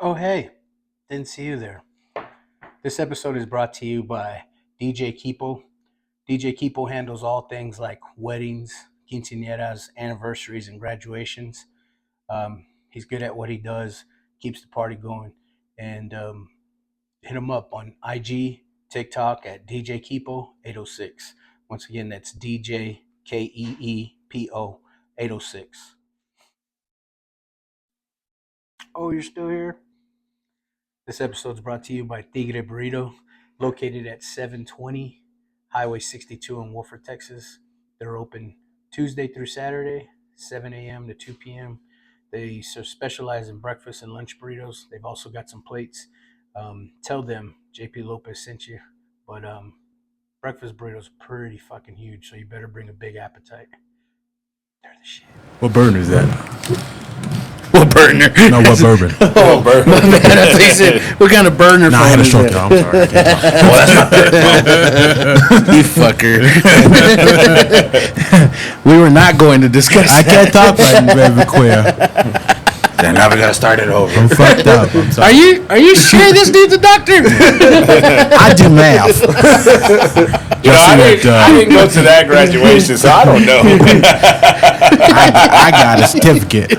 Oh, hey, didn't see you there. This episode is brought to you by DJ Keepo. DJ Keepo handles all things like weddings, quinceañeras, anniversaries, and graduations. He's good at what he does, keeps the party going, and hit him up on IG, TikTok at DJ Keepo 806. Once again, that's DJ Keepo 806. Oh, you're still here? This episode is brought to you by Tigre Burrito, located at 720 Highway 62 in Wolford, Texas. They're open Tuesday through Saturday, 7 a.m. to 2 p.m. They specialize in breakfast and lunch burritos. They've also got some plates. Tell them JP Lopez sent you. But breakfast burritos are pretty fucking huge, so you better bring a big appetite. They're the shit. What burner is that? What burner? No, what bourbon? Oh, burner. My man, I think you said, what kind of burner? Nah, I had a stroke, y'all. I'm sorry. You fucker. We were not going to discuss I can't talk like baby queer. Then now we gotta start it over. I'm fucked up. I'm sorry. Are you sure this dude's a doctor? I do math. I didn't go to that graduation, so I don't know. I got a certificate.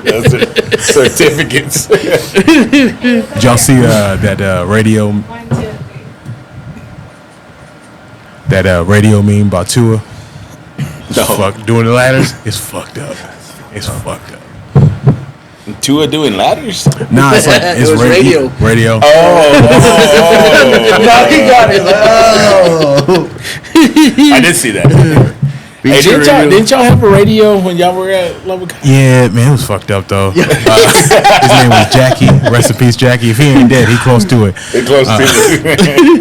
Certificates. Did y'all see that radio? That radio meme about Tua? No. Doing the ladders? It's fucked up. It's fucked up. Tua doing ladders? Nah, it's like it's It was radio. Radio. Oh. No, he got it. Oh. I did see that. Hey, didn't y'all have a radio when y'all were at Lubbock? Yeah, man, it was fucked up though. His name was Jackie. Rest in peace, Jackie. If he ain't dead, he close to it.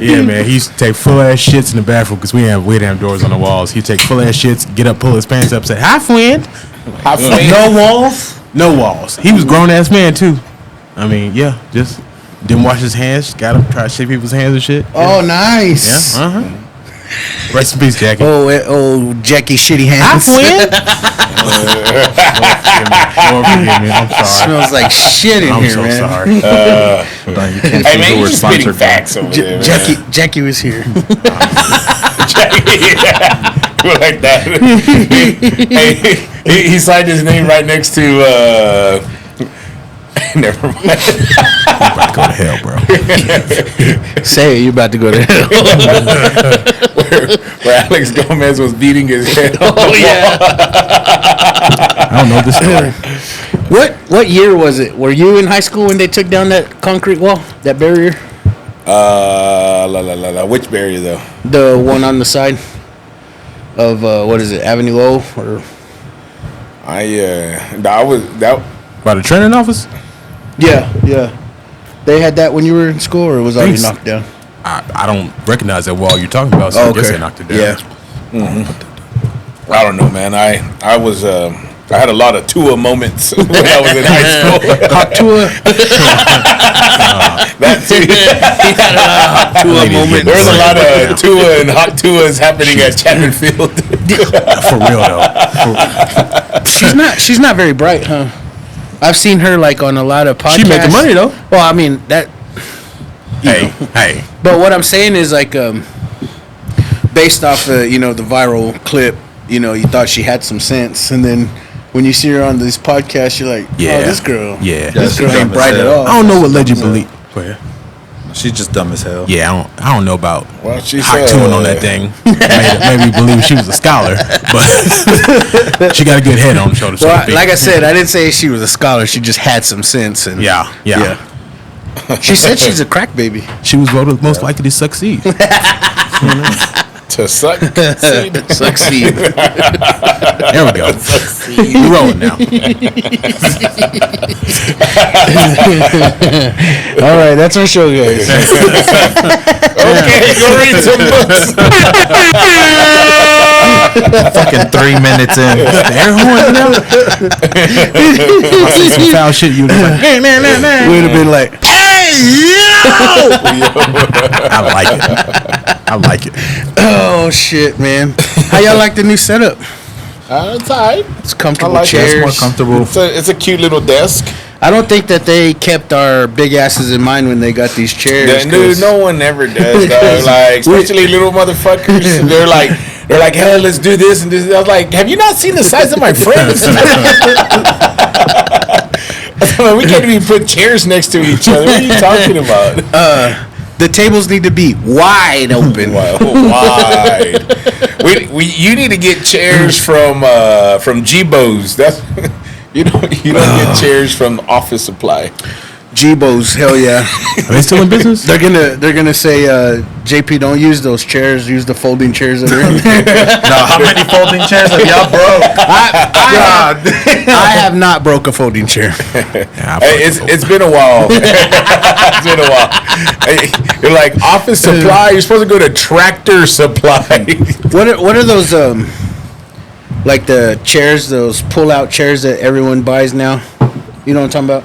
Yeah, man. He used to take full ass shits in the bathroom because we didn't have doors on the walls. He'd take full ass shits, get up, pull his pants up, say, "Hi, friend." Hi, friend. No walls. No walls. He was a grown ass man too. I mean, yeah, just didn't wash his hands. Got him try to shake people's hands and shit. Oh, nice. Yeah. Rest in peace, Jackie. Oh, Jackie shitty hands. Lord forgive me. I'm sorry. Smells like shit in I'm here, so man. sorry. Hey, man, you just spitting facts over there, man. Jackie was here. We're like that. Hey, he signed his name right next to. Never mind. You about to go to hell, bro. Say it, you about to go to hell. where Alex Gomez was beating his head. Oh yeah. I don't know this story. What year was it? Were you in high school when they took down that concrete wall, that barrier? Which barrier though? The one on the side of what is it, Avenue O or? I was that By the training office? Yeah. They had that when you were in school, or it was already knocked down? I don't recognize that wall you're talking about, so I guess they knocked it down. Yeah. Mm-hmm. I don't know, man. I was I had a lot of Tua moments when I was in high school. Hot Tua. That too. He had a lot of hot Tua moments. There's a lot of Tua and hot Tuas happening at Chapman Field. For real though. She's not very bright, huh? I've seen her like on a lot of podcasts. She making money though. Well, I mean that. Hey. But what I'm saying is like, based off the viral clip, you thought she had some sense, and then when you see her on this podcast, you're like, Yeah. oh, this girl, Yeah. this girl She's ain't dumb bright as at hell. all. I don't know what led you to believe. Go ahead. She's just dumb as hell. Yeah, I don't know about Well, she hot said, tuning on that thing. Made me believe she was a scholar, but she got a good head on the shoulder. So to Well, speak. like I said, I didn't say she was a scholar. She just had some sense, and yeah. She said she's a crack baby. She was voted most likely to succeed. to succeed. Succeed. There we go. We're rolling now. All right, that's our show, guys. Okay, go read some books. Fucking 3 minutes in. The air horn now. I see some foul shit. You was like, We'd have been like, hey, yo! I like it. Oh, shit, man. How y'all like the new setup? It's alright. It's comfortable I like it. chairs. It's more comfortable. It's a cute little desk. I don't think that they kept our big asses in mind when they got these chairs. Dude, no one ever does, dog. Like, especially little motherfuckers. They're like, hey, let's do this and this. I was like, have you not seen the size of my friends? We can't even put chairs next to each other. What are you talking about? The tables need to be wide open. Wide. You need to get chairs from G-Bo's. That's you don't get chairs from Office Supply. G-Bo's, hell yeah. Are they still in business? They're gonna say, JP, don't use those chairs. Use the folding chairs that are in there. No, how many folding chairs have y'all broke? I have not broke a folding chair. It's been a while. It's been a while. You're like Office Supply. You're supposed to go to Tractor Supply. What are those like the chairs, those pull-out chairs that everyone buys now? You know what I'm talking about?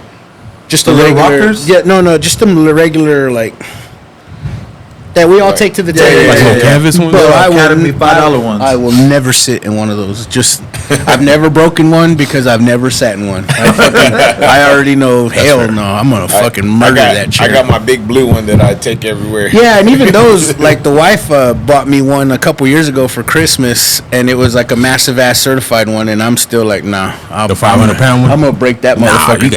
Just the little rockers? Yeah, no, just the regular like that we all take to the table. Like little canvas ones? Bro, Academy $5 ones. I will never sit in one of those. I've never broken one because I've never sat in one. I already know. Hell no, I'm gonna fucking murder that chair. I got my big blue one that I take everywhere. Yeah, and even those, like the wife bought me one a couple years ago for Christmas, and it was like a massive ass certified one, and I'm still like, nah. The 500-pound one? I'm gonna break that motherfucker.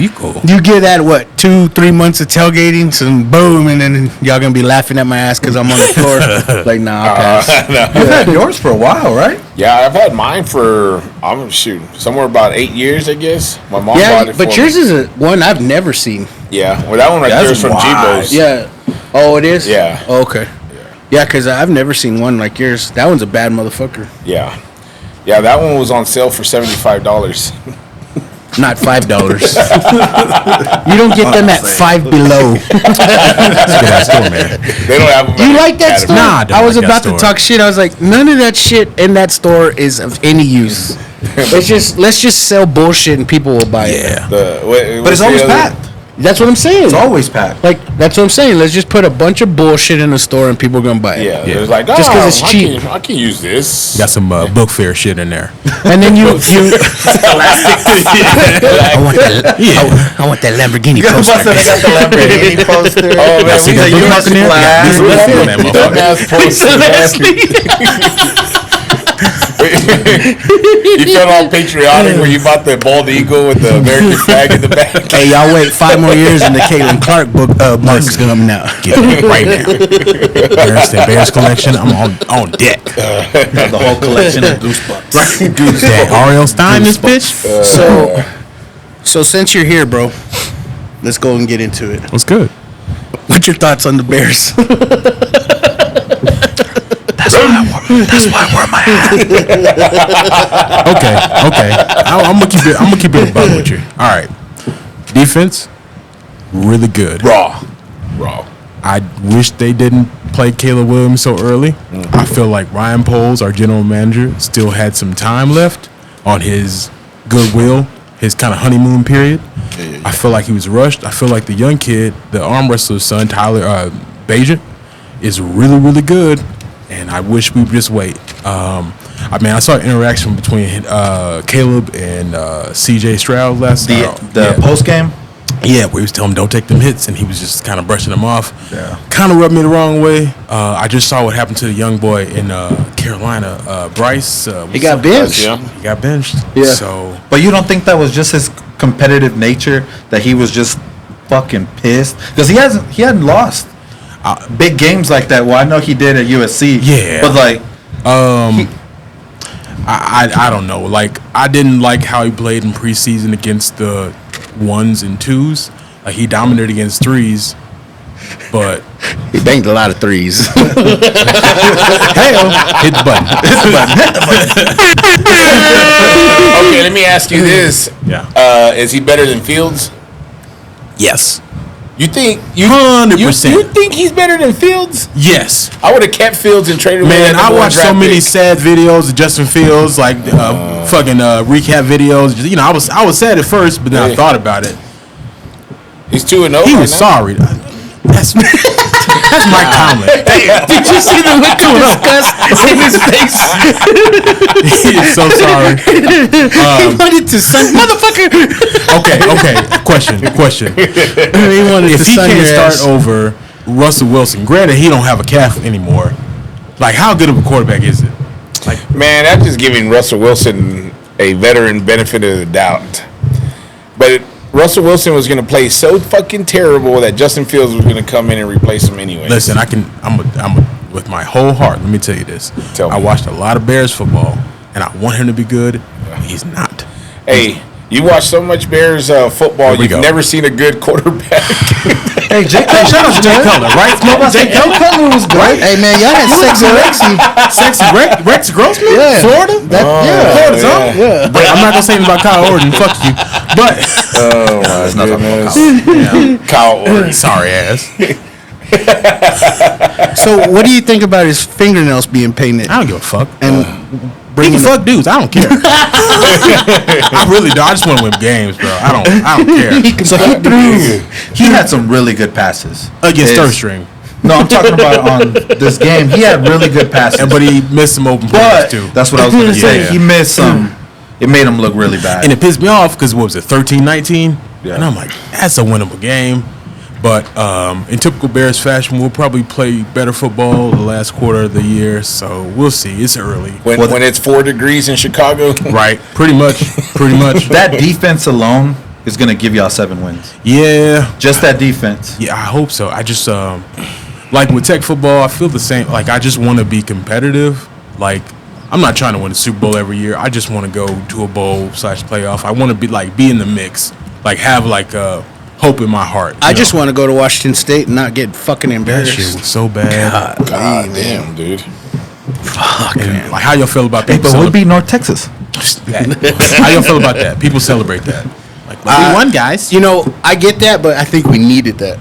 You cool. You get that, what, 2-3 months of tailgating, some boom, and then y'all gonna be laughing at my ass because I'm on the floor. Like, nah, I'll pass. You've had yours for a while, right? Yeah, I've had mine for somewhere about 8 years, I guess. My mom bought it for but yours me. is a one I've never seen. Yeah, well, that one right there is from G-Bo's. Yeah. Oh, it is? Yeah. Oh, okay. Yeah, because I've never seen one like yours. That one's a bad motherfucker. Yeah, that one was on sale for $75. Not $5. You don't get them at Five Below. That's a good ass store, man. They don't have them. You like that store? Nah, I don't I was like that about to store. talk shit. I was like, none of that shit in that store is of any use. Let's just sell bullshit and people will buy it. Yeah. But it's always packed. That's what I'm saying. It's always packed. Like, that's what I'm saying. Let's just put a bunch of bullshit in the store and people are gonna buy it. Yeah, it's like, Just 'cause it's cheap. I can use this. Got some book fair shit in there. And then you I want that Lamborghini They got poster. the Lamborghini poster. Oh man, See we that got book mark in there? Yeah, Glass. Lisa Leslie on that motherfucker. You felt all patriotic when you bought the bald eagle with the American flag in the back. Hey, y'all wait 5 more years and the Caitlin Clark book is coming out. Get it right now. Bears collection. I'm on deck. Got the whole collection of Goosebumps. That R.L. Stein, this bitch. So since you're here, bro, let's go and get into it. What's good? What's your thoughts on the Bears? That's why I wear my hat. Okay. I'm gonna keep it a buck with you. All right. Defense, really good. Raw. I wish they didn't play Caleb Williams so early. I feel like Ryan Poles, our general manager, still had some time left on his goodwill, his kind of honeymoon period. Yeah. I feel like he was rushed. I feel like the young kid, the arm wrestler's son, Tyler Bajan, is really, really good. And I wish we would just wait. I saw an interaction between Caleb and CJ Stroud last night. The post game? Yeah, where he was telling him don't take them hits, and he was just kind of brushing them off. Yeah. Kind of rubbed me the wrong way. I just saw what happened to the young boy in Carolina, Bryce. He got benched. Yeah. He got benched. Yeah. So, But you don't think that was just his competitive nature, that he was just fucking pissed? Because he hadn't lost big games like that. Well, I know he did at USC. Yeah. But like, I don't know. Like, I didn't like how he played in preseason against the 1s and 2s. Like, he dominated against 3s, but He banged a lot of 3s. hit the button. Okay, let me ask you this. Yeah. Is he better than Fields? Yes. You think 100%. You think he's better than Fields? Yes. I would have kept Fields and traded away. Man, that I number one watched so draft many pick. sad videos of Justin Fields, like fucking recap videos. Just, I was sad at first, but then I Yeah. thought about it. He's 2-0. He right was now. sorry. That's That's Mike Tomlin. Did you see the look of disgust in his face? He is so sorry. He wanted to son motherfucker. Okay. Question. He wanted If to he son can't your start ass. over Russell Wilson, granted he don't have a calf anymore. Like, how good of a quarterback is it? Like, Man, that's just giving Russell Wilson a veteran benefit of the doubt. But Russell Wilson was going to play so fucking terrible that Justin Fields was going to come in and replace him anyway. listen, I'm with my whole heart. Let me tell you this. Tell me. I watched a lot of Bears football, and I want him to be good. He's not. Hey, you watch so much Bears football, Here we you've go. never seen a good quarterback. Hey, Jay Cutler, right? Jay Cutler was great. Hey man, y'all had sexy Rexy. Sexy Rex Grossman? Yeah. Florida? Florida's yeah. on? Yeah. But I'm not going to say anything about Kyle Orton. Fuck you. But, Oh my goodness. Kyle Orton. sorry ass. So what do you think about his fingernails being painted I don't give a fuck. and He bringing can fuck dudes. I don't care. I really do. I just want to win games, bro. I don't care. So he threw. He had some really good passes Against His- third string. No, I'm talking about on this game. He had really good passes, But he missed some open but plays, too. that's what I was going to say. Yeah. He missed some. It made him look really bad. And it pissed me off because, what was it, 13-19? Yeah. And I'm like, that's a winnable game. But in typical Bears fashion, we'll probably play better football the last quarter of the year. So we'll see. It's early. When it's 4 degrees in Chicago. Right. Pretty much. that defense alone is going to give y'all 7 wins. Yeah. Just that defense. Yeah, I hope so. I just, like with tech football, I feel the same. Like, I just want to be competitive. Like, I'm not trying to win a Super Bowl every year. I just want to go to a bowl / playoff. I want to be in the mix. Like, have hope in my heart. I just want to go to Washington State and not get fucking That embarrassed. shit was so bad. God damn, dude. Fuck, And, man. like, how y'all feel about Hey, people but we celebrate beat North Texas. that? How y'all feel about that? People celebrate that. Like, we won, guys. You know, I get that, but I think we needed that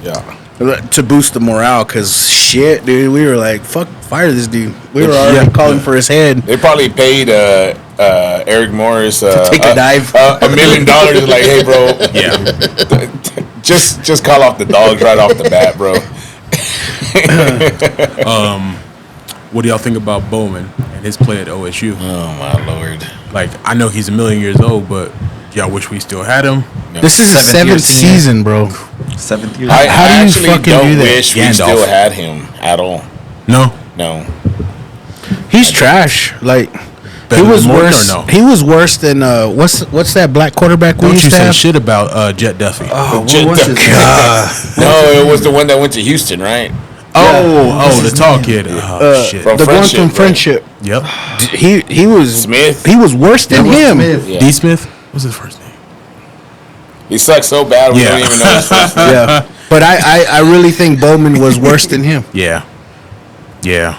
Yeah. to boost the morale. Cause shit, dude, we were like, fuck, fire this dude. We were already Yeah. calling for his head. They probably paid Eric Morris take a dive. $1 million. Like, hey, bro, Yeah. just call off the dogs right off the bat, bro. What do y'all think about Bowman and his play at OSU? Oh my lord. Like, I know he's a million years old, but y'all wish we still had him. This is his Seventh year seventh senior. season, bro. 7th year. I How do you actually fucking don't do that? wish we Gandalf. still had him at all. No? No. He's trash. Like Better he was than Morton or worse. no? He was worse than what's that black quarterback we Don't used you to say have? shit about Jet Duffy. Oh, Jet what was his Duffy. name? No, it was the one that went to Houston, right? the tall kid. Oh, shit. From The one Friendship, from right? Friendship. Yep. He was Smith? He was worse than him. Smith. Yeah. D. Smith? What's his first name? He sucks so bad we Yeah. don't even know his first name. Yeah, but I really think Bowman was worse than him. Yeah. Yeah.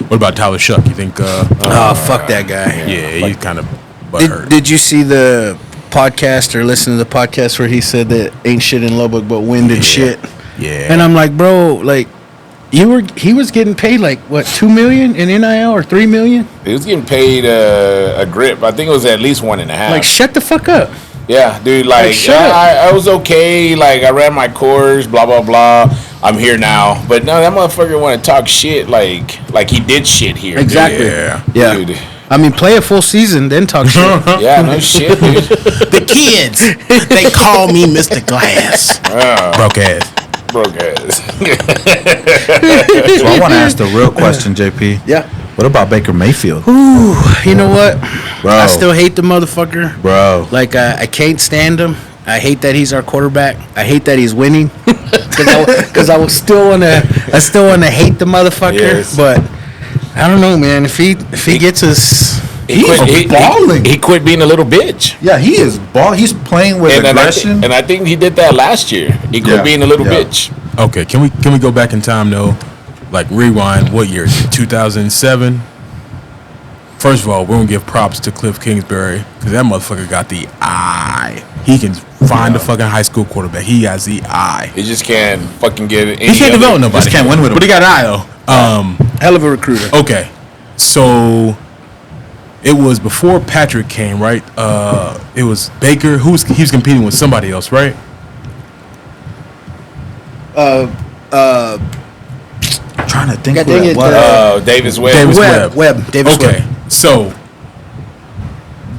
What about Tyler Shuck? You think, Oh, fuck that guy. yeah, he's kind of butthurt. Did you see the podcast or listen to the podcast where he said that ain't shit in Lubbock but wind and shit? Yeah. And I'm like, bro, like he was getting paid like what, $2 million in NIL or $3 million? He was getting paid a grip. I think it was at least 1.5. Like, shut the fuck up. Yeah, dude. Like, shut up. I was okay. Like, I ran my course. Blah blah blah. I'm here now. But no, that motherfucker want to talk shit. Like he did shit here. Exactly. Yeah. Yeah. Dude. I mean, play a full season, then talk shit. Yeah, no shit, dude. The kids, they call me Mr. Glass. Broke ass. Broke ass. So I want to ask the real question, JP. Yeah. What about Baker Mayfield? Ooh, you know what? Bro. I still hate the motherfucker. Bro. Like, I can't stand him. I hate that he's our quarterback. I hate that he's winning. Because I still wanna hate the motherfucker. Yes. But I don't know, man. If he gets us, He's balling. He quit being a little bitch. Yeah, he is ball. He's playing with aggression. And I think he did that last year. He quit Yeah, being a little yeah. bitch. Okay, can we go back in time though? Like rewind, what year? 2007. First of all, we're gonna give props to Cliff Kingsbury because that motherfucker got the eye. He can find a fucking high school quarterback. He has the eye. He just can't fucking get it. He can't develop nobody. Just can't win with him. But he got an eye though. hell of a recruiter. Okay, so it was before Patrick came, right? It was Baker. He was competing with somebody else, right? I'm trying to think God who dang that it, was. Davis Webb. Davis Webb. Davis Okay, Webb. so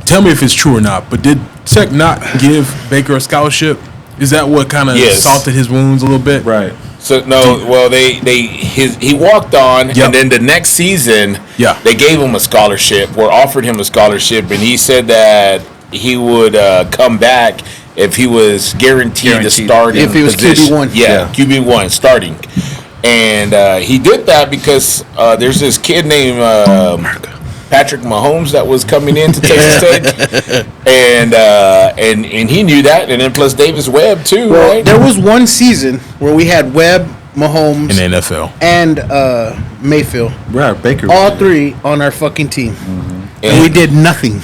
tell me if it's true or not. But did Tech not give Baker a scholarship? Is that what kind of Yes. salted his wounds a little bit? Right. So no, well he walked on, Yep. and then the next season, Yeah. they gave him a scholarship or offered him a scholarship, and he said that he would come back if he was guaranteed the starting If he was position. QB1. Yeah, QB1 starting, and he did that because there's this kid named Patrick Mahomes that was coming into Texas Tech, and he knew that, and then plus Davis Webb too, Well, right? there was one season where we had Webb, Mahomes, In the NFL. and Mayfield, Right, Baker. all three on our fucking team, and we did nothing.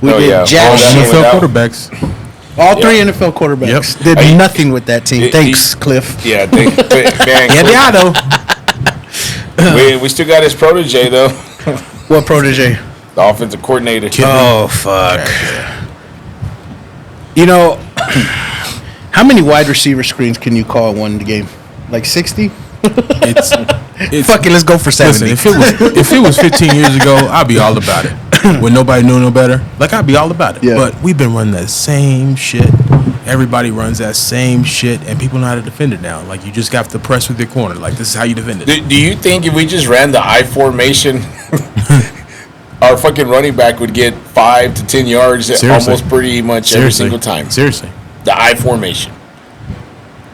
We Oh, did yeah. jack All that shit. NFL without- quarterbacks. All three Yeah. NFL quarterbacks Yep. did Hey, nothing with that team. he- Thanks, Cliff. Yeah, man, we still got his protege though, What protege? the offensive coordinator. Oh fuck! You know, how many wide receiver screens can you call in one game? Like 60? It's Fuck it, let's go for 70. Listen, if it was 15 years ago, I'd be all about it. When nobody knew no better, like I'd be all about it. Yeah. But we've been running that same shit. Everybody runs that same shit, and people know how to defend it now. Like you just got to press with your corner. Like this is how you defend it. Do you think if we just ran the I formation, our fucking running back would get 5 to 10 yards almost pretty much every single time? Seriously. The I formation,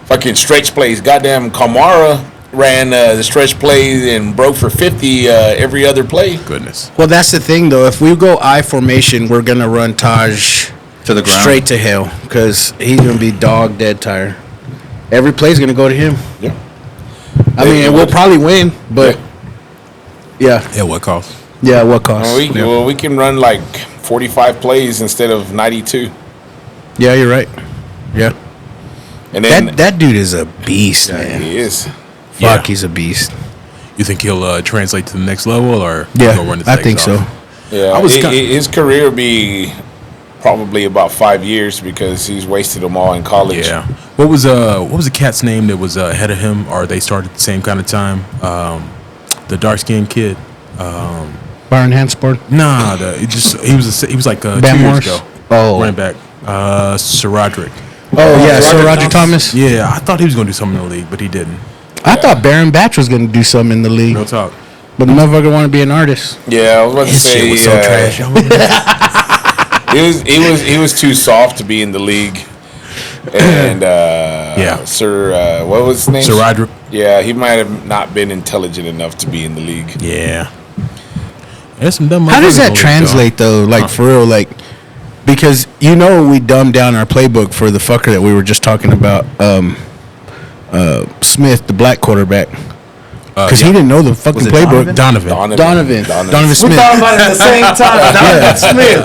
fucking stretch plays. Goddamn, Kamara ran the stretch plays and broke for 50 every other play. Goodness. Well, that's the thing, though. If we go I formation, we're gonna run Taj To the ground. straight to hell because he's gonna be dog dead tired. Every play's gonna go to him. Yeah. I mean, and we'll probably win, but yeah, At what cost? yeah. What cost? Well, we can run like 45 plays instead of 92. Yeah, you're right. Yeah, And then that dude is a beast, man. he is. Fuck, Yeah. he's a beast. You think he'll translate to the next level, or Yeah, he'll run his I legs think off? so. Yeah, I was his career will be probably about 5 years because he's wasted them all in college. Yeah. What was the cat's name that was ahead of him, or they started at the same kind of time? The dark skinned kid. Byron Hansport. Nah, he was like 2 Bam years Morris? ago. Oh. Running back. Sir Roderick. Oh yeah, Sir Roger Roger Thomas. Yeah, I thought he was gonna do something in the league, but he didn't. I thought Baron Batch was gonna do something in the league, No talk. but the motherfucker want to be an artist. Yeah, I was about to His say shit was so trash. he was too soft to be in the league. And Yeah. Sir, what was his name? Sir Roderick. Yeah, he might have not been intelligent enough to be in the league. Yeah. There's some dumb. How does motherfuckers that in the league, translate though? Like for real, like because we dumbed down our playbook for the fucker that we were just talking about, Smith, the black quarterback, because he didn't know the fucking Was it playbook. Donovan. Donovan Smith. about it at the same time. Yeah,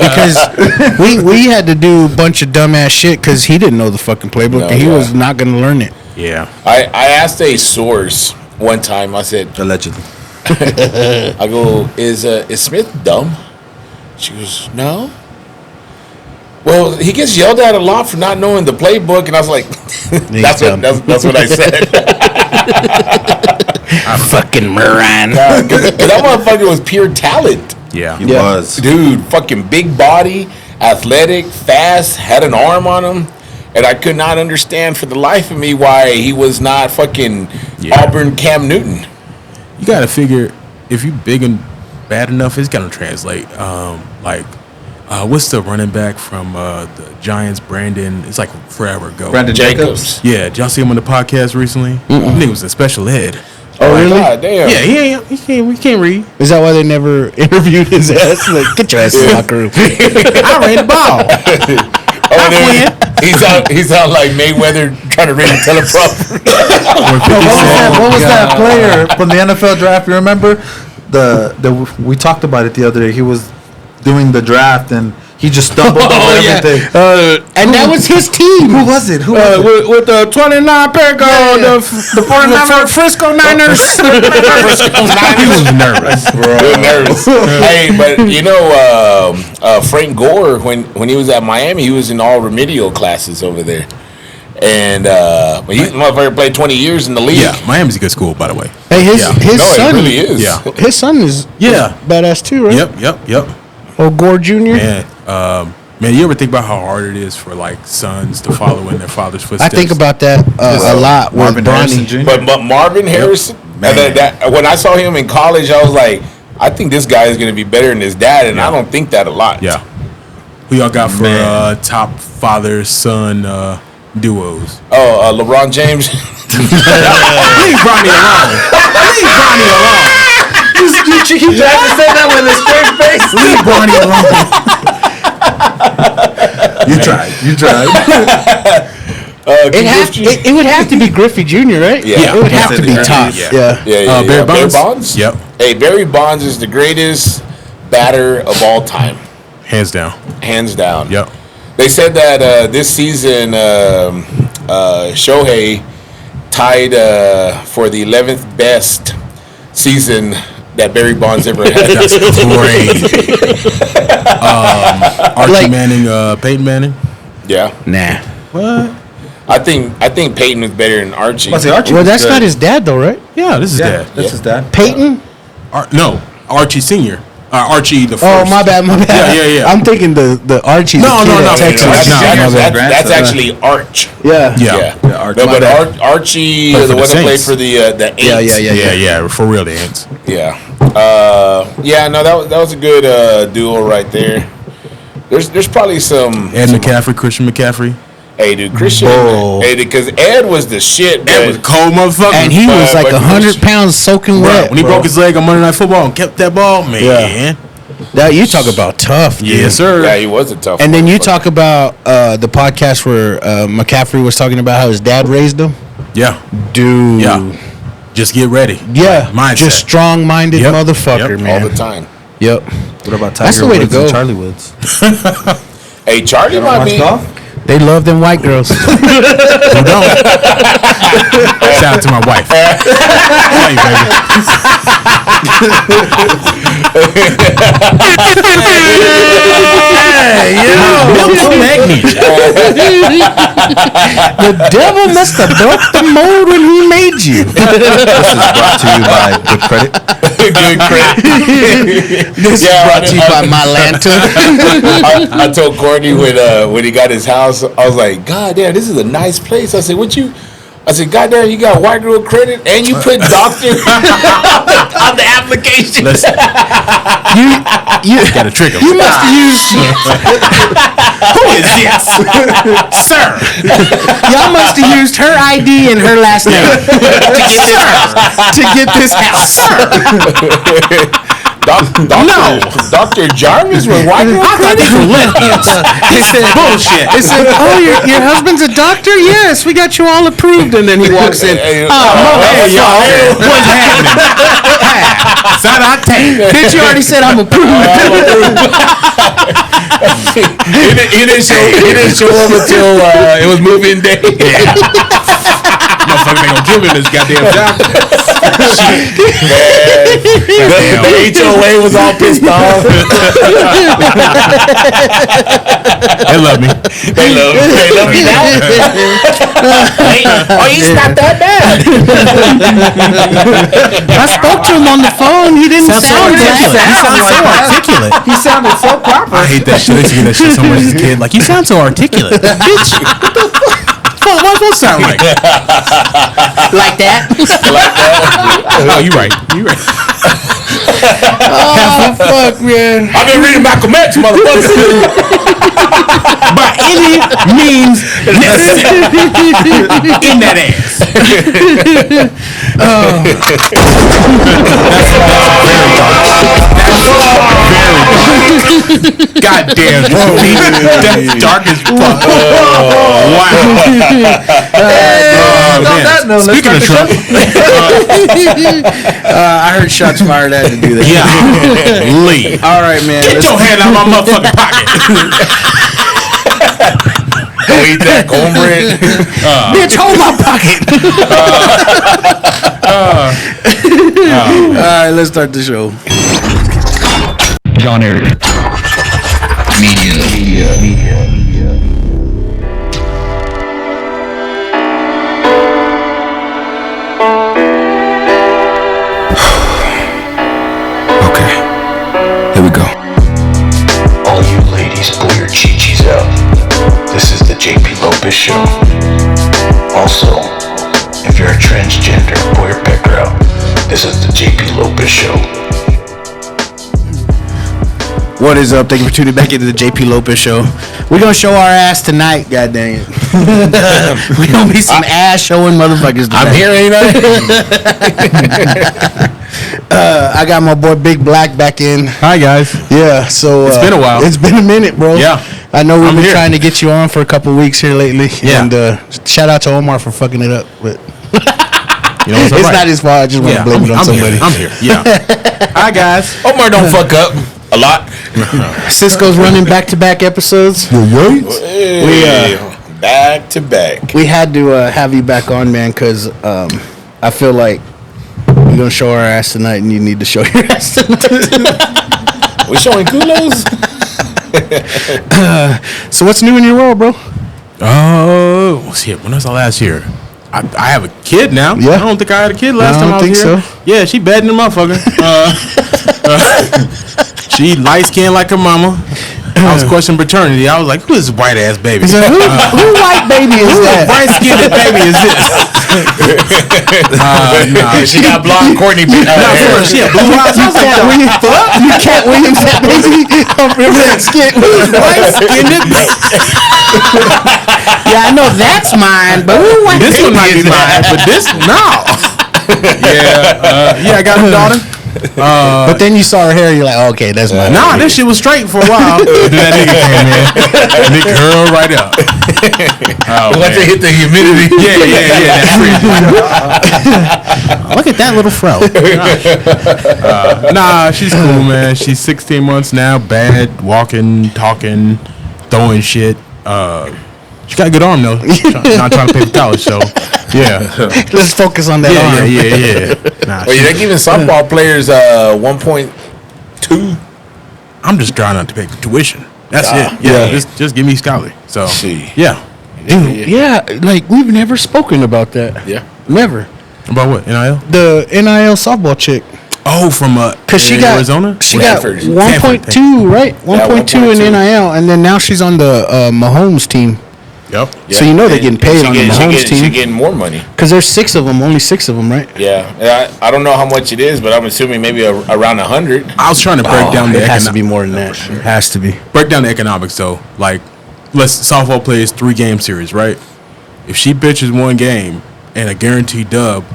because we had to do a bunch of dumbass shit because he didn't know the fucking playbook No, and he yeah. was not gonna learn it. Yeah. I asked a source one time. I said, Allegedly. I go, is Smith dumb? She goes, no. Well, he gets yelled at a lot for not knowing the playbook, and I was like, that's what I said. Fucking Moran. Because that motherfucker was pure talent. Yeah. He Yeah. was. Dude, fucking big body, athletic, fast, had an arm on him. And I could not understand for the life of me why he was not fucking Auburn Cam Newton. You gotta figure if you big and bad enough, it's gonna translate. What's the running back from the Giants? Brandon. It's like forever ago. Brandon Jacobs. Yeah, did y'all see him on the podcast recently? I think it was a special ed. Oh really? God damn. Yeah, he can't read. Is that why they never interviewed his ass? Like, get your ass in the locker room. I ran the ball. Oh, dude, he's out like Mayweather trying to read a teleprompter. What was that player from the NFL draft? You remember? We talked about it the other day. He was doing the draft and he just stumbled over everything. And that was his team. Who was it? Who was it? With the 29 pick the 49 Frisco Niners. He was nervous. Real nervous. Hey, but you know, Frank Gore, when he was at Miami, he was in all remedial classes over there. And but he's motherfucker played 20 years in the league. Yeah, Miami's a good school, by the way. Hey, his Yeah. his No, son it really is. Yeah. His son is badass too, right? Yep. Oh, Gore Jr. Man, you ever think about how hard it is for like sons to follow in their father's I footsteps? think about that a lot with Marvin Harrison Bronny. Jr. But Marvin Harrison, Man. that when I saw him in college, I was like, I think this guy is going to be better than his dad, and I don't think that a lot. Yeah. Who y'all got for Man. top father-son duos? Oh, LeBron James. Leave Bronny alone. Leave Bronny alone. You tried to say that with a straight face. Leave Bronny alone. You tried. It would have to be Griffey Jr., right? Yeah. It would have to be Yeah. top. Yeah. Yeah. Barry Bonds? Yep. Hey, Barry Bonds is the greatest batter of all time, Hands down. hands down. Yep. They said that this season, Shohei tied for the 11th best season that Barry Bonds ever had. That's crazy. Archie Like- Manning, Peyton Manning. Yeah, Nah. What? I think Peyton was better than Archie. Archie Well, was that's good. not his dad, though, right? Yeah, this is Yeah, dad. that's his dad. Peyton? No, Archie Senior. Archie the first. Oh, my bad. Yeah. I'm thinking the Archie. No, the kid no, at no, Texas. no, That's, no, that's, no, that's actually Arch. Yeah. Yeah. Yeah, Archie. No, My but bad. Archie, Played for the the one that played Saints. for the Aints. Yeah, for real, the Ants. Yeah. No, that was a good duo right there. There's probably some Ed McCaffrey, Christian McCaffrey. Hey, dude, Christian. Whoa. Hey, because Ed was the shit. Ed was a cold motherfucker. And he was like but 100 pounds soaking Bro, wet. when he broke his leg on Monday Night Football and kept that ball, man. That you talk about tough, dude. Yes, sir. Yeah, he was a tough. And then you motherfucker. talk about the podcast where McCaffrey was talking about how his dad raised him. Yeah. Dude. Yeah. Just get ready. Yeah. Mindset. Just strong-minded Yep. motherfucker, Yep. man. all the time. Yep. What about Tiger That's the way to Woods and go. Charlie Woods? Hey, Charlie might Watch be. golf? They love them white girls. Who don't? Shout out to my wife. Love you, baby. Milk of magnesia. The devil must have broke the mold when he made you. This is brought to you by Good Credit. Good credit. This is brought to you by my lantern. I told Courtney when he got his house, I was like, God damn, this is a nice place. I said, I said, God damn, you got white girl credit and you put doctor on the application. Listen, You got to trick him. You must have used. Who is this? Sir. Y'all must have used her ID and her last name to get this house. Dr. Jarvis with white girl I thought credit? these were lesbians. It said, Bullshit. It said, "Oh, your husband's a doctor? Yes, we got you all approved." And then he walks in. Hey, y'all. What's happening? Shout out Tank. Bitch, you already said I'm approved. He didn't show up until it was moving day. Motherfucker ain't gonna give him this goddamn job. The HOA was all pissed off. They love me. They love me now. Oh, he's not that bad. I spoke to him on the phone. He didn't sound articulate. He sounded so proper. I hate that shit. I used to get that shit so much as a kid. Like, you sound so articulate. Bitch, what the fuck? What am I supposed to sound like? Like that? Oh, you right. You right. Oh, fuck, man. I've been reading Malcolm X, motherfucker. By any means necessary. In that ass. Goddamn, that's dark as fuck. Wow. Man. Speaking of Trump, I heard shots fired at to do that. yeah, Lee. All right, man. Get your hand out of my motherfucking pocket. Go eat that cornbread. Bitch, hold my pocket. All right, let's start the show. John Eric. Media. Show. Also, if you're a transgender or your pet girl, this is the JP Lopez Show. What is up? Thank you for tuning back into the JP Lopez Show. We're gonna show our ass tonight, goddamn it. We're gonna be some ass showing motherfuckers tonight. I'm here, ain't I? I got my boy Big Black back in. Hi guys. Yeah, so It's been a while. It's been a minute, bro. Yeah. I know we've I'm been here. trying to get you on for a couple weeks here lately. Yeah. And shout out to Omar for fucking it up. But You know, it's not his fault. I just want to blame it on somebody. I'm here. Yeah. Hi guys. Omar don't fuck up a lot. Cisco's running back-to-back episodes. Hey, back to back. We had to have you back on, man, because I feel like we're going to show our ass tonight, and you need to show your ass tonight. We showing kulos? So what's new in your world, bro? Oh, shit. When was I last here? I have a kid now. Yeah. I don't think I had a kid last I time don't I was think here. so. Yeah, she bad in the motherfucker. She light skinned like her mama. I was questioning paternity. I was like, who is this white ass baby? Who white baby is that? Bright skinned baby is this? Nah, She got blonde Courtney. she had blue eyes. I was like, You Cat Williams, that baby. Remember that skit? white skinned baby. Yeah, I know that's mine, but who white This one might be mine, but this no. Yeah, I got a daughter. But then you saw her hair, you're like, okay, that's mine. Nah, this shit was straight for a while. Then that nigga came in. And it curled right up. Oh, Once man. they hit the humidity. Yeah. That's Look at that little fro. nah, she's cool, man. She's 16 months now. Bad, walking, talking, throwing shit. She got a good arm though. Not trying to pay for college, so yeah. Let's focus on that arm. Yeah. Nah, Well, they're giving softball players 1.2. I'm just trying not to pay for tuition. That's it. Yeah. Yeah, just give me scholarly. So See. yeah. Dude, yeah, like we've never spoken about that. Yeah. Never. About what? NIL? The NIL softball chick. Oh, from Cause she got Arizona. She got Stanford. 1.2, right? 1.2 in 1.2. NIL, and then now she's on the Mahomes team. Yep. So you know they're getting paid on the Mahomes She's team. getting more money. Because there's 6 of them, only 6 of them, right? Yeah. I don't know how much it is, but I'm assuming maybe around 100. I was trying to break down the it has to be more than that. It has to be. break down the economics though. Like, softball plays 3-game series, right? If she bitches one game and a guaranteed dub,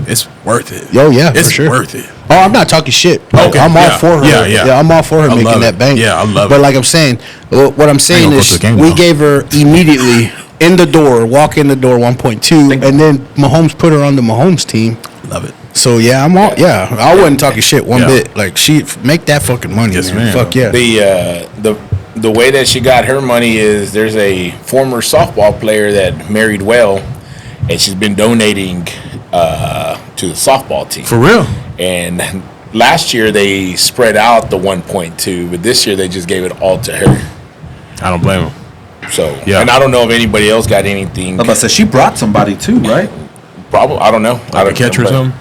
it's worth it. Oh, yeah, it's for sure. worth it. Oh, I'm not talking shit. Okay, I'm all yeah, for her. yeah. I'm all for her I making love that it. bank. Yeah, I love but it. like I'm saying, what I'm saying gonna go is to the game, we though. gave her immediately in the door, walk in the door 1.2, and then Mahomes put her on the Mahomes team. Love it. So yeah, I'm all I wasn't talking shit one Yeah. bit. Like she make that fucking money, Yes, man. ma'am. Fuck yeah. The way that she got her money is there's a former softball player that married well, and she's been donating to the softball team. For real. And last year they spread out the 1.2, but this year they just gave it all to her. I don't blame him. So Yeah. and I don't know if anybody else got anything. I was about to say, she brought somebody too, right? Probably I don't know. I Like a don't catcher or but- something.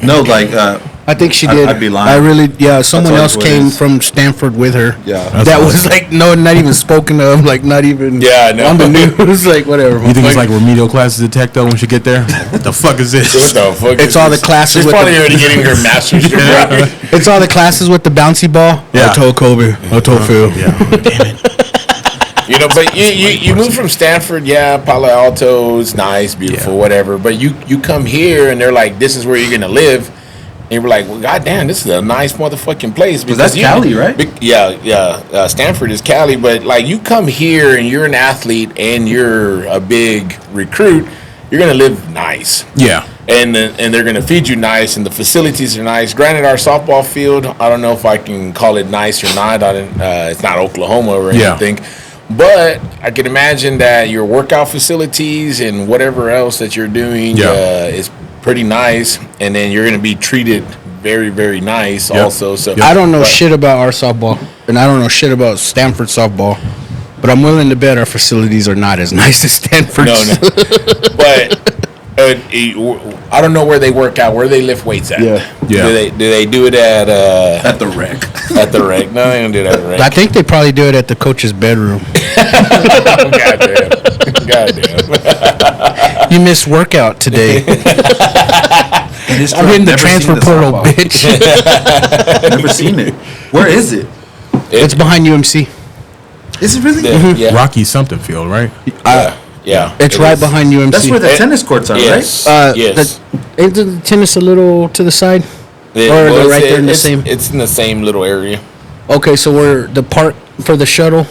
No, like I think she did. I'd be lying. I really, someone all else it came is. from Stanford with her. Yeah. That was like not even spoken of, like not even Yeah, I know. on the news, like whatever. You think it's like remedial classes at Tech though when she get there? What the fuck is What this? the fuck It's is all this? the classes She's with probably the- already getting her master's degree. It's all the classes with the bouncy ball. Yeah. I told Kobe. I told Phil. Yeah. You know, but you move from Stanford, yeah, Palo Alto, it's nice, beautiful, Yeah. whatever. But you come here and they're like, this is where you're gonna live, and you're like, well, goddamn, this is a nice motherfucking place. Because that's you- Cali, right? Yeah. Stanford is Cali, but like you come here and you're an athlete and you're a big recruit, you're gonna live nice. Yeah. And they're going to feed you nice, and the facilities are nice. Granted, our softball field, I don't know if I can call it nice or not. It's not Oklahoma or Yeah. anything. But I can imagine that your workout facilities and whatever else that you're doing Yeah. is pretty nice. And then you're going to be treated very, very nice also. So I don't know shit about our softball, and I don't know shit about Stanford softball, but I'm willing to bet our facilities are not as nice as Stanford's. No. I don't know where they work out. Where they lift weights at? Yeah. Yeah. Do they do it at the rec. at the rec? No, they don't do it at the rec. I think they probably do it at the coach's bedroom. Goddamn. You missed workout today. I'm in the transfer portal, bitch. Never seen it. Where is it? It's behind UMC. Is it really? Yeah. Rocky something field, right? Yeah. It's It right is. behind UMC. That's where the tennis courts are, Yes. Yes. Ain't the tennis a little to the side? It- Or they're it's- right there in the it's- same. It's in the same little area. Okay, so we're the park for the shuttle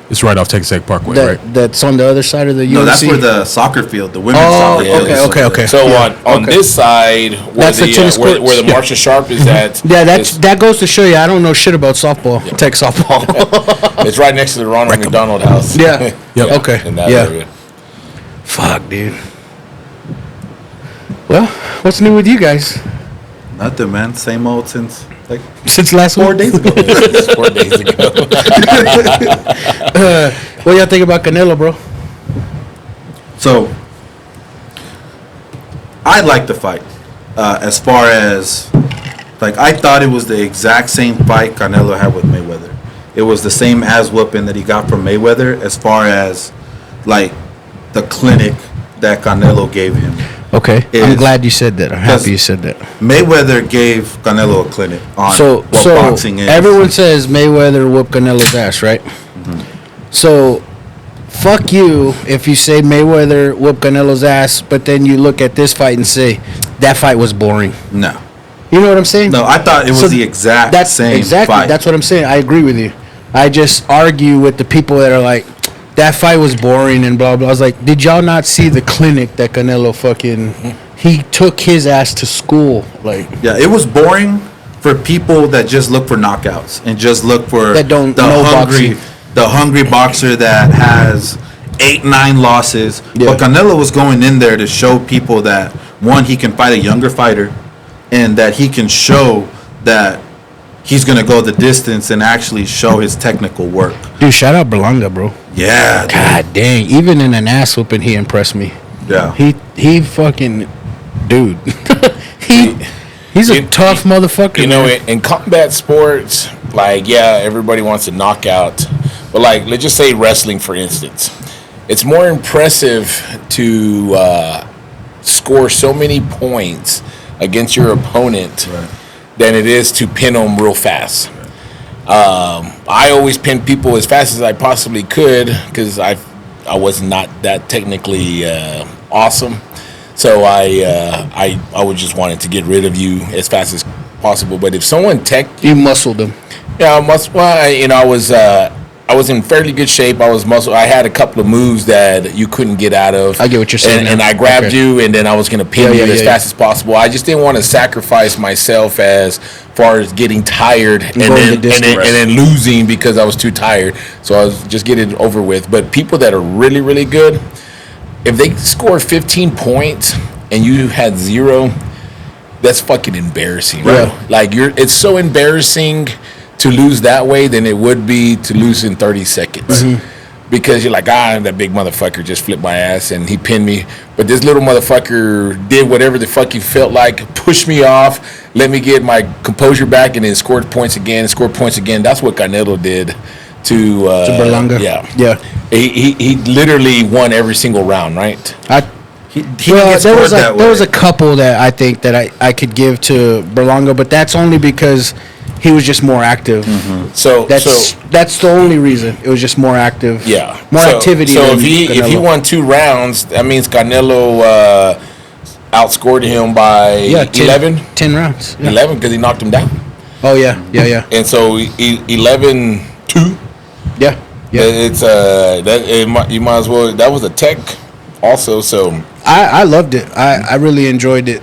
It's right off Texas Tech Parkway, right? that's on the other side of the UMC. No, that's where the soccer field, the women's Oh, soccer field. okay, is okay, over okay. there. So Yeah, on okay. this side, where That's the tennis where courts. the Marcia Sharp is at, Yeah, is- that goes to show you I don't know shit about softball, Tech softball. it's right next to the Ronald McDonald House. Yeah. Yep. Okay. In that Yeah. area. Fuck, dude. Well, what's new with you guys Nothing, man. Same old since like since last 4 week? days ago. 4 days ago. What y'all think about Canelo, bro? So, I like the fight. As far as, like, I thought it was the exact same fight Canelo had with Mayweather. It was the same ass whooping that he got from Mayweather as far as, like, the clinic that Canelo gave him. Okay, It I'm is- glad you said that. I'm Because- happy you said that. Mayweather gave Canelo a clinic on So, what boxing is. everyone says Mayweather whooped Canelo's ass, right? So, fuck you if you say Mayweather whooped Canelo's ass, but then you look at this fight and say that fight was boring. No. You know what I'm saying? No, I thought it was So the exact That's same exactly. fight. That's what I'm saying. I agree with you. I just argue with the people that are like, that fight was boring and blah blah. I was like, did y'all not see the clinic that Canelo fucking? He took his ass to school. Like, Yeah, it was boring for people that just look for knockouts and just look for That don't the know hungry, boxing. the hungry boxer that has 8-9 losses. Yeah. But Canelo was going in there to show people that one, he can fight a younger fighter, and that he can show that he's gonna go the distance and actually show his technical work. dude, shout out Berlanga, bro. Yeah, dude. God dang, even in an ass whooping, he impressed me. Yeah. He fucking, dude. He's a You- tough motherfucker. You know, man. in combat sports, like, yeah, everybody wants a knockout. But, like, let's just say wrestling, for instance. It's more impressive to score so many points against your opponent than it is to pin them real fast. I always pin people as fast as I possibly could because I was not that technically awesome. So I would just wanted to get rid of you as fast as possible. But if someone You muscled him. yeah, I was in fairly good shape. I had a couple of moves that you couldn't get out of. I get what you're saying And now. I grabbed Okay. you, and then I was going to pin Yeah, you yeah, as yeah, fast as possible. I just didn't want to sacrifice myself as far as getting tired and going then, the and, distance. then losing because I was too tired. So I was just getting it over with. But people that are really, really good, if they score 15 points and you had 0, that's fucking embarrassing, right? Yeah. Like it's so embarrassing to lose that way than it would be to lose in 30 seconds. Because you're like, that big motherfucker just flipped my ass and he pinned me. But this little motherfucker did whatever the fuck he felt like, pushed me off, let me get my composure back, and then scored points again. That's what Canelo did to Berlanga. Yeah. He literally won every single round, right? He didn't Well, get there scored was that there was way. a couple that I think that I could give to Berlanga, but that's only because he was just more active. So That's the only reason. It was just more active. yeah, more so, activity. So than if he Canelo. won 2 rounds, that means Canelo outscored him by 11. 10 rounds. Yeah. 11 because he knocked him down, Oh yeah, yeah. and so 11-2. Yeah. It's you might as well. That was a tech also. So I loved it. I really enjoyed it.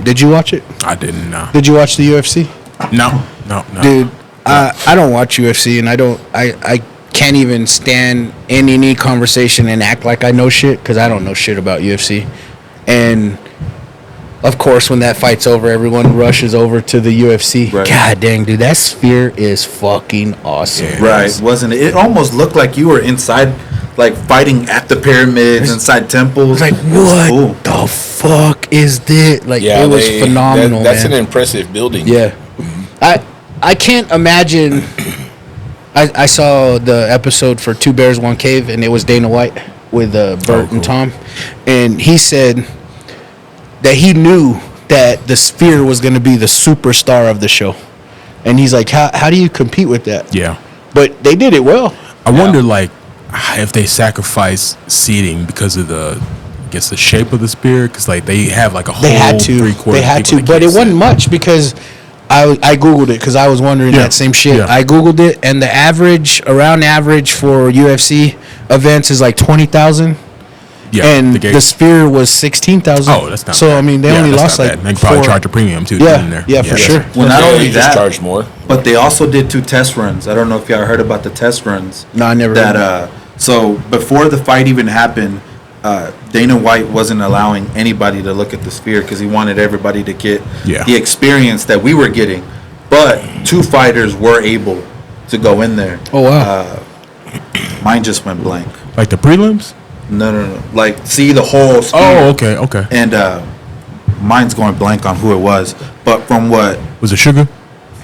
Did you watch it? I didn't know. Did you watch the UFC? No. Dude, I don't watch UFC, and I can't even stand in any conversation and act like I know shit because I don't know shit about UFC. And of course, when that fight's over, everyone rushes over to the UFC. Right. God dang, dude, that sphere is fucking awesome. Yeah. Right, wasn't it? It almost looked like you were inside like fighting at the pyramids inside temples. Like, It was what cool. the fuck is this? Like, Yeah, it was phenomenal, That's man. an impressive building. Yeah, I can't imagine. I saw the episode for Two Bears One Cave, and it was Dana White with Bert and Tom, and he said that he knew that the Sphere was going to be the superstar of the show, and he's like, how do you compete with that? Yeah. But they did it well. I wonder, like, if they sacrifice seating because of the shape of the Sphere, because like they have like a whole They had to. 3/4 They had people to, that but can't it wasn't sit. much because I googled it because I was wondering Yeah. that same shit. Yeah. I googled it, and the average for UFC events is like 20,000, Yeah, and the gate. the Sphere was 16,000. Oh, that's not so. bad. I mean, they Yeah, only that's lost not like bad. They can probably 4. charge a premium too. Yeah, in there. yeah, for sure. Well, not Yeah, only you just that, charge more. but they also did 2 test runs. I don't know if y'all heard about the test runs. No, I never heard That so before the fight even happened, Dana White wasn't allowing anybody to look at the Sphere because he wanted everybody to get Yeah. the experience that we were getting. But 2 fighters were able to go in there. Oh wow. Mine just went blank. Like the prelims. No. Like see the whole Sphere. Oh, okay. And mine's going blank on who it was. But from what Was it Sugar?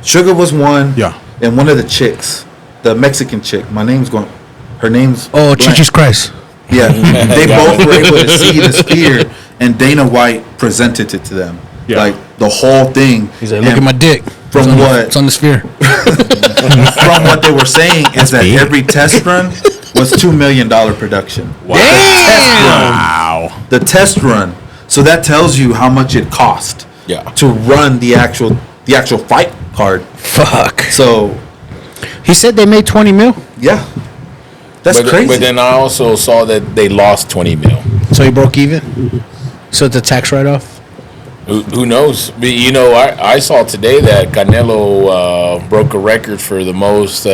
Sugar was one. Yeah. And one of the chicks, the Mexican chick. Her name's Oh, blank. Jesus Christ. Yeah, they both were able to see the Sphere, and Dana White presented it to them, Yeah. like the whole thing. He's like, look And at my dick. From It's on what? It's on the Sphere. From what they were saying is that big. every test run was $2 million production. Wow. The test run. So that tells you how much it cost. Yeah. To run the actual fight card. Fuck. So He said they made 20 mil, yeah, that's crazy. But then I also saw that they lost 20 mil. so he broke even. So it's a tax write-off. Who knows? But, you know, I saw today that Canelo broke a record for the most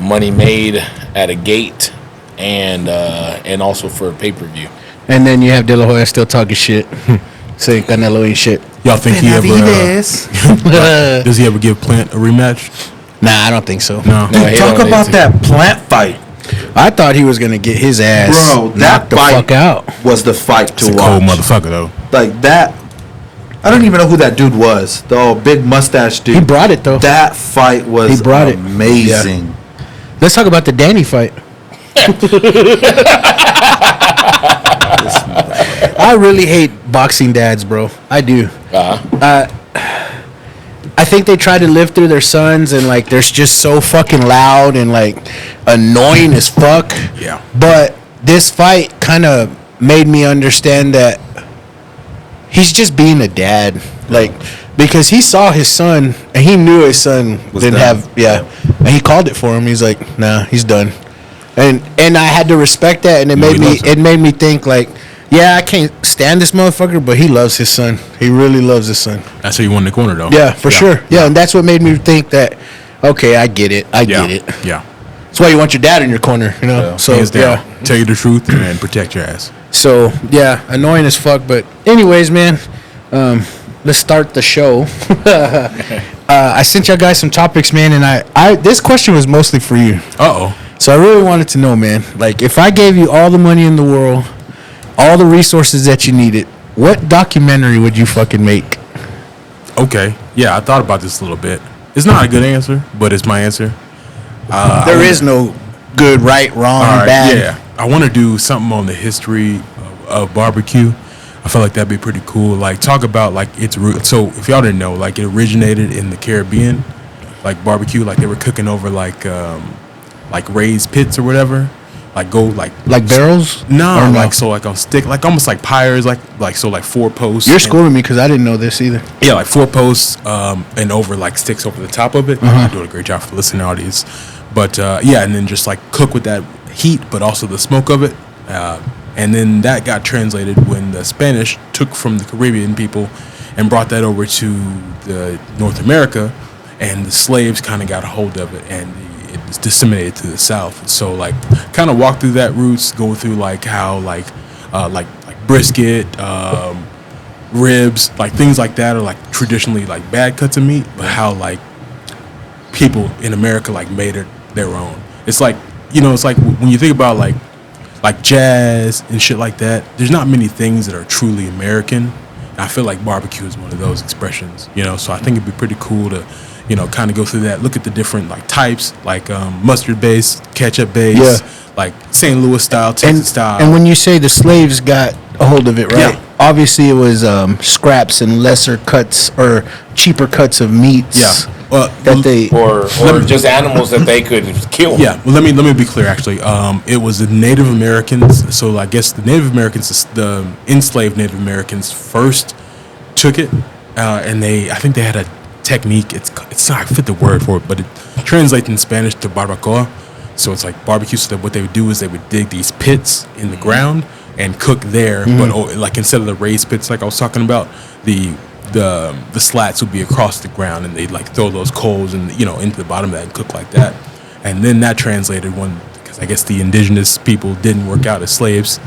money made at a gate, and also for a pay-per-view. And then you have De La Hoya still talking shit, saying Canelo ain't shit. Y'all think he ever? Does he ever give Plant a rematch? Nah, I don't think so. No. No, he Talk don't about need to. that Plant fight, I thought he was gonna get his ass bro. That knocked the fight fuck out. was the fight to He's a watch. cold motherfucker though. Like that. I don't even know who that dude was. The old big mustache dude. He brought it though. That fight was He brought it. amazing. Let's talk about the Danny fight. I really hate boxing dads, bro. I do. I think they try to live through their sons, and like they're just so fucking loud and like annoying as fuck. Yeah. But this fight kind of made me understand that he's just being a dad, like because he saw his son and he knew his son Was didn't done. have and he called it for him. He's like, nah, he's done, and I had to respect that, and it No, made he me loves him. it made me think like, yeah, I can't stand this motherfucker, but he loves his son. He really loves his son. That's who you won in the corner though. Yeah, for sure. Yeah, and that's what made me think that. Okay, I get it. I Yeah. get it. Yeah. That's why you want your dad in your corner, you know. Yeah. So Hands down. yeah. Tell you the truth and protect your ass. So yeah, annoying as fuck. But anyways, man, let's start the show. I sent y'all guys some topics, man, and I this question was mostly for you. Uh oh. So I really wanted to know, man, like if I gave you all the money in the world, all the resources that you needed, what documentary would you fucking make? Okay. Yeah, I thought about this a little bit. It's not a good answer, but it's my answer. There is no good, right, wrong, All right, bad. yeah. I want to do something on the history of barbecue. I feel like that'd be pretty cool. Like talk about like its roots. So if y'all didn't know, like it originated in the Caribbean, like barbecue, like they were cooking over like raised pits or whatever. Like go like barrels? no, Or like so like on stick, like almost like pyres, like 4 posts. You're and- schooling me because I didn't know this either. Yeah, like 4 posts and over like sticks over the top of it. I'm doing a great job for the listening audience. But yeah, and then just like cook with that heat, but also the smoke of it. And then that got translated when the Spanish took from the Caribbean people and brought that over to the North America, and the slaves kind of got a hold of it, and it was disseminated to the South. So like kind of walk through that roots, go through like how like brisket, ribs, like things like that are like traditionally like bad cuts of meat, but how like people in America like made it their own. It's like it's like when you think about like jazz and shit like that, there's not many things that are truly American. And I feel like barbecue is one of those expressions, so I think it'd be pretty cool to, kind of go through that, look at the different like types, like mustard base, ketchup base, like St. Louis style, Texas style. And when you say the slaves got a hold of it, right? Yeah. Obviously, it was scraps and lesser cuts or cheaper cuts of meats. Yeah. That they or just animals that they could kill. Yeah, well, let me be clear. Actually, it was the Native Americans. So I guess the Native Americans, the enslaved Native Americans, first took it, and I think they had a technique. It's not I fit the word for it, but it translates in Spanish to barbacoa. So it's like barbecue. So that what they would do is they would dig these pits in the ground and cook there, but like instead of the raised pits like I was talking about, the slats would be across the ground, and they'd like throw those coals and into the bottom of that and cook like that. And then that translated because I guess the indigenous people didn't work out as slaves.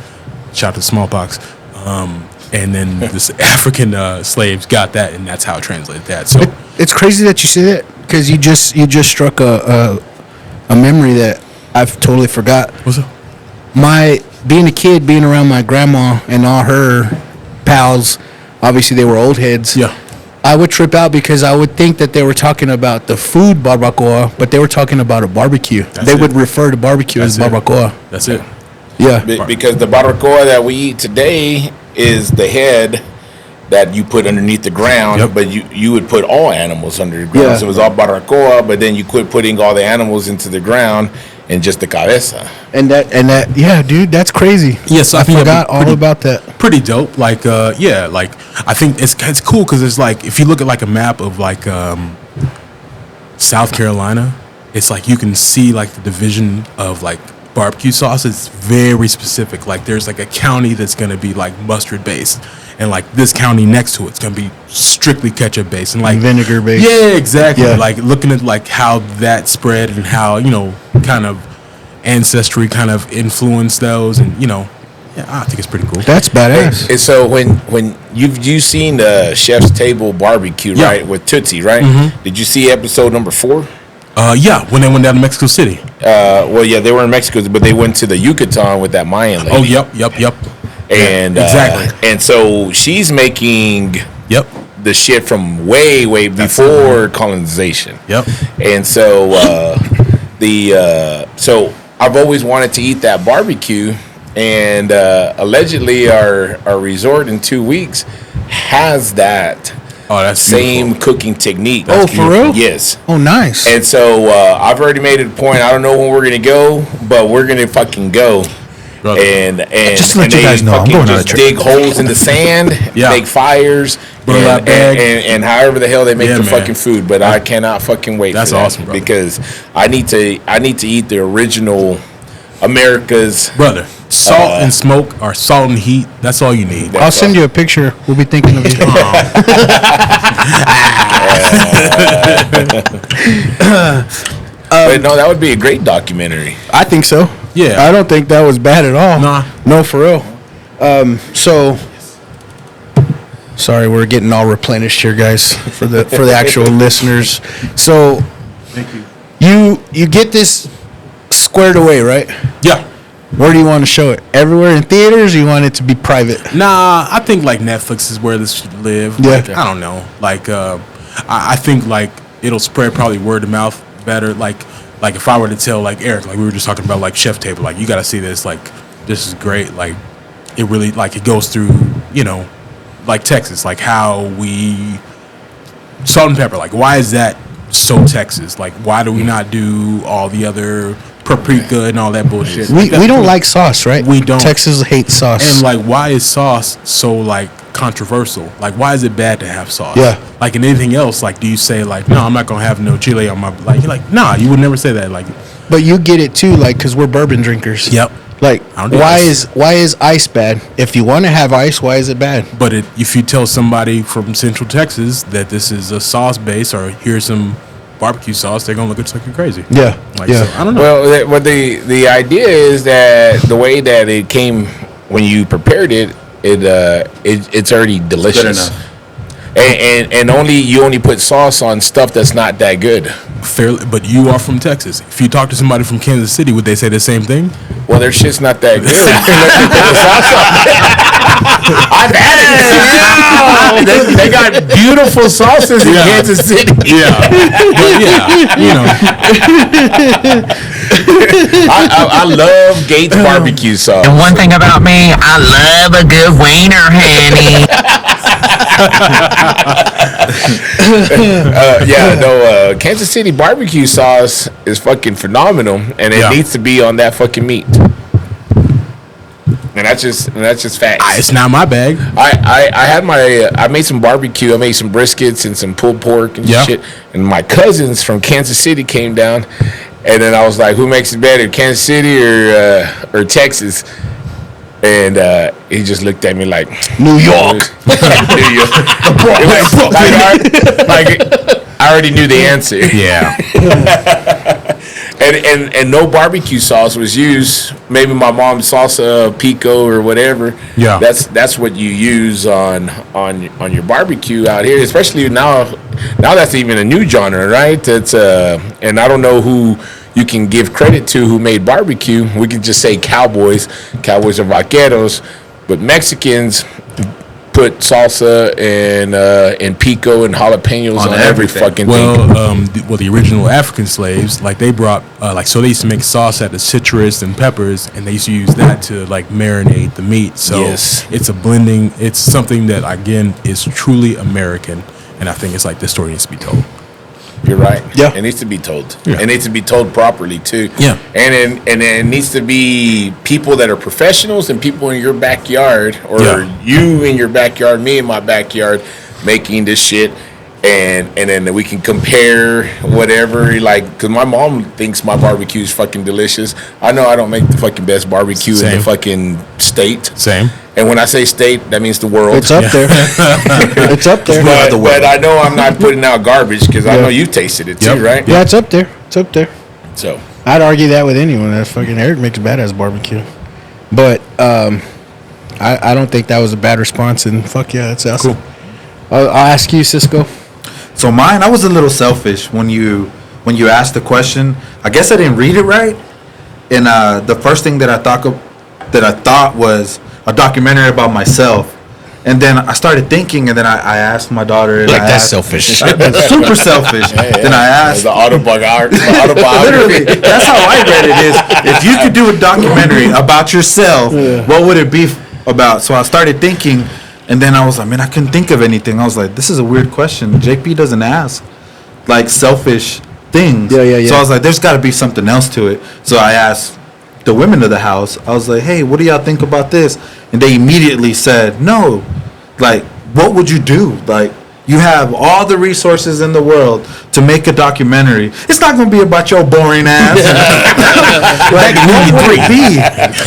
Shout out to smallpox. And then this African slaves got that, and that's how it translated that. So it's crazy that you say that, because you just struck a memory that I've totally forgot. What's up? Being a kid, being around my grandma and all her pals, obviously they were old heads. Yeah. I would trip out because I would think that they were talking about the food barbacoa, but they were talking about a barbecue. They would refer to barbecue as barbacoa. That's it. Yeah. Because the barbacoa that we eat today is the head that you put underneath the ground, but you would put all animals under the ground. Yeah. So it was all barbacoa, but then you quit putting all the animals into the ground and just the cabeza. And that, yeah, dude, that's crazy. Yeah, so I think forgot all about that. Pretty dope. Like, like I think it's cool because it's like if you look at like a map of like South Carolina, it's like you can see like the division of like barbecue sauce is very specific. Like there's like a county that's gonna be like mustard based, and like this county next to it's gonna be strictly ketchup based and like vinegar based. Yeah, exactly. Yeah. Like looking at like how that spread and how kind of ancestry kind of influenced those, and I think it's pretty cool. That's badass. And so when you've seen the Chef's Table Barbecue, right, with Tootsie, right? Mm-hmm. Did you see episode number 4? Yeah, when they went down to Mexico City. Well, yeah, they were in Mexico, but they went to the Yucatan with that Mayan lady. Oh, yep. And exactly. And so she's making the shit from way before colonization. Yep. And so so I've always wanted to eat that barbecue, and allegedly our resort in 2 weeks has that. Oh, that's same beautiful. cooking technique. Oh, for real? Yes. Oh, nice. And so I've already made it a point. I don't know when we're gonna go, but we're gonna fucking go. Brother. And Just to let and you they guys know, I'm fucking going on a just trip. dig holes in the sand, make fires, and however the hell they make the fucking food. But I cannot fucking wait. That's for that, awesome, brother. because I need to eat the original America's. Brother, salt and smoke or salt and heat, that's all you need. I'll send you a picture. We'll be thinking of you. But no, that would be a great documentary. I think so. Yeah. I don't think that was bad at all. Nah. No, for real. So, sorry, we're getting all replenished here, guys, for the actual listeners. So, Thank you. you get this squared away, right? Yeah. Where do you want to show it? Everywhere in theaters, or you want it to be private? Nah, I think like Netflix is where this should live. Yeah. Like, I don't know. Like I think like it'll spread probably word of mouth better. Like if I were to tell like Eric, like we were just talking about like Chef Table, like you got to see this. Like this is great. Like it really like it goes through like Texas, like how we salt and pepper. Like why is that so Texas? Like why do we not do all the other paprika and all that bullshit? We don't like sauce, right? We don't. Texas hates sauce. And like, why is sauce so like controversial? Like, why is it bad to have sauce? Yeah. Like, in anything else, like, do you say like, no, I'm not gonna have no chili on my like? You're like, nah, you would never say that. Like, but you get it too, like, because we're bourbon drinkers. Yep. Like, I don't do why ice. is ice bad? If you want to have ice, why is it bad? but if you tell somebody from Central Texas that this is a sauce base or here's some barbecue sauce, they're gonna look at you like you're crazy. Yeah. Like, yeah. so, I don't know. Well, what the idea is that the way that it came when you prepared it, it's already delicious. enough. and you only put sauce on stuff that's not that good. Fairly, but you are from Texas. If you talk to somebody from Kansas City, would they say the same thing? Well, their shit's not that good. I've had it. They got beautiful sauces in Kansas City. Yeah, but I love Gates barbecue sauce. And one thing about me, I love a good wiener, honey. Kansas City barbecue sauce is fucking phenomenal, and it needs to be on that fucking meat. And that's just facts. it's not my bag. I made some barbecue. I made some briskets and some pulled pork and shit. And my cousins from Kansas City came down, and then I was like, "Who makes it better, Kansas City or Texas?" And he just looked at me like, New York. New York. I already knew the answer. Yeah. And no barbecue sauce was used. Maybe my mom's salsa pico or whatever. Yeah. That's what you use on your barbecue out here, especially now that's even a new genre, right? It's and I don't know who you can give credit to who made barbecue. We could just say cowboys. Cowboys are vaqueros, but Mexicans put salsa and pico and jalapenos on every fucking thing. The original African slaves, like they brought, so they used to make sauce out of citrus and peppers, and they used to use that to like marinate the meat. So it's a blending. It's something that again is truly American, and I think it's like this story needs to be told. You're right. Yeah. It needs to be told. Yeah. It needs to be told properly too. Yeah. And then it needs to be people that are professionals and people in your backyard or you in your backyard, me in my backyard making this shit. And then we can compare whatever, like, because my mom thinks my barbecue is fucking delicious. I know I don't make the fucking best barbecue in the fucking state. Same. And when I say state, that means the world. It's up there. It's up there. But I know I'm not putting out garbage because I know you tasted it too, right? Yeah, it's up there. It's up there. So I'd argue that with anyone. That fucking Eric makes badass barbecue. But I don't think that was a bad response. And fuck yeah, that's awesome. Cool. I'll ask you, Cisco. So mine, I was a little selfish when you asked the question. I guess I didn't read it right, and the first thing that I thought was a documentary about myself, and then I started thinking, and then I asked my daughter. And That's selfish. Super selfish. Then I asked the autobiography. Literally, that's how I read it. Is if you could do a documentary about yourself, what would it be about? So I started thinking. And then I was like, man, I couldn't think of anything. I was like, this is a weird question. Jake B doesn't ask, like, selfish things. Yeah. So I was like, there's got to be something else to it. So I asked the women of the house. I was like, hey, what do y'all think about this? And they immediately said, no. Like, what would you do? Like, you have all the resources in the world to make a documentary. It's not going to be about your boring ass. Like, what would it be?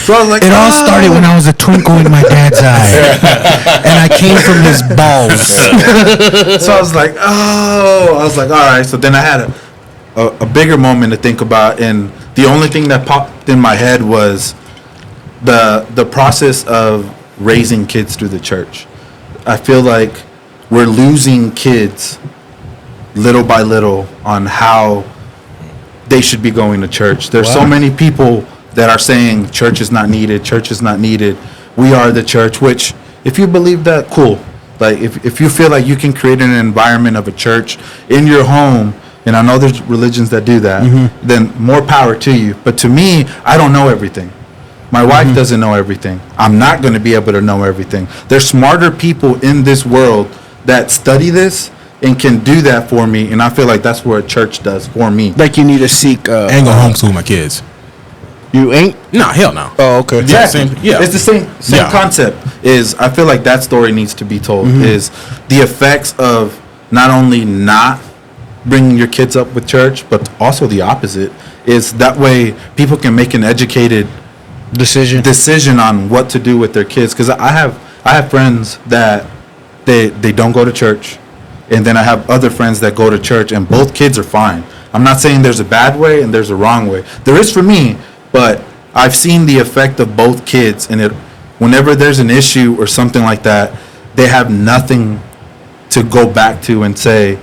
So I was like, It all started when I was a twinkle in my dad's eye, and I came from his balls. So I was like, all right. So then I had a bigger moment to think about, and the only thing that popped in my head was the process of raising kids through the church. I feel like we're losing kids little by little on how they should be going to church. There's so many people that are saying church is not needed, church is not needed. We are the church, which if you believe that, cool. Like if you feel like you can create an environment of a church in your home, and I know there's religions that do that, then more power to you. But to me, I don't know everything. My wife doesn't know everything. I'm not going to be able to know everything. There's smarter people in this world that study this and can do that for me, and I feel like that's what a church does for me. Like you need to seek. I ain't gonna homeschool my kids. You ain't? No, hell no. Oh, okay. It's the same concept. Is I feel like that story needs to be told. Is the effects of not only not bringing your kids up with church, but also the opposite. Is that way people can make an educated decision on what to do with their kids. Because I have friends that they don't go to church, and then I have other friends that go to church, and both kids are fine. I'm not saying there's a bad way and there's a wrong way. There is for me, but I've seen the effect of both kids, and whenever there's an issue or something like that, they have nothing to go back to and say,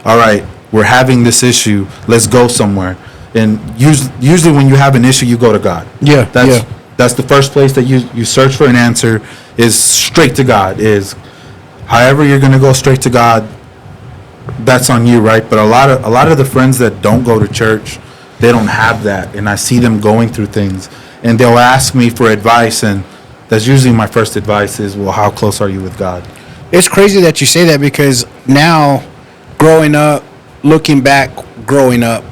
all right, we're having this issue. Let's go somewhere. And usually when you have an issue, you go to God. Yeah, That's the first place that you search for an answer, is straight to God. Is however you're going to go straight to God, that's on you, right? But a lot of the friends that don't go to church, they don't have that. And I see them going through things. And they'll ask me for advice, and that's usually my first advice is, well, how close are you with God? It's crazy that you say that, because now, looking back, growing up,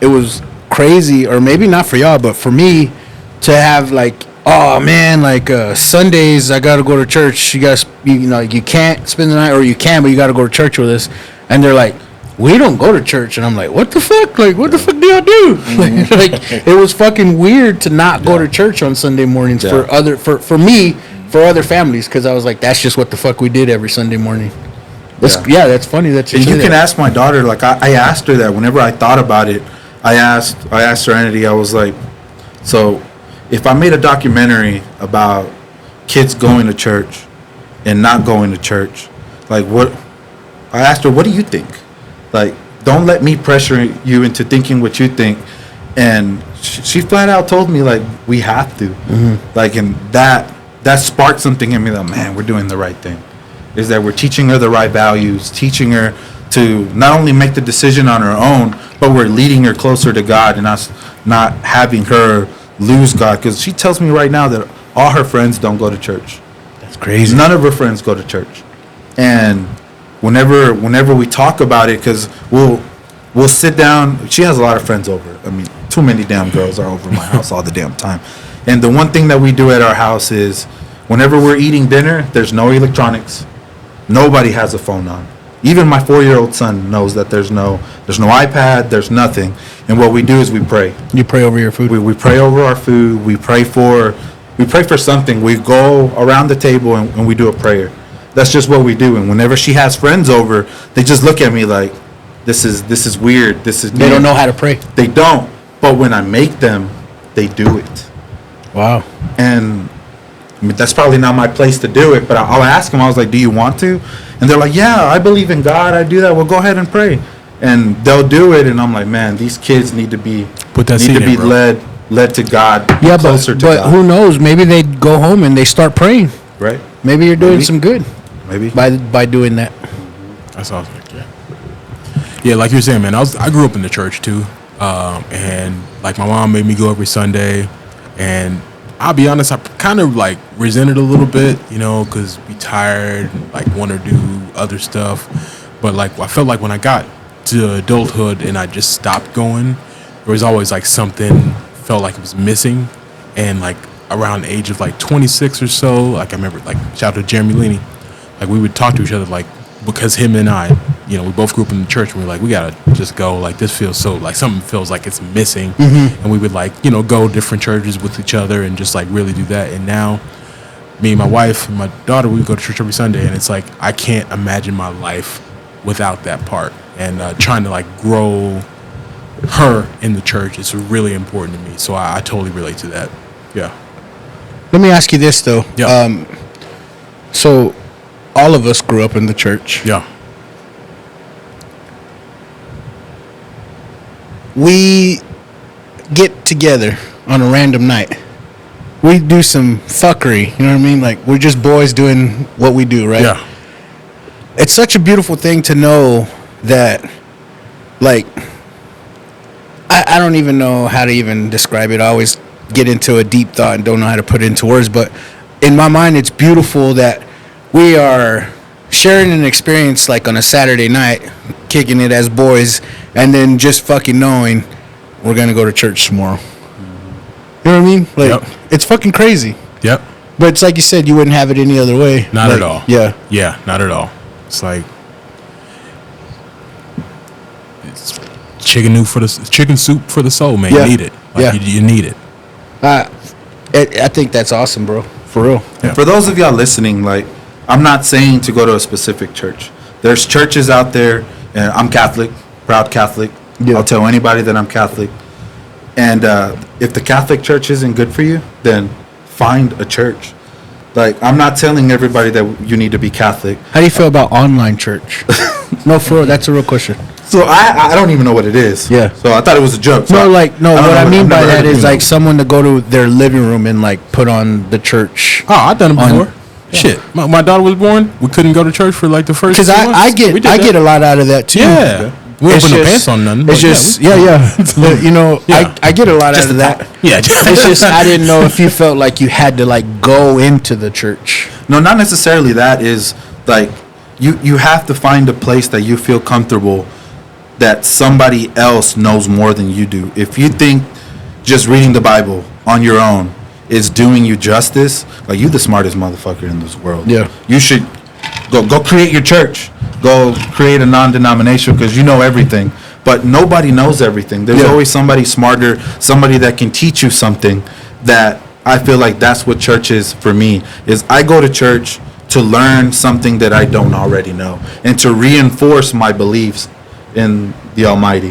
it was crazy, or maybe not for y'all, but for me, to have like, oh man, like Sundays I gotta go to church. You can't spend the night, or you can, but you gotta go to church with us. And they're like, we don't go to church. And I'm like, what the fuck? Like, what the fuck do y'all do? Like, it was fucking weird to not go to church on Sunday mornings for other families, because I was like, that's just what the fuck we did every Sunday morning. That's funny that you. And you can ask my daughter. Like I asked her that whenever I thought about it. I asked Serenity. I was like, so if I made a documentary about kids going to church and not going to church, like what? I asked her, what do you think? Like, don't let me pressure you into thinking what you think. And she flat out told me, like, we have to. Mm-hmm. Like, and that sparked something in me that, man, we're doing the right thing. Is that we're teaching her the right values, teaching her to not only make the decision on her own, but we're leading her closer to God, and us not having her lose God. Because she tells me right now that all her friends don't go to church. That's crazy. None of her friends go to church. And whenever we talk about it, because we'll sit down. She has a lot of friends over. I mean, too many damn girls are over my house all the damn time. And the one thing that we do at our house is whenever we're eating dinner, there's no electronics. Nobody has a phone on. Even my 4-year-old son knows that there's no iPad, there's nothing. And what we do is we pray. You pray over your food? We pray over our food. We pray for something. We go around the table and we do a prayer. That's just what we do. And whenever she has friends over, they just look at me like, this is weird. They don't know how to pray. They don't. But when I make them, they do it. Wow. And I mean, that's probably not my place to do it, but I'll ask them. I was like, do you want to? And they're like, yeah, I believe in God. I do that. Well, go ahead and pray. And they'll do it. And I'm like, man, these kids need to be led to God, yeah, closer to but God. Who knows? Maybe they go home and they start praying. Right. Maybe you're doing some good. Maybe by doing that. That's awesome. Yeah, like you're saying, man. I grew up in the church too, and like my mom made me go every Sunday, and I'll be honest, I kind of like resented a little bit, because we tired, like want to do other stuff. But like I felt like when I got to adulthood and I just stopped going, there was always like something felt like it was missing. And like around the age of like 26 or so, like I remember, like shout out to Jeremy Leaney, like we would talk to each other, like because him and I, we both grew up in the church, and we were like, we gotta just go, like this feels so like something feels like it's missing. Mm-hmm. And we would like go different churches with each other and just like really do that. And now me and my wife and my daughter, we go to church every Sunday, and it's like I can't imagine my life without that part. And trying to like grow her in the church is really important to me, so I totally relate to that. Yeah. Let me ask you this though. Yeah. So all of us grew up in the church. Yeah. We get together on a random night. We do some fuckery, you know what I mean? Like, we're just boys doing what we do, right? Yeah. It's such a beautiful thing to know that, like, I don't even know how to even describe it. I always get into a deep thought and don't know how to put it into words, but in my mind, it's beautiful that we are sharing an experience like on a Saturday night, kicking it as boys, and then just fucking knowing we're going to go to church tomorrow. You know what I mean? Like, It's fucking crazy. Yep. But it's like you said, you wouldn't have it any other way. Not at all. Yeah. Yeah, not at all. It's like it's chicken soup for the soul, man. Yeah. You need it. Like, you need it. I think that's awesome, bro. For real. Yeah. For those of y'all listening, like, I'm not saying to go to a specific church. There's churches out there, and I'm Catholic, proud Catholic. Yeah. I'll tell anybody that I'm Catholic. And if the Catholic Church isn't good for you, then find a church. Like, I'm not telling everybody that you need to be Catholic. How do you feel about online church? No, for real, that's a real question. So I don't even know what it is. Yeah. So I thought it was a joke. So What I mean by that is like like someone to go to their living room and like put on the church. Oh, I've done it On- before. Shit, my daughter was born. We couldn't go to church for like the first. Because 2 months. I We did get that. a lot out of that too. Yeah. We don't It's put no just- pants on nothing. It's but just yeah. But, you know, Yeah. I get a lot out of that. Yeah. It's just I didn't know if you felt like you had to like go into the church. no, not necessarily. That is like you have to find a place that you feel comfortable, that somebody else knows more than you do. If you think just reading the Bible on your own is doing you justice, like, you the smartest motherfucker in this world. Yeah. You should go create your church. Go create a non-denominational, because you know everything. But nobody knows everything. There's Yeah. always somebody smarter, somebody that can teach you something. That I feel like that's what church is for me. Is I go to church to learn something that I don't already know, and to reinforce my beliefs in the Almighty.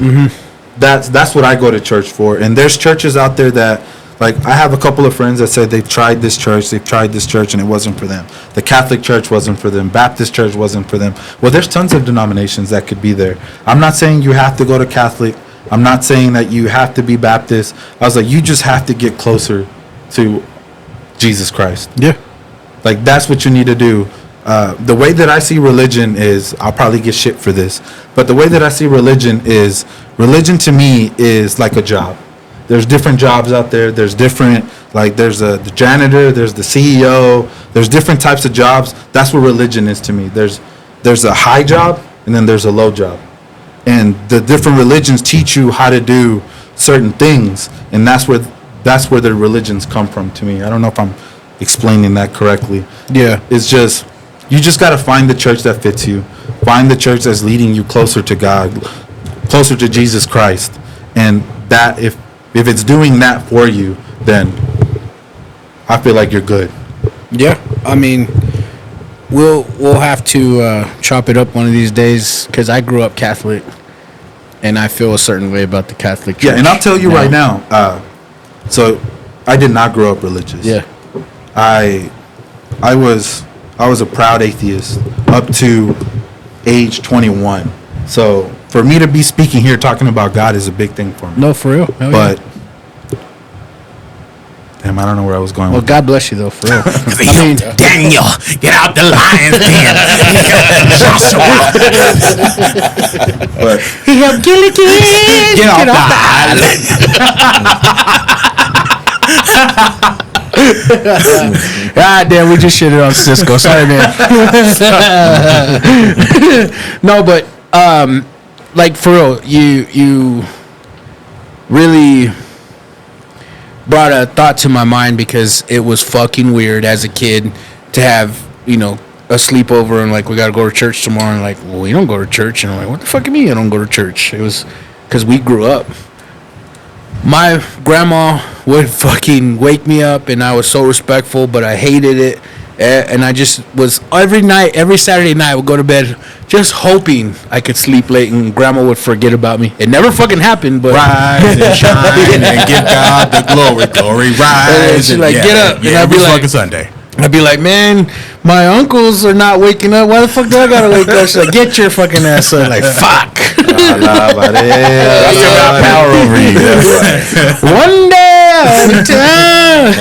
That's what I go to church for. And there's churches out there that, like, I have a couple of friends that said they've tried this church, and it wasn't for them. The Catholic church wasn't for them. Baptist church wasn't for them. Well, there's tons of denominations that could be there. I'm not saying you have to go to Catholic. I'm not saying that you have to be Baptist. I was like, you just have to get closer to Jesus Christ. Yeah. Like, that's what you need to do. The way that I see religion is, I'll probably get shit for this, but the way that I see religion to me is like a job. There's different jobs out there. There's different, like, there's the janitor, there's the CEO, there's different types of jobs. That's what religion is to me. There's a high job, and then there's a low job. And the different religions teach you how to do certain things, and that's where the religions come from to me. I don't know if I'm explaining that correctly. Yeah. It's just, you just got to find the church that fits you. Find the church that's leading you closer to God, closer to Jesus Christ. And that, if it's doing that for you, then I feel like you're good. Yeah. I mean, we'll have to chop it up one of these days, because I grew up Catholic, and I feel a certain way about the Catholic Church. Yeah, and I'll tell you right now, so I did not grow up religious. Yeah. I was a proud atheist up to age 21. So for me to be speaking here talking about God is a big thing for me. No, for real. Hell But yeah. damn, I don't know where I was going Well, with God bless you, though, for real. I mean, Daniel, get out the lion's den. Joshua, but He helped kill a kid. get off the island. God damn, we just shitted on Cisco. Sorry, man. No, but like, for real, you really brought a thought to my mind, because it was fucking weird as a kid to have, a sleepover and like, we gotta go to church tomorrow, and like, well, we don't go to church, and I'm like, what the fuck you mean you don't go to church? It was because we grew up. My grandma would fucking wake me up, and I was so respectful, but I hated it. And I just was, every Saturday night, I would go to bed just hoping I could sleep late and grandma would forget about me. It never fucking happened, but Rise and shine and give God the glory, glory, rise. she's like, get up. And Yeah, I'd be every like- fucking Sunday. I'd be like, man, my uncles are not waking up. Why the fuck do I gotta wake up? She's like, get your fucking ass up. Like, fuck. That's got power over you. That's right. One day at a time.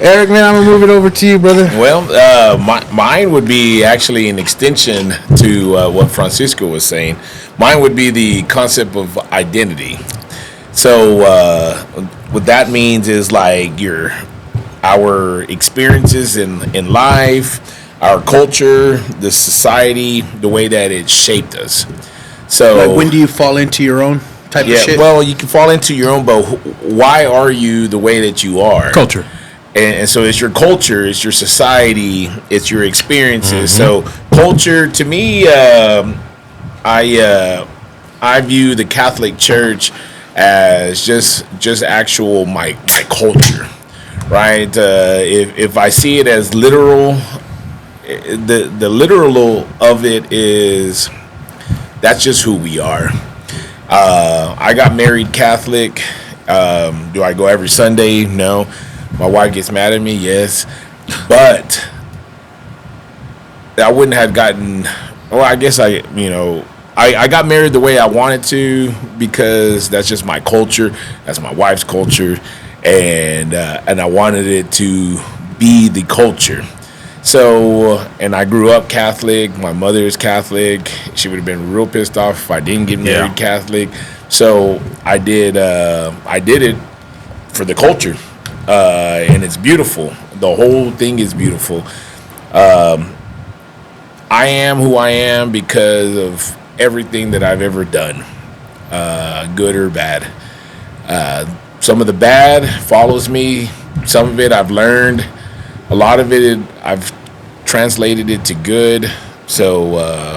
Eric, man, I'm gonna move it over to you, brother. Well, mine would be actually an extension to what Francisco was saying. Mine would be the concept of identity. So what that means is like our experiences in life, our culture, the society, the way that it shaped us. So Like, when do you fall into your own type of shit? well, you can fall into your own, but why are you the way that you are? Culture. And so it's your culture, it's your society, it's your experiences. So culture, to me, I view the Catholic Church as just actual my culture, right? If I see it as literal, the literal of it is that's just who we are. I got married Catholic. Do I go every Sunday? No. My wife gets mad at me, yes, but I wouldn't have gotten. Well, I guess I got married the way I wanted to because that's just my culture. That's my wife's culture, and I wanted it to be the culture. So, and I grew up Catholic. My mother is Catholic. She would have been real pissed off if I didn't get married Catholic. So I did it for the culture, and it's beautiful. The whole thing is beautiful. I am who I am because of everything that I've ever done, good or bad. Some of the bad follows me. Some of it I've learned. A lot of it I've translated it to good. So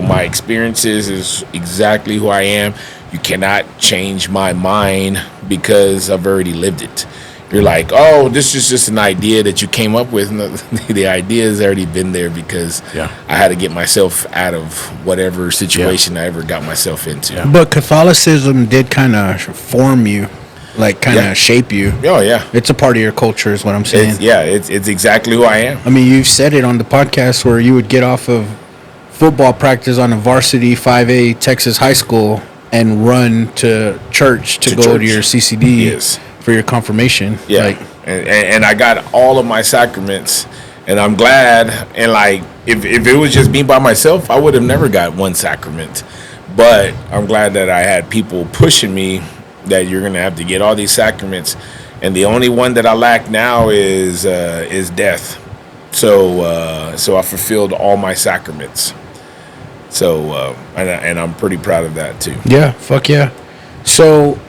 my experiences is exactly who I am. You cannot change my mind because I've already lived it. You're like, oh, this is just an idea that you came up with. No, the idea has already been there because I had to get myself out of whatever situation I ever got myself into. Yeah. But Catholicism did kind of form you, like kind of shape you. Oh, yeah. It's a part of your culture is what I'm saying. It's exactly who I am. I mean, you've said it on the podcast where you would get off of football practice on a varsity 5A Texas high school and run to church to go to your CCD for your confirmation. Yeah, like, and I got all of my sacraments, and I'm glad. And like, if it was just me by myself, I would have never got one sacrament. But I'm glad that I had people pushing me that you're gonna have to get all these sacraments, and the only one that I lack now is death. So I fulfilled all my sacraments. So and I'm pretty proud of that too. Yeah, fuck yeah. So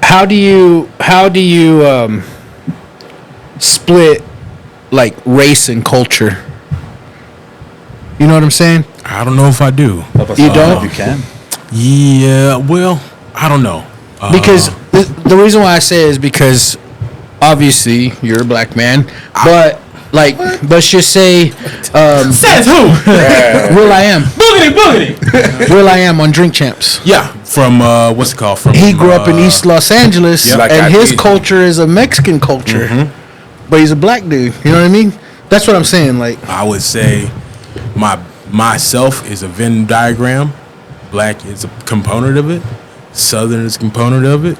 how do you split like race and culture? You know what I'm saying? I don't know if I do. You don't? If you can. Yeah, well, I don't know. Because the reason why I say is because obviously you're a black man, but like, let's just say, says who? Will.i.am. Boogity. Will.i.am on Drink Champs. Yeah, from what's it called? From He grew up in East Los Angeles, Like and his I- culture is a Mexican culture, but he's a black dude. You know what I mean? That's what I'm saying. Like, I would say myself is a Venn diagram. Black is a component of it. Southern is a component of it.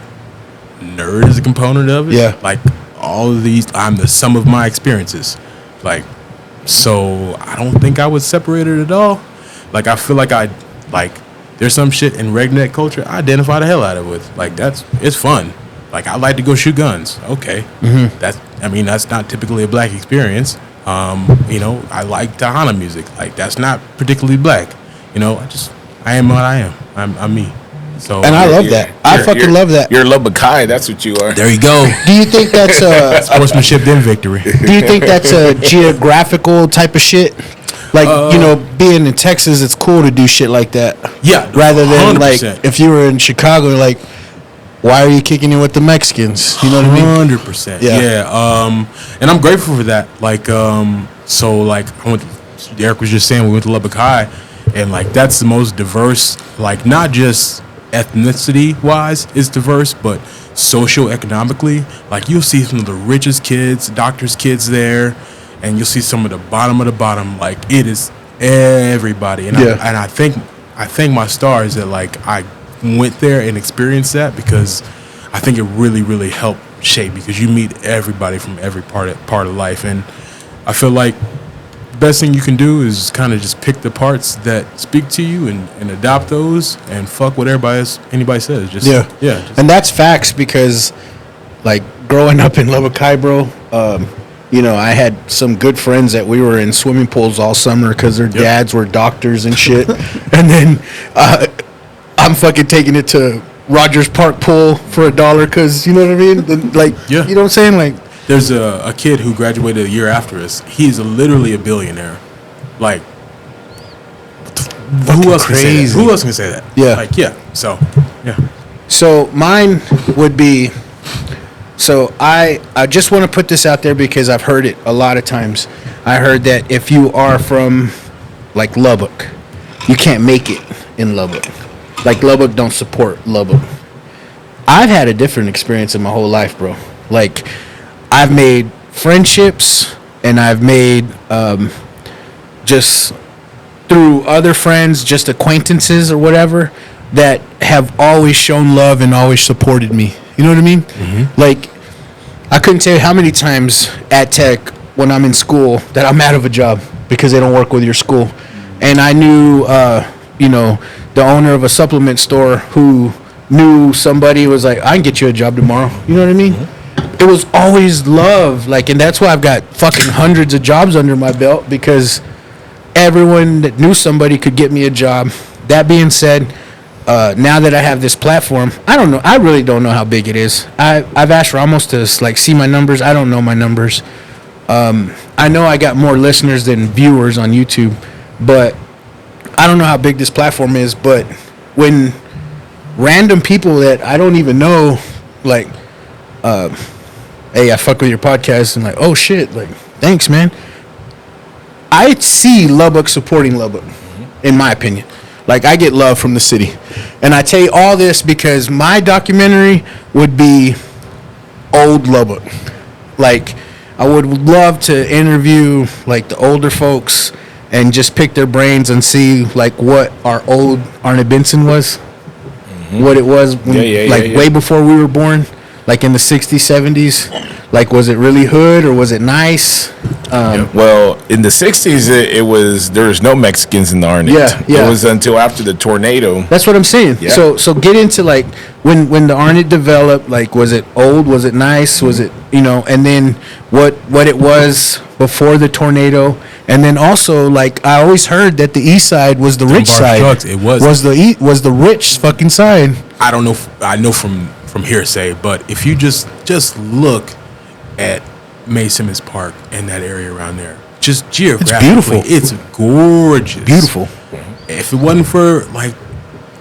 Nerd is a component of it. Yeah. Like all of these, I'm the sum of my experiences. Like, so I don't think I would separate it at all. Like, I feel like there's some shit in redneck culture I identify the hell out of it with. Like, it's fun. Like, I like to go shoot guns. Okay. That's not typically a black experience. I like Tejana music. Like, that's not particularly black. I am what I am. I'm me. So, and I love that. I fucking love that. You're Lobakai, that's what you are. there you go. Do you think that's a Sportsmanship then victory. Do you think that's a geographical type of shit? Like, being in Texas, it's cool to do shit like that. Yeah, Rather than 100%. like if you were in Chicago, like, why are you kicking it with the Mexicans? You know what I mean? 100%. Yeah. Yeah. And I'm grateful for that. Like, Eric was just saying we went to Lubbock High, and like that's the most diverse. Like, not just ethnicity wise is diverse, but socioeconomically. Like, you'll see some of the richest kids, doctors' kids there, and you'll see some of the bottom of the bottom. Like, it is everybody. And I thank my stars that like I went there and experienced that, because I think it really, really helped shape, because you meet everybody from every part of life. And I feel like the best thing you can do is kind of just pick the parts that speak to you and adopt those, and fuck what anybody says. Just And that's facts, because like growing up in Lubbock High, bro, I had some good friends that we were in swimming pools all summer because their dads were doctors and shit. And then I'm fucking taking it to Rogers Park pool for $1 because, you know what I mean? You know what I'm saying? Like, there's a kid who graduated a year after us. He's literally a billionaire. Like, who else crazy. can say that? Who else can say that? Yeah. Like, yeah. So, yeah. So mine would be, so I just want to put this out there because I've heard it a lot of times. I heard that if you are from like Lubbock, you can't make it in Lubbock. Like, Lubbock don't support Lubbock. I've had a different experience in my whole life, bro. Like, I've made friendships, and I've made just through other friends, just acquaintances or whatever, that have always shown love and always supported me. You know what I mean? Mm-hmm. Like, I couldn't tell you how many times at Tech when I'm in school that I'm out of a job because they don't work with your school. And I knew, the owner of a supplement store who knew somebody was like, I can get you a job tomorrow. You know what I mean? Mm-hmm. It was always love. Like, and that's why I've got fucking hundreds of jobs under my belt, because everyone that knew somebody could get me a job. That being said, now that I have this platform, I don't know. I really don't know how big it is. I've asked Ramos to like see my numbers. I don't know my numbers. I know I got more listeners than viewers on YouTube, but I don't know how big this platform is. But when random people that I don't even know, like, hey, I fuck with your podcast, and like, oh shit, like, thanks, man. I see Lubbock supporting Lubbock, in my opinion. Like, I get love from the city. And I tell you all this because my documentary would be old Lubbock. Like, I would love to interview, like, the older folks and just pick their brains and see, like, what our old Arne Benson was. Mm-hmm. What it was when, way before we were born. Like, in the 60s, 70s. Like, was it really hood or was it nice? Well, in the 60s, there was no Mexicans in the Arnett. Yeah. It was until after the tornado. That's what I'm saying. Yeah. So get into, like, when the Arnett developed, like, was it old? Was it nice? Was it, and then what it was before the tornado? And then also, like, I always heard that the east side was the rich side. Drugs, it was the rich fucking side. I don't know. I know from hearsay, but if you just look at May Simmons Park and that area around there, just geographically, it's gorgeous, beautiful. If it wasn't for like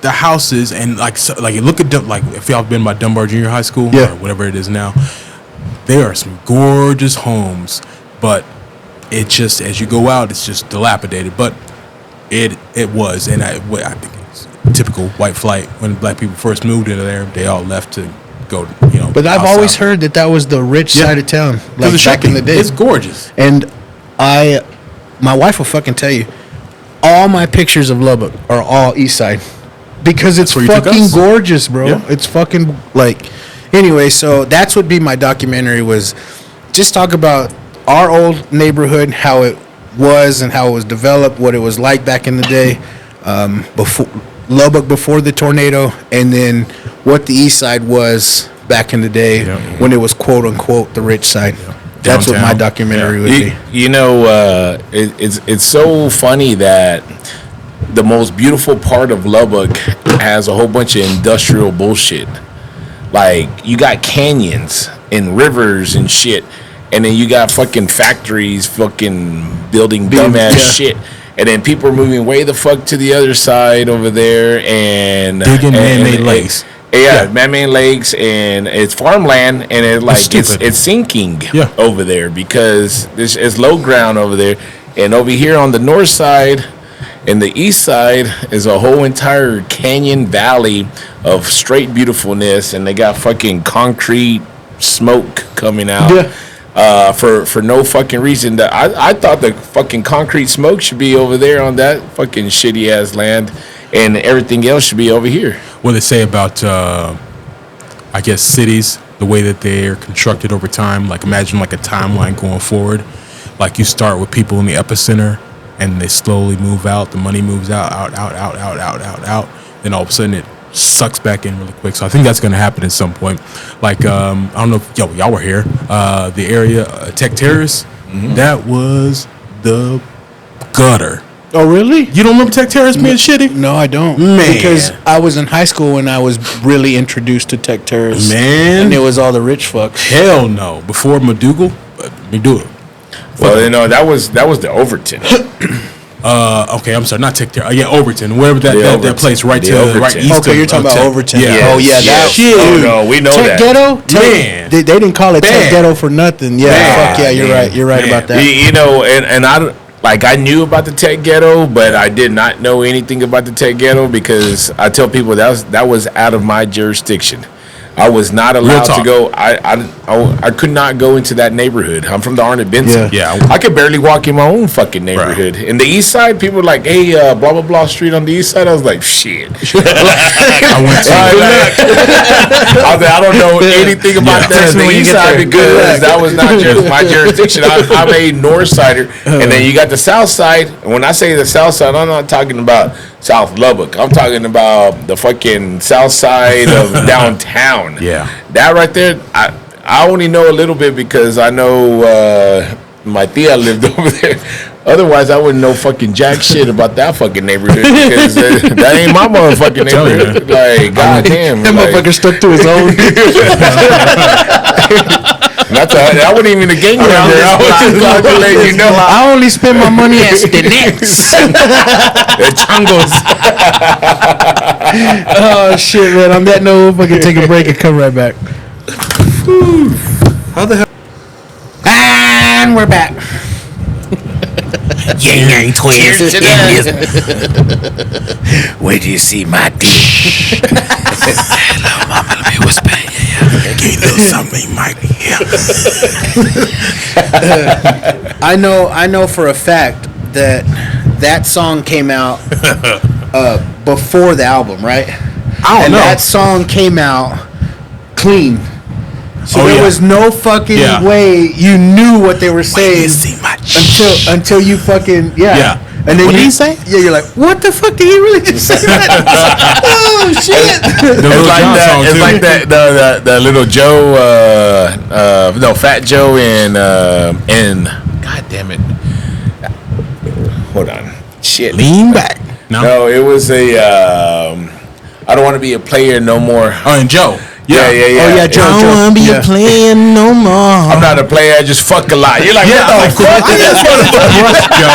the houses and like look at like if y'all been by Dunbar Junior High School or whatever it is now, there are some gorgeous homes, but it just as you go out, it's just dilapidated. But it was, and I think it's typical white flight. When black people first moved into there, they all left to go, But I've always heard that was the rich side of town, like back in the day. It's gorgeous. And my wife will fucking tell you, all my pictures of Lubbock are all east side. Because it's fucking gorgeous, bro. Yeah. It's fucking, like, anyway, so that's what be my documentary, was just talk about our old neighborhood, how it was and how it was developed, what it was like back in the day, before Lubbock before the tornado, and then what the east side was back in the day when it was quote unquote the rich side. That's what my documentary would be. It's so funny that the most beautiful part of Lubbock has a whole bunch of industrial bullshit. Like, you got canyons and rivers and shit, and then you got fucking factories fucking building dumbass shit. And then people are moving way the fuck to the other side over there and digging man-made lakes. Man-made lakes, and it's farmland, and it's sinking over there because it's low ground over there. And over here on the north side and the east side is a whole entire canyon valley of straight beautifulness, and they got fucking concrete smoke coming out. Yeah. For no fucking reason. That I thought the fucking concrete smoke should be over there on that fucking shitty ass land, and everything else should be over here. What they say about, I guess, cities, the way that they're constructed over time. Like, imagine like a timeline going forward. Like, you start with people in the epicenter, and they slowly move out. The money moves out. Then all of a sudden it sucks back in really quick. So I think that's going to happen at some point. Like, I don't know if y'all were here. The area, Tech Terrace, that was the gutter. Oh, really? You don't remember Tech Terrace being shitty? No, I don't. Man. Because I was in high school when I was really introduced to Tech Terrace. Man. And it was all the rich fucks. Hell no. Before Madugal. Well, that was the Overton. Okay, I'm sorry, not Tech Terrace. Overton, wherever that place right east. Okay, you're talking about Overton. Yeah. Oh yeah, that shit. Oh no, we know Tech that. Ghetto. Man, they didn't call it Tech Ghetto for nothing. Yeah, fuck yeah, you're right. You're right about that. And I knew about the Tech Ghetto, but I did not know anything about the Tech Ghetto because I tell people that was out of my jurisdiction. I was not allowed to talk. go. I could not go into that neighborhood. I'm from the Arnett Benson. Yeah. I could barely walk in my own fucking neighborhood. In the east side, people were like, hey, blah, blah, blah street on the east side. I was like, shit. I went to. I don't know anything about that the east side because that was not my jurisdiction. I'm a north sider. And then you got the south side. And when I say the south side, I'm not talking about South Lubbock. I'm talking about the fucking south side of downtown. Yeah. That right there, I only know a little bit because I know my tia lived over there. Otherwise, I wouldn't know fucking jack shit about that fucking neighborhood because that ain't my motherfucking neighborhood. Like, goddamn. That motherfucker stuck to his own. I wasn't even a gang member. I was just about to let you know. I only spend my money at Stinex. The chungos. Oh shit, man! On that note, we'll fucking take a break and come right back. How the hell? And we're back. Yang yang twins. Where do you see my dick? Hello, mama. Let me whisper. Yeah. Get a little something, Mike. Yeah. I know for a fact that song came out before the album, right? I don't know. That song came out clean. So there was no fucking way you knew what they were saying until you fucking Yeah. And then What did he say? Yeah, you're like, what the fuck did he really just say? Oh shit! It's like the little Joe, Fat Joe and God damn it. Hold on. Shit. Lean back. No, it was a I don't want to be a player no more. Oh, and Joe. Yeah. Oh yeah, Joe. I don't want to be a player no more. I'm not a player, I just fuck a lot. You're like, what the fuck? Crush, Joe.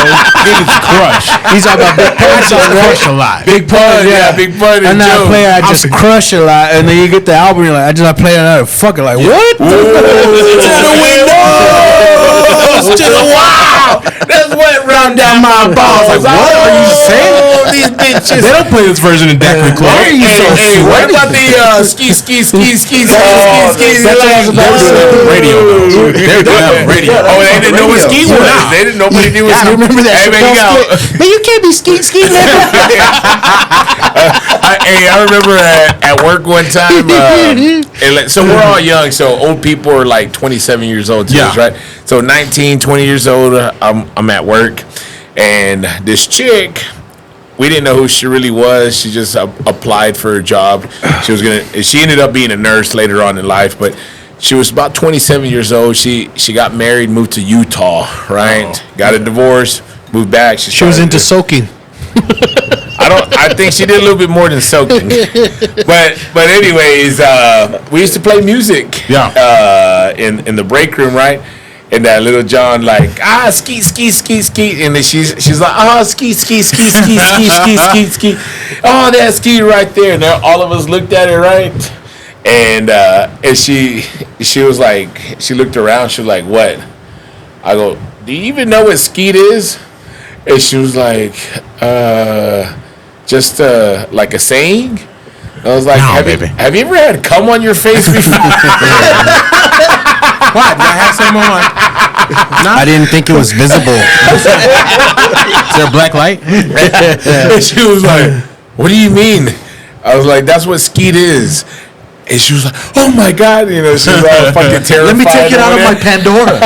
It's Crush. He's all about Big Pun, Crush a lot. Big Pun, yeah, Big Pun I'm and not Joe. a player, I just crush a lot. And then you get the album, you're like, I just not play another fucker. Like, what? To the windows, to the wall. That's what run down my balls. Like, what are you saying? These bitches. They don't play this version of Daiquiri Club. Hey, what about the ski? That's what I was about to say. Radio, though. They're doing radio. Oh, they didn't know what ski was. Nah. They didn't. Nobody knew what ski. I remember that. Hey, man, you got. Man, you can't be ski. I remember at work one time. So we're all young. So old people are like 27 years old to us, right? So 19, 20 years old. I'm at work, and this chick. We didn't know who she really was. She just applied for a job. She ended up being a nurse later on in life, but she was about 27 years old. She got married, moved to Utah, right? Got a divorce, moved back. She was into soaking. I think she did a little bit more than soaking. But anyways, we used to play music. In the break room, right? And that little John like ski, and then she's like ski. Oh, that ski right there. And all of us looked at it, right? And she was like, she looked around. She was like, what? I go, do you even know what skeet is? And she was like, just like a saying. I was like, have you ever had cum on your face before? What? Did I have some on? I didn't think it was visible. Is there a black light? And she was like, what do you mean? I was like, that's what skeet is. And she was like, oh my God. You know, she was all fucking terrified. Let me take it out of my Pandora.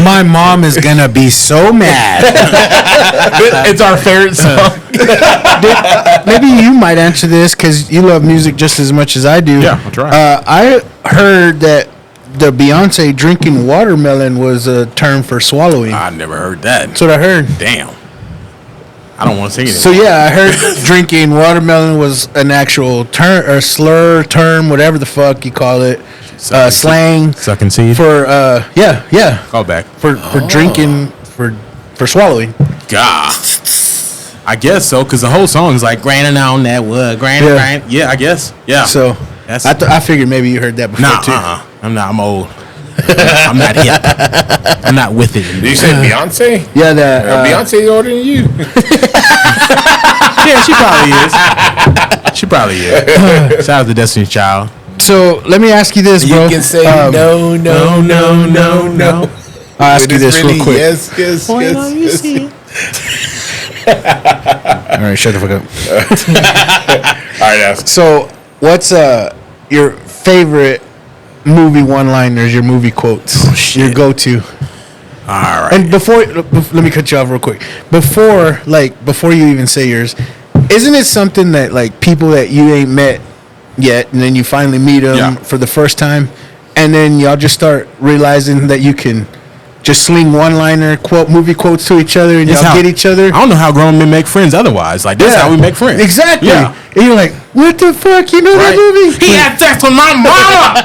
My mom is going to be so mad. It's our favorite song. Maybe you might answer this because you love music just as much as I do. Yeah, I'll try. I heard that the Beyonce drinking watermelon was a term for swallowing. I never heard that. That's what I heard. Damn. I don't want to sing it. So yeah, I heard drinking watermelon was an actual term or slur term, whatever the fuck you call it, slang Sucking seed. for yeah. Call back. For drinking for swallowing. God. I guess so, because the whole song is like grinding on that wood, grinding. Yeah, I guess. Yeah. So That's- I figured maybe you heard that before too. I'm not. I'm old. I'm not hip. I'm not with it. Did you say Beyonce? Yeah, Beyonce older than you. Yeah, she probably is. She probably is. Shout out to Destiny's Child. So let me ask you this, bro. You can say no. I'll ask you this really, real quick. Yes. All right, shut the fuck up. All right, ask. So, what's your favorite movie one-liners? Your movie quotes? Your go-to? All right. And before, let me cut you off real quick. Before you even say yours, isn't it something that like people that you ain't met yet, and then you finally meet them for the first time, and then y'all just start realizing that you can just sling one-liner movie quotes to each other, and y'all get each other. I don't know how grown men make friends otherwise. Like that's how we make friends. Exactly. Yeah. And you're like, what the fuck? You know that movie? He had sex with my mama.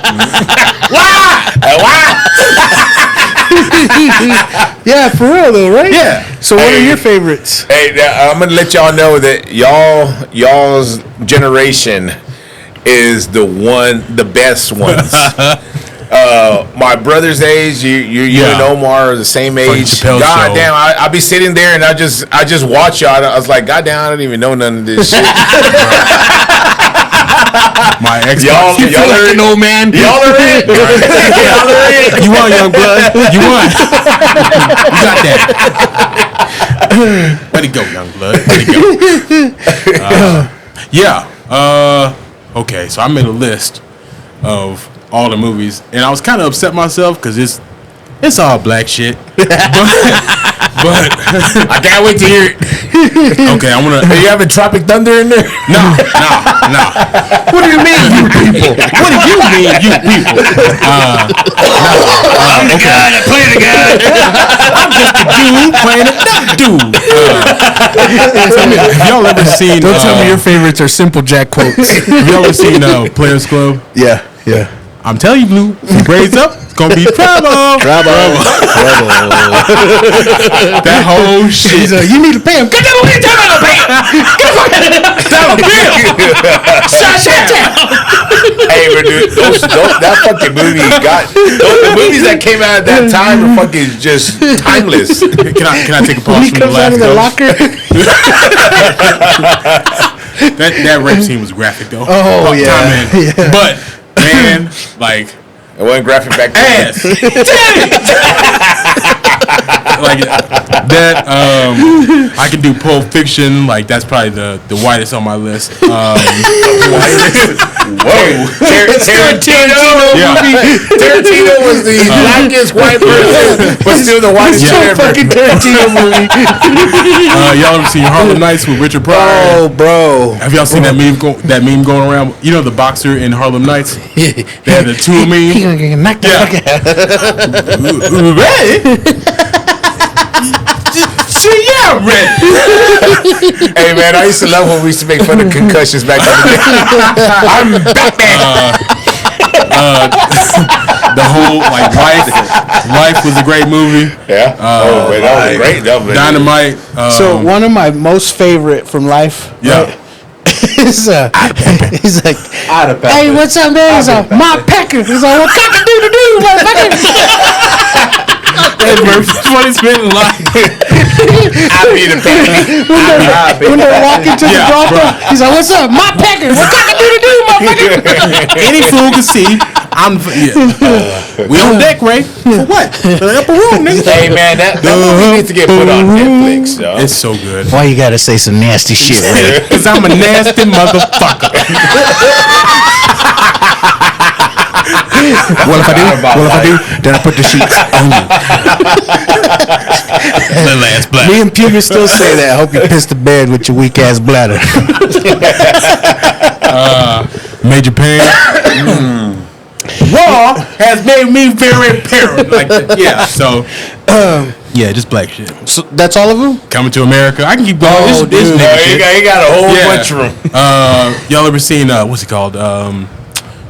Yeah, for real though, right? Yeah. So what are your favorites? Hey, I'm gonna let y'all know that y'all's generation is the best ones. My brother's age, you and Omar are the same age. God damn, I be sitting there and I just watch y'all. I was like, God damn, I don't even know none of this shit. My ex, y'all like an old man. Y'all are it. Y'all are it. You won, young blood. You won. You got that. Let it go, young blood. Let it go. Okay, so I made a list of all the movies, and I was kind of upset myself because it's all black shit. but I can't wait to hear it. Okay, I wanna. Are you having Tropic Thunder in there? No. What do you mean, you people? What do you mean, you people? I'm the guy that played the guy. I'm just a dude playing another dude. Have y'all ever seen? Don't tell me your favorites are Simple Jack quotes. Have y'all ever seen Players Club? Yeah. I'm telling you, Blue. If he braids up, it's gonna be trouble. That whole shit. He's like, you need to pay him. Get that away! Tell him to pay him. Shut down. Hey, but dude, that fucking movie the movies that came out at that time are fucking just timeless. Can I take a pause He from the comes out of the last locker. That rape scene was graphic though. Oh yeah. But man, like it wasn't graphic back then. ass. Like that. I can do Pulp Fiction. Like that's probably the whitest on my list. Whitest. Whoa. Tarantino movie. Tarantino was the blackest white person, but still the whitest ever. Fucking Tarantino movie. Y'all ever seen Harlem Nights with Richard Pryor? Oh, bro. Have y'all seen that meme going around? You know the boxer in Harlem Nights? They had the two meme. He gonna get knocked the fuck out. Hey man, I used to love when we used to make fun of concussions back in the day. I'm Batman. The whole Life was a great movie. Yeah. Man, that was great. Dynamite. So one of my most favorite from Life. Yeah. Right, is he's like, hey, what's up, man? He's like, my pecker. He's like, what cock a doodle doo, motherfucker? That's Murphy's funniest bit in life. I'll be the baby. When they're walking to the brothel, he's like, what's up, my pecker? What cock a doodle doo, motherfucker? Any fool can see. We on deck, Ray. For what? For the upper room, nigga. Hey man, that movie needs to get put on Netflix. Yo. It's so good. Why you gotta say some nasty shit, Ray? Because I'm a nasty motherfucker. What if I do? Then I put the sheets on you. Little ass black. Me and Puga still say that. I hope you piss the bed with your weak ass bladder. Major Pain. War has made me very paranoid. Like that. Yeah, so yeah, just black shit. So that's all of them? Coming to America. I can keep going. Oh, This dude. nigga shit. He got a whole bunch of them. Y'all ever seen what's it called?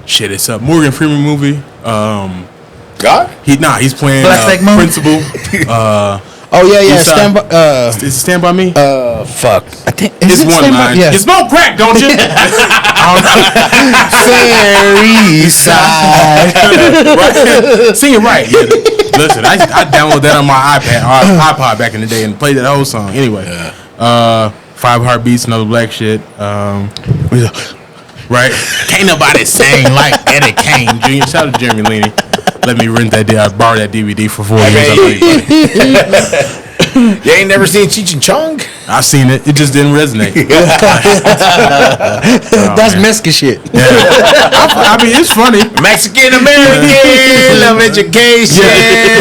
It's a Morgan Freeman movie. God? He's playing Black Moon? principal. Oh yeah. Stand by. Is it Stand By Me? Fuck. I think It's it one Stand By- line. Yeah. You smoke crack, don't you? Fairy side. Right. Sing it right. Yeah. Listen, I downloaded that on my iPod back in the day and played that whole song. Anyway, 5 Heartbeats, another black shit. Right? Can't nobody sing like Eddie Kane Jr. Shout out to Jeremy Leaney. Let me rent that. I borrowed that DVD for 4 years. You ain't never seen Cheech and Chong? I've seen it. It just didn't resonate. That's Mexican shit. Yeah. I mean, it's funny. Mexican American, love education,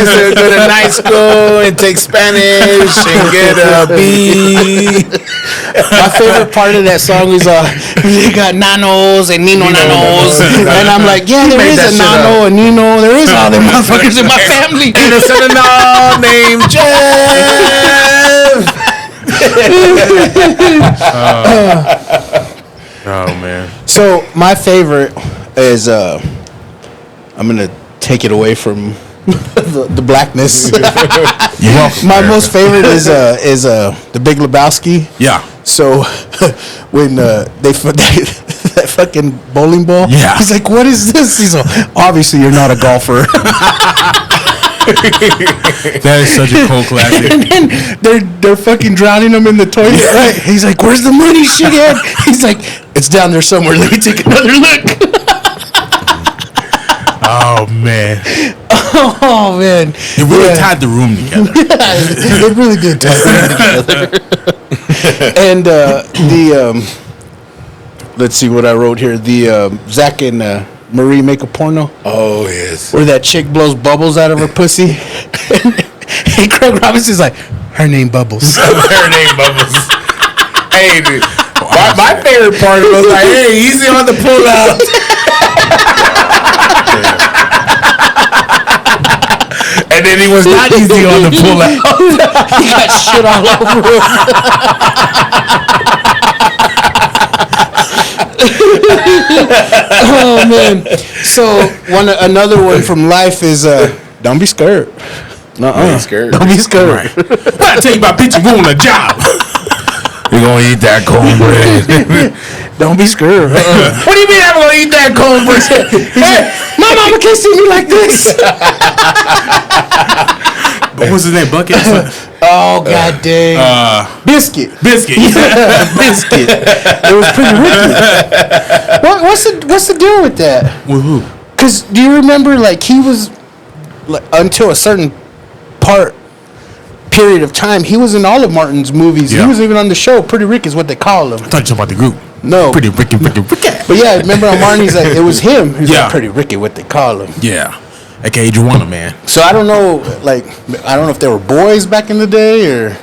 so go to night school and take Spanish and get a B. My favorite part of that song is you got nanos and nanos, and I'm like, yeah, there is a nano and nino. There is all them motherfuckers in my family. And a son-in-law named Jeff. Oh man. So my favorite is I'm gonna take it away from the blackness. You're welcome. My most favorite is the Big Lebowski. Yeah. So when that fucking bowling ball, Yeah. he's like, "What is this?" He's like, "Obviously, you're not a golfer." That is such a cool classic. And then they're fucking drowning him in the toilet, right? He's like, "Where's the money, shithead?" He's like, "It's down there somewhere. Let me take another look." Oh man. Oh man, It really tied the room together. it really did tie them together. And let's see what I wrote here. The Zach and Marie make a porno. Oh, yes. Where that chick blows bubbles out of her pussy. And Craig Robinson's like, her name Bubbles. Her name Bubbles. Hey, dude. My favorite part was like, hey, easy on the pull out. And then he was not easy on the pull out. He got shit all over him. Oh man! So another one from life is don't be scared. Don't be scared. Don't be scared. Right. What I tell you about bitch, you on a job? You're gonna eat that cornbread. Don't be scared. What do you mean I'm gonna eat that cornbread? Hey, my mama can't see me like this. What was his name? Bucket? Oh god dang! Biscuit. Biscuit. Biscuit. It was pretty ricky. What's the deal with that? With who? Because do you remember, like, he was, like, until a certain period of time, he was in all of Martin's movies. Yeah. He was even on the show. Pretty Rick is what they call him. I thought you were talking about the group. No. Pretty Ricky. But yeah, remember on Martin, he's like, it was him. He's Yeah. like, Pretty Ricky, what they call him. Yeah. AKA Juana, man. So I don't know, like, I don't know if they were boys back in the day, or,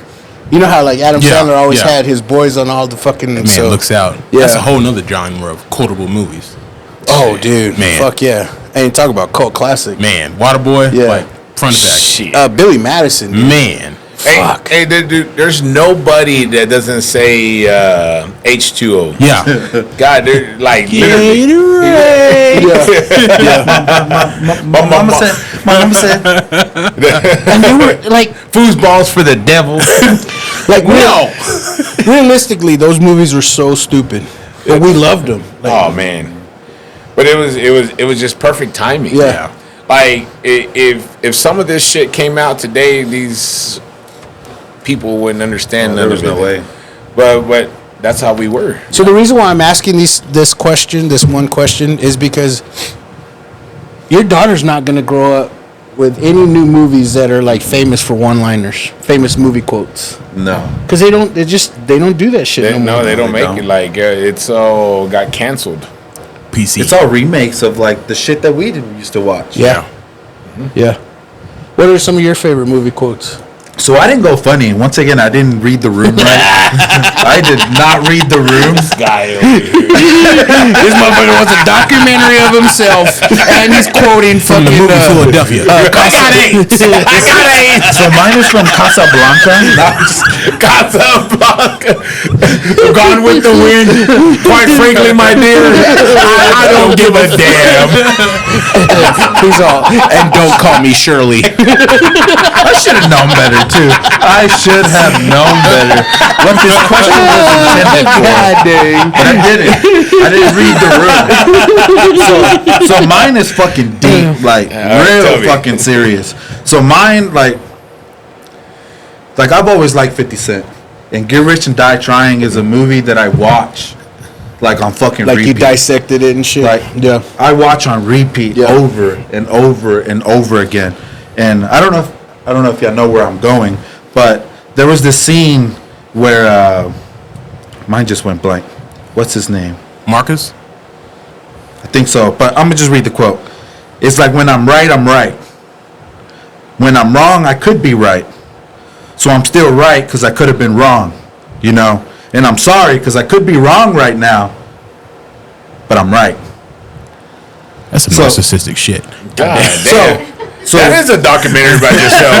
you know how, like, Adam Yeah, Sandler always yeah. had his boys on all the fucking. That man looks out. Yeah. That's a whole nother genre of quotable movies. Oh, dude. Man. Fuck yeah. And talk about cult classic. Man, Waterboy, Yeah. like front to back. Shit. Billy Madison. Dude. Man. Fuck. Hey, dude, there's nobody that doesn't say H2O. Yeah. God, they're like literally. My mama said. And they were like, Foosballs for the devil. like realistically, those movies were so stupid, but we loved them. Oh man, but it was just perfect timing. Yeah. Like if some of this shit came out today, these people wouldn't understand. There none was of no it. way. But that's how we were. So the reason why I'm asking this one question, is because your daughter's not gonna grow up with any new movies that are like famous for one-liners, famous movie quotes, No. because they don't do that shit. They, no no, more. they don't They make don't. it like it's all got canceled. PC. It's all remakes of like the shit that we used to watch. Yeah. Yeah. What are some of your favorite movie quotes? So I didn't go funny. Once again, I didn't read the room right. I did not read the room. This guy over here. This motherfucker wants a documentary of himself, and he's quoting from the fucking movie Philadelphia. I got eight. So mine is from Casablanca. Casablanca. Gone with the wind. Quite frankly, my dear, I don't give a damn. He's all, and don't call me Shirley. I should have known better too. I should have known better what this question was intended for. God dang. But I didn't. I didn't read the room. So mine is fucking deep, like tell real me. fucking serious. So mine, like I've always liked 50 Cent. And Get Rich and Die Trying is a movie that I watch like on fucking Like repeat. you dissected it and shit. Like, yeah. I watch on repeat over and over and over again. And I don't know if y'all know where I'm going, but there was this scene where mine just went blank. What's his name? Marcus? I think so, but I'm gonna just read the quote. It's like, when I'm right, I'm right. When I'm wrong, I could be right. So I'm still right because I could have been wrong, you know. And I'm sorry because I could be wrong right now, but I'm right. That's some narcissistic shit. God damn. So that is a documentary about yourself.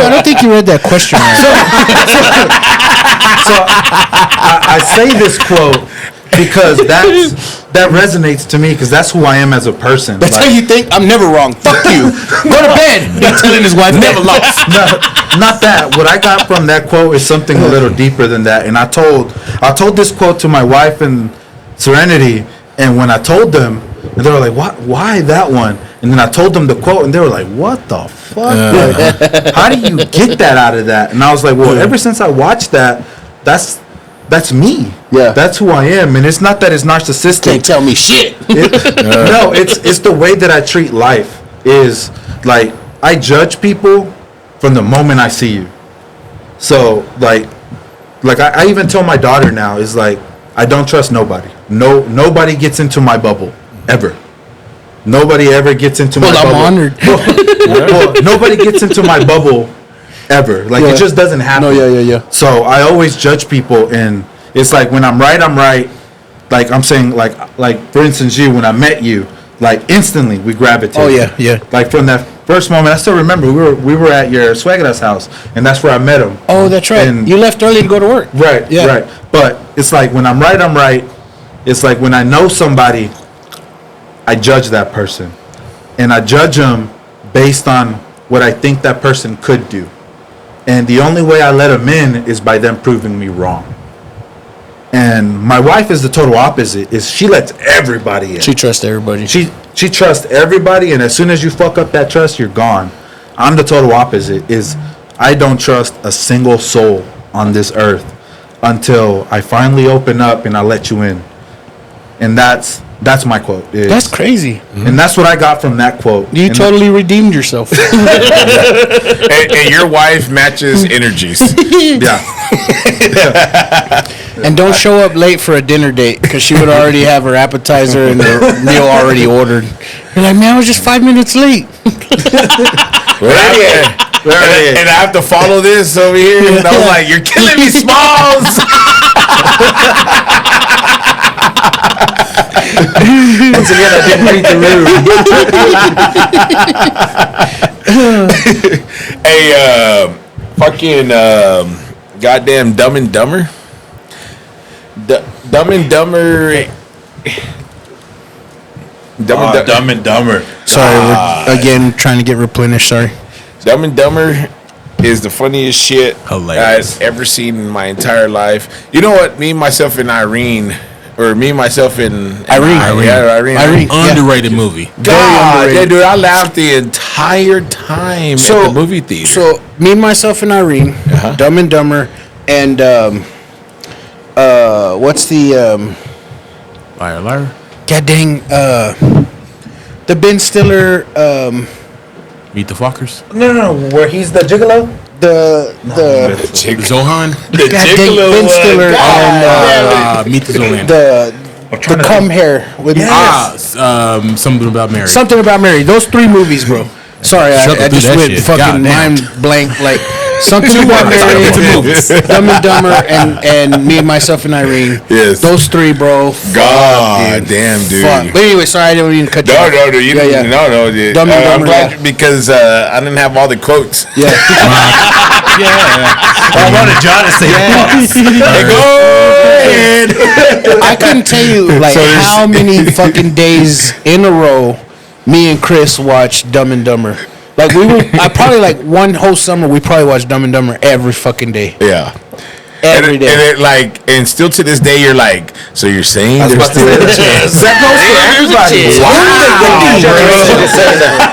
I don't think you read that question right. So I say this quote because that resonates to me, because that's who I am as a person. That's how you think? I'm never wrong. Fuck you. Go to bed. He's telling his wife never lost. No, not that. What I got from that quote is something a little deeper than that. And I told this quote to my wife and Serenity, and when I told them, and they were like, "What? Why that one?" And then I told them the quote, and they were like, "What the fuck? Like, how do you get that out of that?" And I was like, "Well, ever since I watched that, that's me. Yeah, that's who I am." And it's not that it's narcissistic. Can't tell me shit. No, it's the way that I treat life. Is like, I judge people from the moment I see you. So like I even tell my daughter now, is like, I don't trust nobody. Nobody gets into my bubble ever. Nobody ever gets into my bubble. I'm honored. Well, nobody gets into my bubble ever. Like, it just doesn't happen. No, yeah. So I always judge people, and it's like, when I'm right, I'm right. Like I'm saying, like for instance, when I met you, like instantly we gravitated. Oh yeah. Like from that first moment, I still remember we were at your Swagger's house, and that's where I met him. Oh, that's right. And you left early to go to work. Right. Yeah. Right. But it's like, when I'm right, I'm right. It's like, when I know somebody, I judge that person, and I judge them based on what I think that person could do. And the only way I let them in is by them proving me wrong. And my wife is the total opposite. Is she lets everybody in. She trusts everybody. She trusts everybody, and as soon as you fuck up that trust, you're gone. I'm the total opposite. Is I don't trust a single soul on this earth until I finally open up and I let you in. And that's my quote. That's crazy. And that's what I got from that quote. You and totally redeemed yourself. and your wife matches energies. Yeah. And don't show up late for a dinner date, because she would already have her appetizer and her meal already ordered. You're like, man, I was just 5 minutes late. And I have to follow this over here. And I was like, "You're killing me, Smalls." Once again, I didn't read the room. Hey, fucking goddamn Dumb and Dumber. Dumb and Dumber. Dumb and Dumber. Sorry, we're again trying to get replenished. Sorry. Dumb and Dumber is the funniest shit Hilarious. I've ever seen in my entire life. You know what? Me, myself, and Irene. Irene. Underrated movie. God, yeah, dude, I laughed the entire time at the movie theater. So, Me, Myself, and Irene, Dumb and Dumber, and what's the Liar. God dang, the Ben Stiller, Meet the Fockers. No, where he's the gigolo? The Zohan. The God dang, Ben Stiller and Meet the Zohan. the cum hair with Something About Mary. Something About Mary. Those 3 movies, bro. Sorry, I just went shit. fucking mind blank. Like, Something About Mary, Dumb and Dumber, and Me, Myself, and Irene. Yes. Those 3, bro. God damn, dude. Fuck. But anyway, sorry, I didn't even cut you off. No, you didn't. No, dude. Dumb and I'm Dumber, glad because I didn't have all the quotes. Yeah. I wanted John to say Go ahead. I couldn't tell you like how many fucking days in a row me and Chris watched Dumb and Dumber. Like, I probably like one whole summer we probably watched Dumb and Dumber every fucking day. Yeah. Every day. And it like, and still to this day, you're like, so you're saying I was there's about to still say a chance? that goes for everybody. Wow.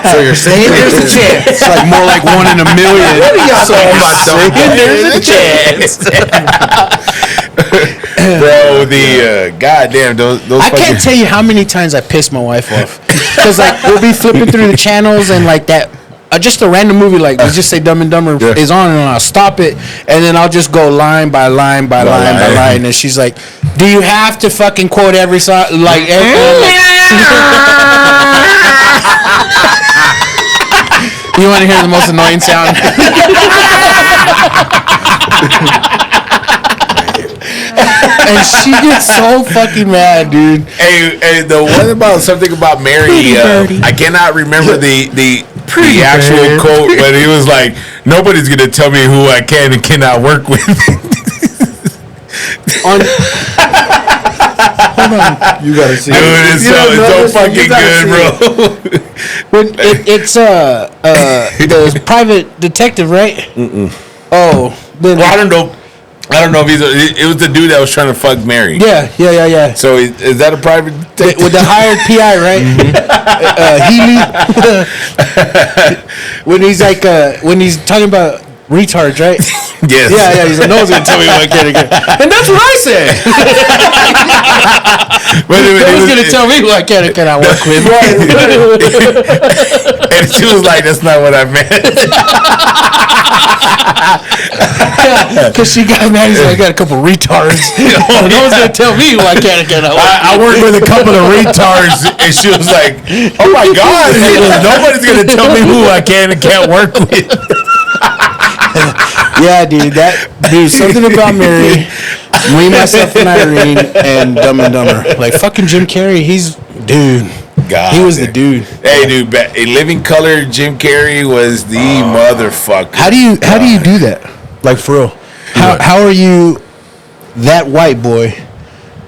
So you're saying there's a chance. It's like more like 1 in a million. What are y'all talking about? There's a chance. Bro, the goddamn those I can't tell you how many times I pissed my wife off because like we'll be flipping through the channels and like that. Just a random movie, like let's just say Dumb and Dumber is on, and I'll stop it, and then I'll just go line by line by line by line, and she's like, "Do you have to fucking quote every song?" Like, you want to hear the most annoying sound? And she gets so fucking mad, dude. Hey, the one about something about Mary, I cannot remember the actual quote, but he was like, "Nobody's gonna tell me who I can and cannot work with." Hold on, You gotta see. Dude, it's so fucking good, bro. when it's the private detective, right? Oh, then Well, I don't know if it was the dude that was trying to fuck Mary. yeah. So is that a private detective? With the hired PI, right? Healy. When he's like, when he's talking about retards, right? Yes. Yeah. He's like, no one's gonna tell me what I can again. And that's what I said. But No one's gonna tell me who I can and cannot work with. And she was like, "That's not what I meant." Because she got mad. He's like, I got a couple retards. No one's gonna tell me who I can and cannot work with. I worked with a couple of retards, and she was like, "Oh my god, nobody's gonna tell me who I can and can't work with." Yeah, dude. Something about Mary, me, myself, and Irene, and Dumb and Dumber. Like fucking Jim Carrey. Dude. God, he was the dude. Hey, dude, in Living Color, Jim Carrey was the motherfucker. How do you do that? Like for real? How are you that white boy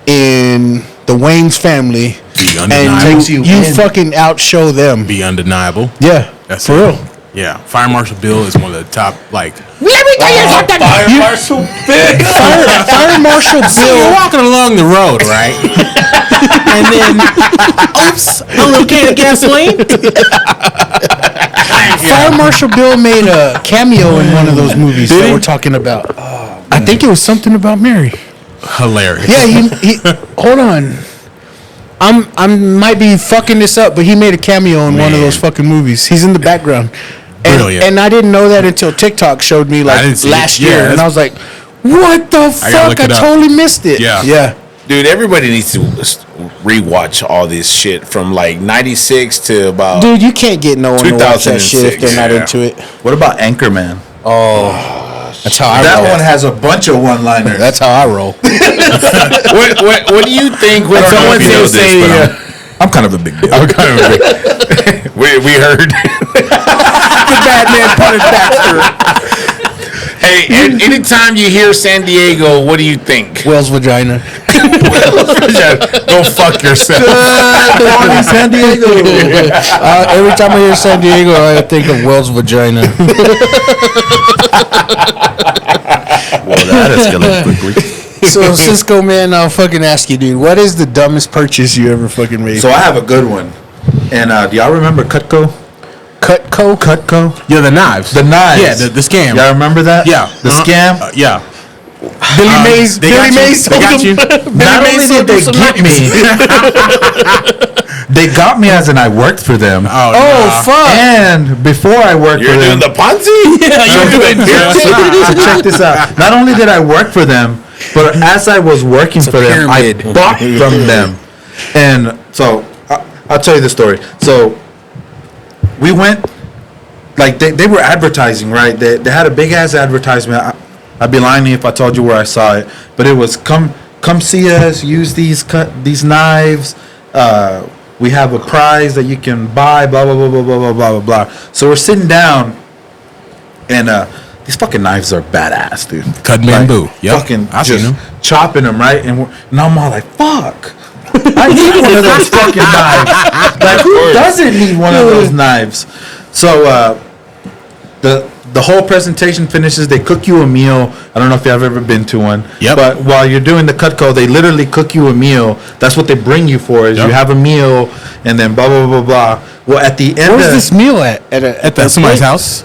in the Wayne's family? Be And undeniable. you fucking outshow them. Be undeniable. Yeah, That's for it. real. Yeah, Fire Marshal Bill is one of the top. Like, Let me tell you something. Fire Marshal Bill. Fire Marshal so you're Bill. walking along the road, right? And then, oops, a little can of gasoline. Fire Marshal Bill made a cameo in one of those movies that we're talking about. I think it was something about Mary. Hilarious. Yeah, he hold on. I might be fucking this up, but he made a cameo in one of those fucking movies. He's in the background. Brilliant. And I didn't know that until TikTok showed me like didn't see last it. Yeah, year, and I was like, "What the gotta fuck? look I it up. totally missed it." Yeah. Dude, everybody needs to rewatch all this shit from like '96 to about. Dude, you can't get no one to watch that shit if they're not 2006, into it. What about Anchorman? That's how I That roll. one has a bunch of one-liners. That's how I roll. What do you think when I don't know someone if you know says, this, say, but I'm kind of a big deal. we heard. The bad man punished Baxter. Hey, anytime you hear San Diego, what do you think? Whale's vagina. Go fuck yourself. Morning, San Diego. Every time I hear San Diego, I think of Whale's vagina. Well, that escalated quickly. So, Cisco, man, I'll fucking ask you, dude. What is the dumbest purchase you ever fucking made? So I have a good one. And do y'all remember Cutco? Cutco? Yeah, the knives. The knives. Yeah, the scam. Y'all remember that? Yeah. The scam? Yeah. Billy Mays. They Billy got you. Mays They got sold you. him. Not Billy only Mays did sold him they some get knives. me, they got me as in I worked for them. Oh, Oh, fuck. And before I worked You're for doing them, the Ponzi? Yeah, you're doing so check this out. Not only did I work for them, but as I was working for them, I pyramid. bought from them. And so I'll tell you the story. So we went, like they were advertising, right? They had a big ass advertisement. I'd be lying to you if I told you where I saw it, but it was come see us, use these knives. We have a prize that you can buy. Blah blah blah blah blah blah blah blah. So we're sitting down, and these fucking knives are badass, dude. Cut bamboo. Yep. Fucking I seen just them. chopping them, right? And I'm all like, fuck. I need one of those fucking knives. Like, who doesn't need one of those knives? So the the whole presentation finishes. They cook you a meal. I don't know if you've ever been to one. Yep. But while you're doing the Cutco, they literally cook you a meal. That's what they bring you for. Is Yep. you have a meal and then blah blah blah blah. Well, at the end, Where's of this meal at? At somebody's house.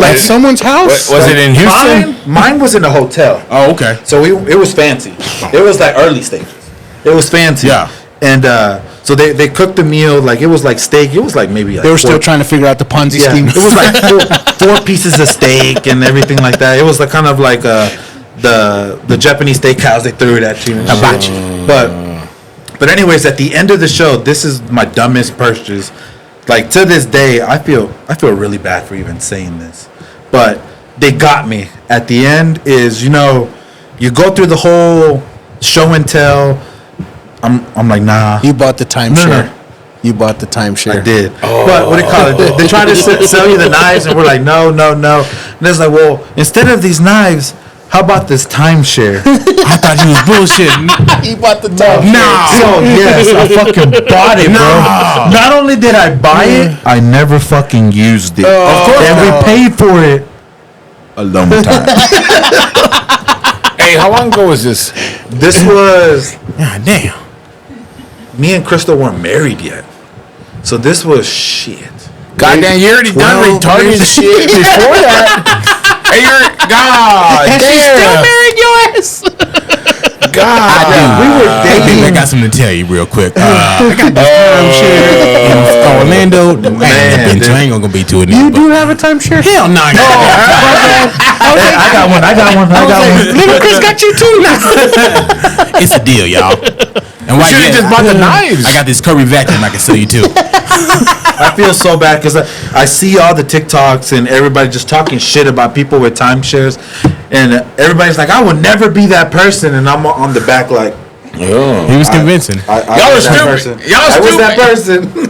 At someone's house? Was it in Houston? Mine was in a hotel. Oh, okay. So it was fancy. It was like early stages. It was fancy. Yeah. And so they cooked the meal like it was like steak. It was like maybe like They were still four- trying to figure out the Ponzi Yeah, scheme. it was like four pieces of steak and everything like that. It was like kind of like the Japanese steakhouse they threw it at you. And Hibachi. shit. But anyways, at the end of the show, this is my dumbest purchase. Like to this day, I feel really bad for even saying this, but they got me. At the end is you go through the whole show and tell. I'm like nah. You bought the timeshare. No. You bought the timeshare. I did. But what do you call it? They try to sell you the knives, and we're like, no. And it's like, well, instead of these knives, how about this timeshare? I thought you was bullshitting. You bought the timeshare. No. So yes, I fucking bought it, bro. Not only did I buy it, I never fucking used it. Of course, and we paid for it a long time. Hey, how long ago was this? This was God damn. me and Crystal weren't married yet, so this was shit. Goddamn, you already done 12 retarded years. shit before that. Hey, you're God And she still damn. married your ass. God, We were dating. I got something to tell you real quick. I got this timeshare in Orlando. Man, bitch, I ain't gonna be to it. You do have a timeshare? Hell no. I got one. Little Chris got you too. It's a deal, y'all. And why you should have just bought the knives. I got this Curry vacuum I can sell you too. I feel so bad because I see all the TikToks and everybody just talking shit about people with timeshares, and everybody's like, I would never be that person, and I'm on the back like, He was convincing. I Y'all was are that stupid. person. Y'all I was stupid. that person.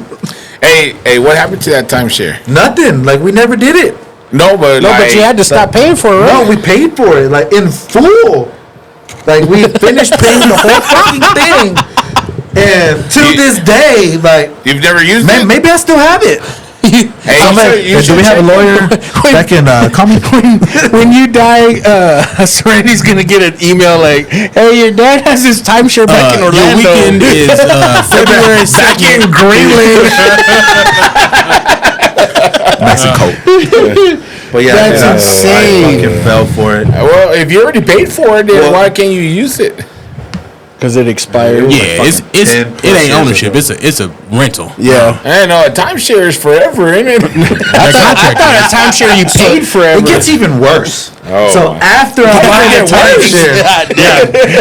Hey, what happened to that timeshare? Nothing. Like we never did it. No, but But you had to stop paying for it, right? No, we paid for it like in full. Like we finished paying the whole fucking thing, and to this day, like You've never used man, it. maybe I still have it. Hey, Do we have a lawyer that can call me? When you die, Serenity's gonna get an email like, "Hey, your dad has his timeshare back in Your Orlando." weekend is February 2nd. Greenland, Mexico. But yeah, That's insane. I fucking fell for it. Well, if you already paid for it, then Well- why can't you use it? Because it expired. Yeah, it's 10 it plus ain't years ownership. ago. It's a rental. Yeah. I know a timeshare is forever, isn't it? I thought a timeshare you paid forever. It gets even worse. Oh. So after I buy the timeshare,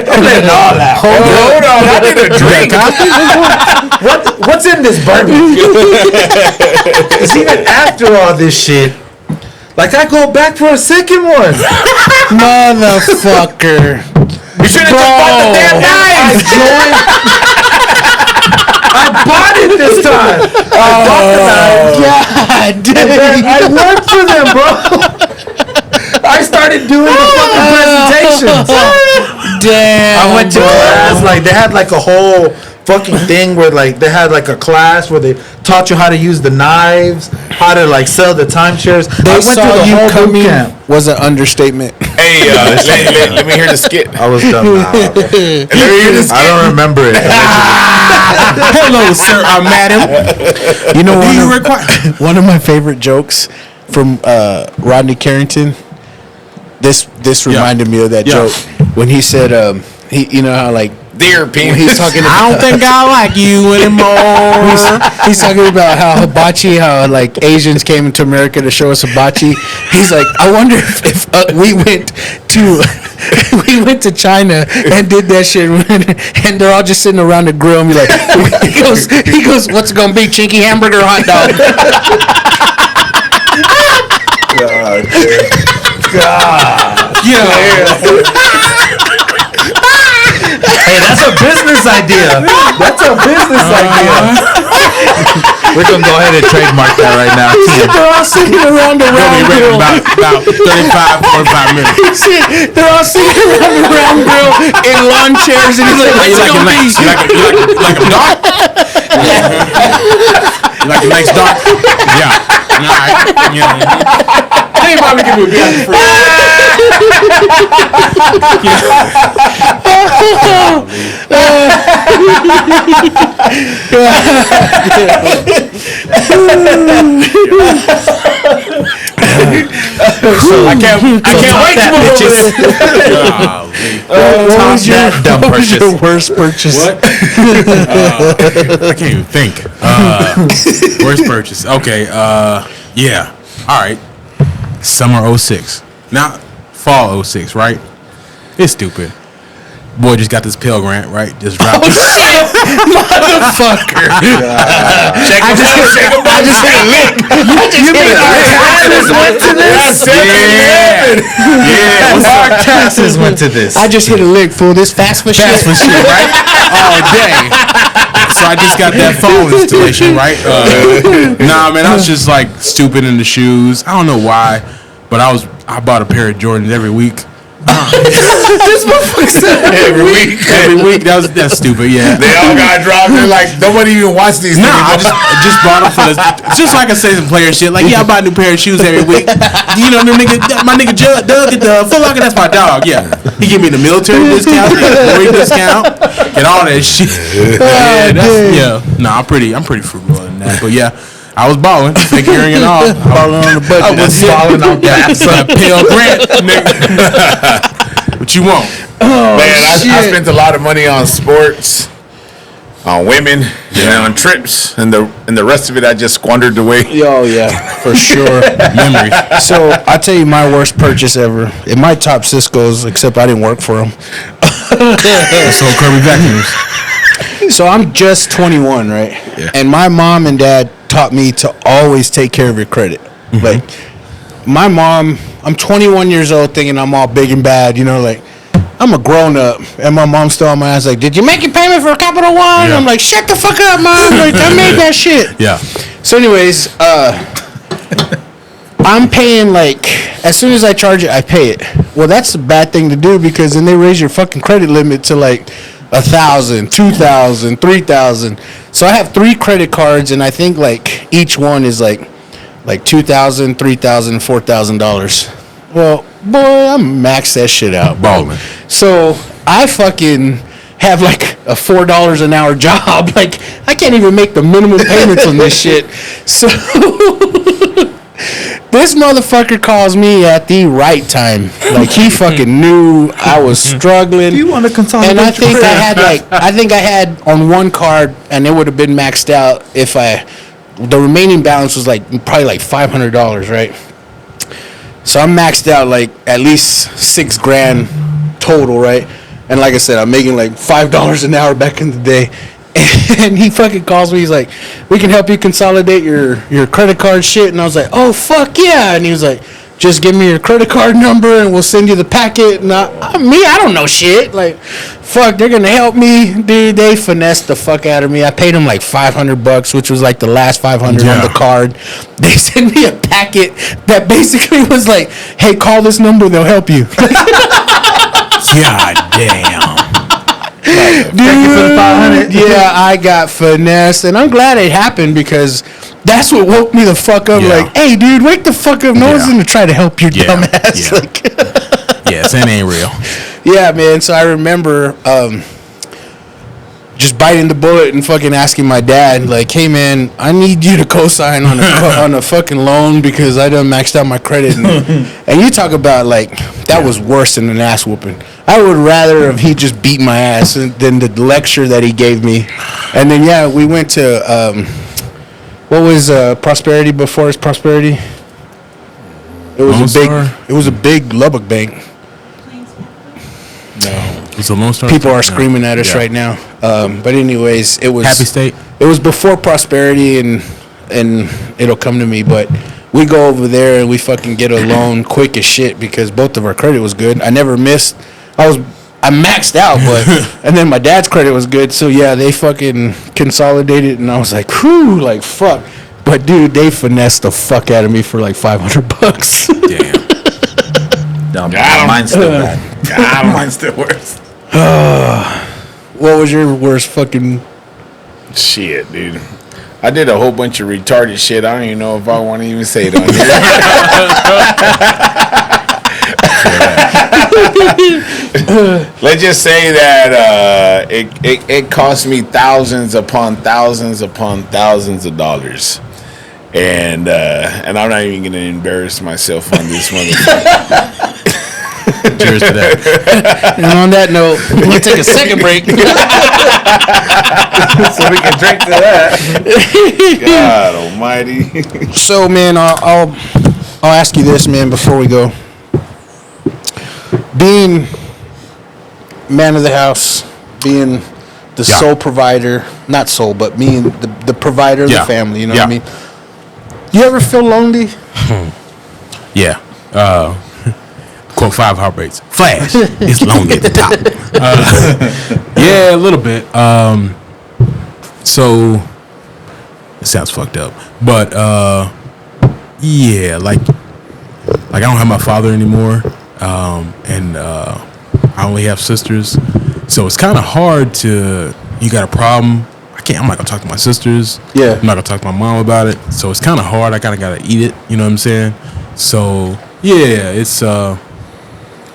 I'm letting all that. Hold on, I need a drink. What's in this bourbon? It's even after all this shit. Like I go back for a second one. Motherfucker. You should have just bought the damn knives. I bought it this time. I bought the knife. God And then I worked for them, bro. I started doing the fucking presentations. damn. I went to class, like they had like a whole fucking thing where like they had like a class where they taught you how to use the knives, how to like sell the timeshares. They I went saw through the you whole boot coming camp. was an understatement. Hey, let me hear the skit. I was dumb. Nah, Let me hear the skit. I don't remember it. Hello, sir, madam. You know, Do you one, require? one of my favorite jokes from Rodney Carrington. This reminded me of that Yeah. joke when he said, he, you know how like Dear when penis. he's talking I don't think I like you anymore. he's talking about how hibachi, how like Asians came into America to show us hibachi. He's like, I wonder if we went to China and did that shit, and they're all just sitting around the grill and be like, he goes, what's it gonna be, chinky hamburger or hot dog? Hey, that's a business idea. That's a business idea. We're gonna go ahead and trademark that right now. They're all sitting around the round grill. About 35, 45 minutes. They're all sitting around the round grill in lawn chairs, and he's like, How you what's it like your gonna be? nights? You like them dark? You like your nights dark? Yeah. All right. Yeah. They probably give me a beer for free. I can't wait to move over this. What was your dumb purchase? Your worst purchase? What? I can't even think. Worst purchase. Okay. Yeah. All right. Summer 06. Now, fall 06, right? It's stupid. Boy just got this Pell Grant, right? Just dropped it. Motherfucker. I just hit a lick. Went to this? Yeah. What's Our taxes went to this. I just hit a lick, fool. This fast for shit. right? All day. So I just got that phone installation, right? Nah, man, I was just like stupid in the shoes. I don't know why, but I bought a pair of Jordans every week. This motherfucker said every week. Every week. That's stupid. Yeah. They all got dropped. They're like, nobody even watched these. Nah, I just bought them for just like I say some player shit. Like, yeah, I buy a new pair of shoes every week. You know, my nigga Doug at the Foot Locker. That's my dog. Yeah, he give me the military discount, the employee discount, and all that shit. Nah, I'm pretty frugal in that. But yeah. I was balling, figuring it all. Balling on the budget. I was balling on that Pell Grant, nigga. What you want? Oh, man, I spent a lot of money on sports, on women, and on trips, and the rest of it I just squandered away. Oh yeah, for sure. Memories. So I'll tell you my worst purchase ever. It might top Cisco's, except I didn't work for them. So Kirby vacuums. So I'm just 21, right? Yeah. And my mom and dad taught me to always take care of your credit. Mm-hmm. Like, my mom, I'm 21 years old thinking I'm all big and bad, you know, like, I'm a grown up. And my mom's still on my ass like, did you make your payment for Capital One? Yeah. I'm like, shut the fuck up, mom. Like, I made that shit. Yeah. So anyways, I'm paying, like, as soon as I charge it, I pay it. Well, that's a bad thing to do because then they raise your fucking credit limit to, like, 1,000, 2,000, 3,000. So I have 3 credit cards, and I think like each one is like $2,000, $3,000, $4,000. Well, boy, I maxed that shit out, balling. So I fucking have like a $4 an hour job. Like I can't even make the minimum payments on this shit. So this motherfucker calls me at the right time. Like he fucking knew I was struggling. Do you want to consolidate? And I think I had on one card, and it would have been maxed out if the remaining balance was like probably like $500, right? So I'm maxed out like at least $6,000 total, right? And like I said, I'm making like $5 an hour back in the day. And he fucking calls me. He's like, we can help you consolidate your credit card shit. And I was like, oh, fuck yeah. And he was like, just give me your credit card number and we'll send you the packet. And I don't know shit. Like, fuck, they're going to help me. Dude, they finessed the fuck out of me. I paid them like $500, which was like the last $500 on the card. They sent me a packet that basically was like, hey, call this number. They'll help you. God damn. Dude, yeah, I got finessed, and I'm glad it happened because that's what woke me the fuck up. Yeah. Like, hey, dude, wake the fuck up. No one's gonna try to help your dumb ass. Yeah. Like, Yes, that ain't real. Yeah, man. So I remember just biting the bullet and fucking asking my dad, like, hey, man, I need you to co-sign on a fucking loan because I done maxed out my credit. And you talk about, like, that was worse than an ass whooping. I would rather have he just beat my ass than the lecture that he gave me. And then, yeah, we went to, what was Prosperity before it's Prosperity? It was a big Lubbock bank. No. It's a Lone Star. People are screaming at us right now. But anyways, it was Happy State. It was before Prosperity, and it'll come to me. But we go over there and we fucking get a loan quick as shit because both of our credit was good. I never missed. I maxed out, but and then my dad's credit was good. So yeah, they fucking consolidated, and I was like, whew, like fuck. But dude, they finessed the fuck out of me for like $500. Damn. No, mine's still bad. Mine's still worse. What was your worst fucking Shit, dude. I did a whole bunch of retarded shit. I don't even know if I want to even say it on here. Let's just say that it cost me thousands upon thousands upon thousands of dollars. And I'm not even gonna embarrass myself on this motherfucker. Cheers to that. And on that note, we'll take a second break So we can drink to that. God Almighty. So, man, I'll ask you this, man, before we go. Being man of the house, being the sole provider, not sole, but being the provider of the family, you know what I mean? You ever feel lonely? Yeah. Quote 5 heartbreaks. Flash. It's lonely at the top. Yeah, a little bit. So it sounds fucked up, but yeah, like I don't have my father anymore, and I only have sisters, so it's kind of hard to. You got a problem? I'm not gonna talk to my sisters. Yeah. I'm not gonna talk to my mom about it. So it's kind of hard. I kind of gotta eat it. You know what I'm saying? So yeah, it's I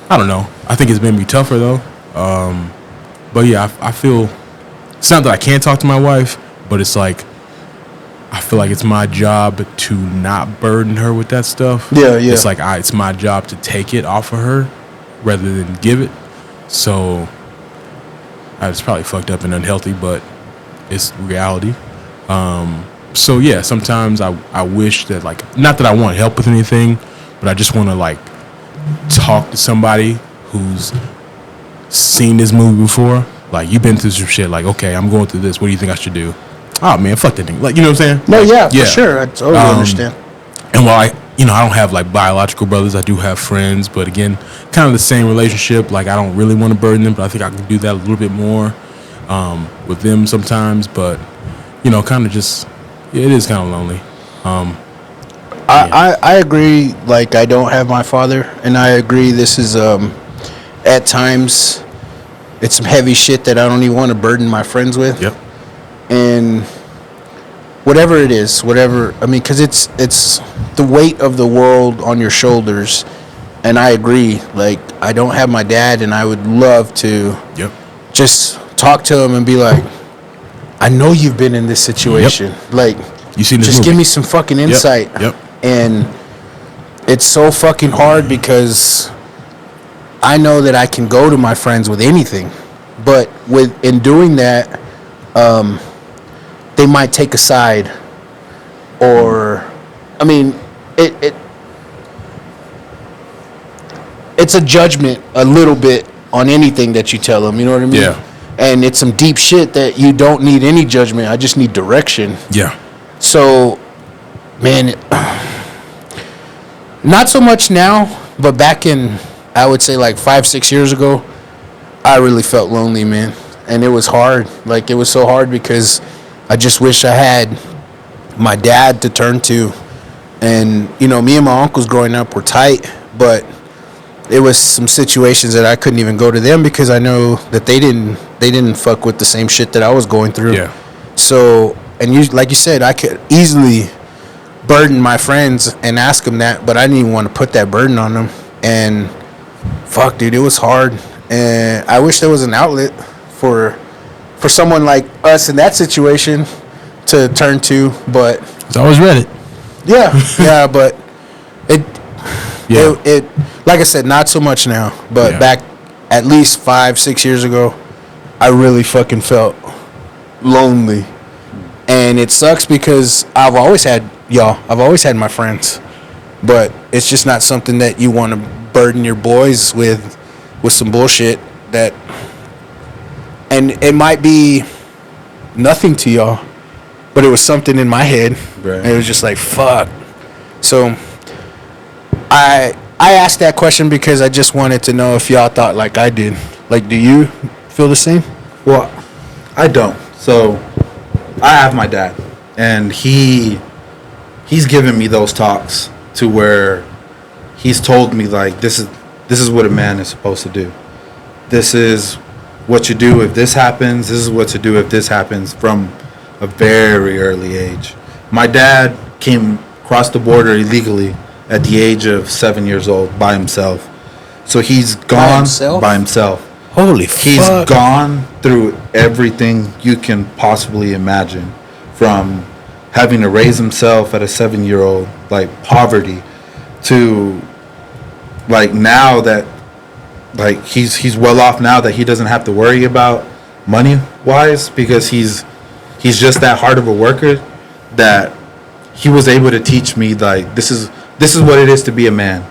don't know. I think it's made me tougher though. But yeah, I feel it's not that I can't talk to my wife, but it's like I feel like it's my job to not burden her with that stuff. Yeah. It's like it's my job to take it off of her rather than give it. So it's probably fucked up and unhealthy, but it's reality. So yeah, sometimes I wish that, like, not that I want help with anything, but I just want to like talk to somebody who's seen this movie before. Like, you've been through some shit. Like, okay, I'm going through this. What do you think I should do? Oh man, fuck that thing. Like, you know what I'm saying? No, Like, for sure. I totally understand. And while I don't have like biological brothers, I do have friends. But again, kind of the same relationship. Like, I don't really want to burden them, but I think I can do that a little bit more with them sometimes. But kind of just it is kind of lonely. I agree. Like, I don't have my father, and I agree. This is at times it's some heavy shit that I don't even want to burden my friends with. Yep. And whatever it is, I mean, because it's the weight of the world on your shoulders. And I agree. Like, I don't have my dad, and I would love to just talk to him and be like, I know you've been in this situation. Like, you seen this just movie. give me some fucking insight. Yep. And it's so fucking hard because I know that I can go to my friends with anything, but in doing that, they might take a side, or, I mean, it's a judgment a little bit on anything that you tell them. You know what I mean? Yeah. And it's some deep shit that you don't need any judgment. I just need direction. Yeah. So, man, not so much now, but back in, I would say, like 5-6 years ago, I really felt lonely, man. And it was hard. Like, it was so hard because I just wish I had my dad to turn to. And, me and my uncles growing up were tight, but it was some situations that I couldn't even go to them because I know that they didn't fuck with the same shit that I was going through. Yeah. So, and like you said, I could easily burden my friends and ask them that, but I didn't even want to put that burden on them. And fuck, dude, it was hard. And I wish there was an outlet for someone like us in that situation to turn to, but It's always Reddit. yeah, but it like I said, not so much now, but back at least 5-6 years ago, I really fucking felt lonely. And it sucks because I've always had my friends, but it's just not something that you want to burden your boys with some bullshit that, and it might be nothing to y'all, but it was something in my head. Right. And it was just like, fuck. So I asked that question because I just wanted to know if y'all thought like I did. Like, do you feel the same? Well, I don't. So I have my dad, and he's given me those talks to where he's told me, like, this is what a man is supposed to do. This is what you do if this happens. This is what to do if this happens, from a very early age. My dad came across the border illegally at the age of 7 years old by himself. So he's gone by himself. Holy He's fuck. gone through everything you can possibly imagine, from having to raise himself at a 7-year-old, like poverty, to like now that like he's well off now that he doesn't have to worry about money wise, because he's just that hard of a worker that he was able to teach me like this is what it is to be a man.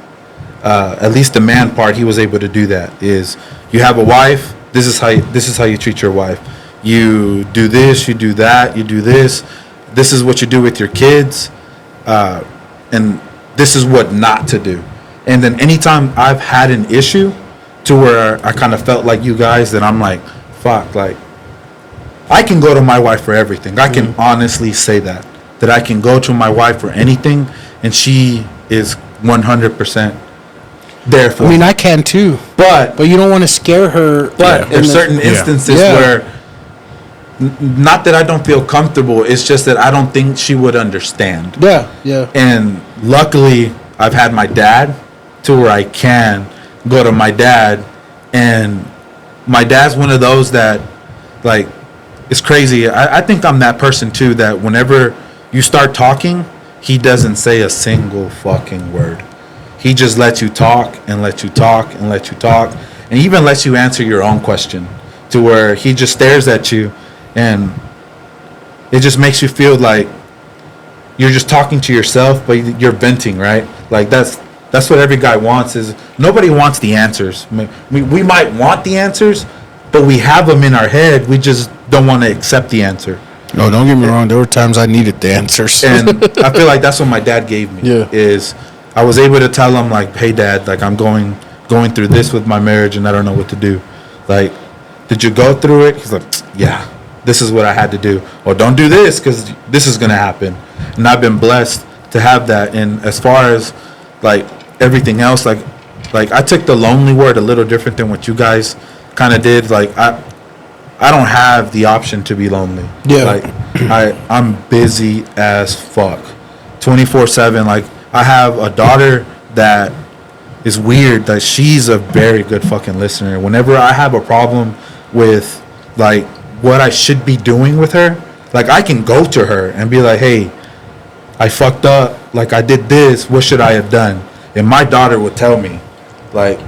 At least the man part, he was able to do that. Is you have a wife, this is how you treat your wife. You do this, you do that, you do this. This is what you do with your kids, and this is what not to do. And then anytime I've had an issue to where I kind of felt like you guys, that I'm like, fuck, like I can go to my wife for everything. I can honestly say that I can go to my wife for anything, and she is 100% there for me. I mean, I can too. But you don't want to scare her. But there's certain instances where, not that I don't feel comfortable, it's just that I don't think she would understand. Yeah. And luckily, I've had my dad to where I can go to my dad, and my dad's one of those that, like, it's crazy. I think I'm that person too, that whenever you start talking, he doesn't say a single fucking word. He just lets you talk and let you talk and let you talk, and even lets you answer your own question, to where he just stares at you, and it just makes you feel like you're just talking to yourself, but you're venting, right? Like that's what every guy wants. Is nobody wants the answers. We might want the answers, but we have them in our head. We just don't want to accept the answer. No, don't get me wrong. There were times I needed the answers. And I feel like that's what my dad gave me. Yeah. Is I was able to tell him, like, hey, Dad, like, I'm going through this with my marriage, and I don't know what to do. Like, did you go through it? He's like, yeah, this is what I had to do. Or don't do this because this is going to happen. And I've been blessed to have that. And as far as, like, everything else, like I took the lonely word a little different than what you guys kind of did. Like, I don't have the option to be lonely. Yeah. Like, I'm busy as fuck. 24/7. Like, I have a daughter that is weird, that she's a very good fucking listener. Whenever I have a problem with, like, what I should be doing with her, like, I can go to her and be like, hey, I fucked up. Like, I did this. What should I have done? And my daughter would tell me, like,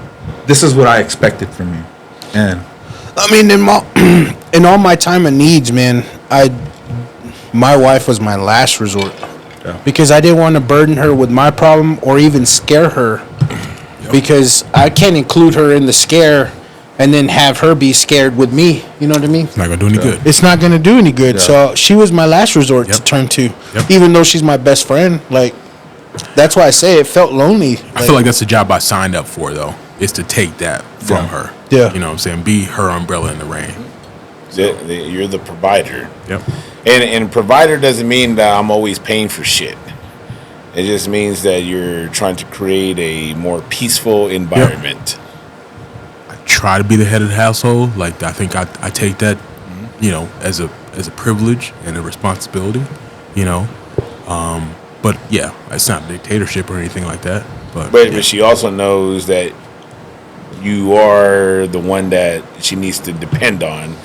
this is what I expected from you. And I mean, in all my time of needs, man, my wife was my last resort. Yeah. Because I didn't want to burden her with my problem or even scare her. Yep. Because I can't include her in the scare and then have her be scared with me. You know what I mean? It's not going to do any good. It's not going to do any good. Yeah. So she was my last resort to turn to. Yep. Even though she's my best friend. Like, that's why I say it felt lonely. I feel like that's the job I signed up for, though, is to take that from her. Yeah. You know what I'm saying? Be her umbrella in the rain. You're the provider. Yep. And provider doesn't mean that I'm always paying for shit. It just means that you're trying to create a more peaceful environment. I try to be the head of the household. Like, I think I take that, you know, as a privilege and a responsibility, you know. But yeah, it's not dictatorship or anything like that. But she also knows that you are the one that she needs to depend on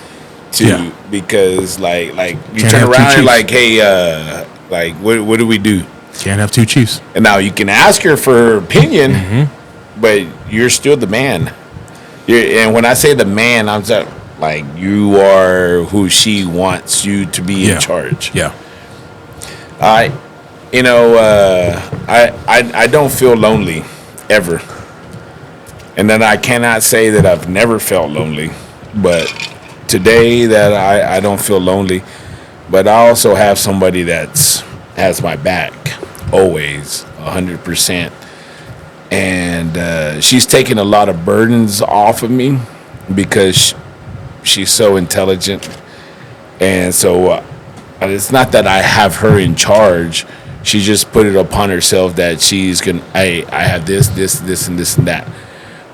because like you Can't turn have two around and chiefs. like, hey, like what do we do? Can't have two chiefs. And now you can ask her for her opinion, but you're still the man. And when I say the man, I'm saying, like, you are who she wants you to be in charge. Yeah. I don't feel lonely ever. And then I cannot say that I've never felt lonely, but today that I don't feel lonely. But I also have somebody that's has my back always 100%. And she's taken a lot of burdens off of me because she's so intelligent. And so it's not that I have her in charge. She just put it upon herself that she's going to, I have this, and this, and that.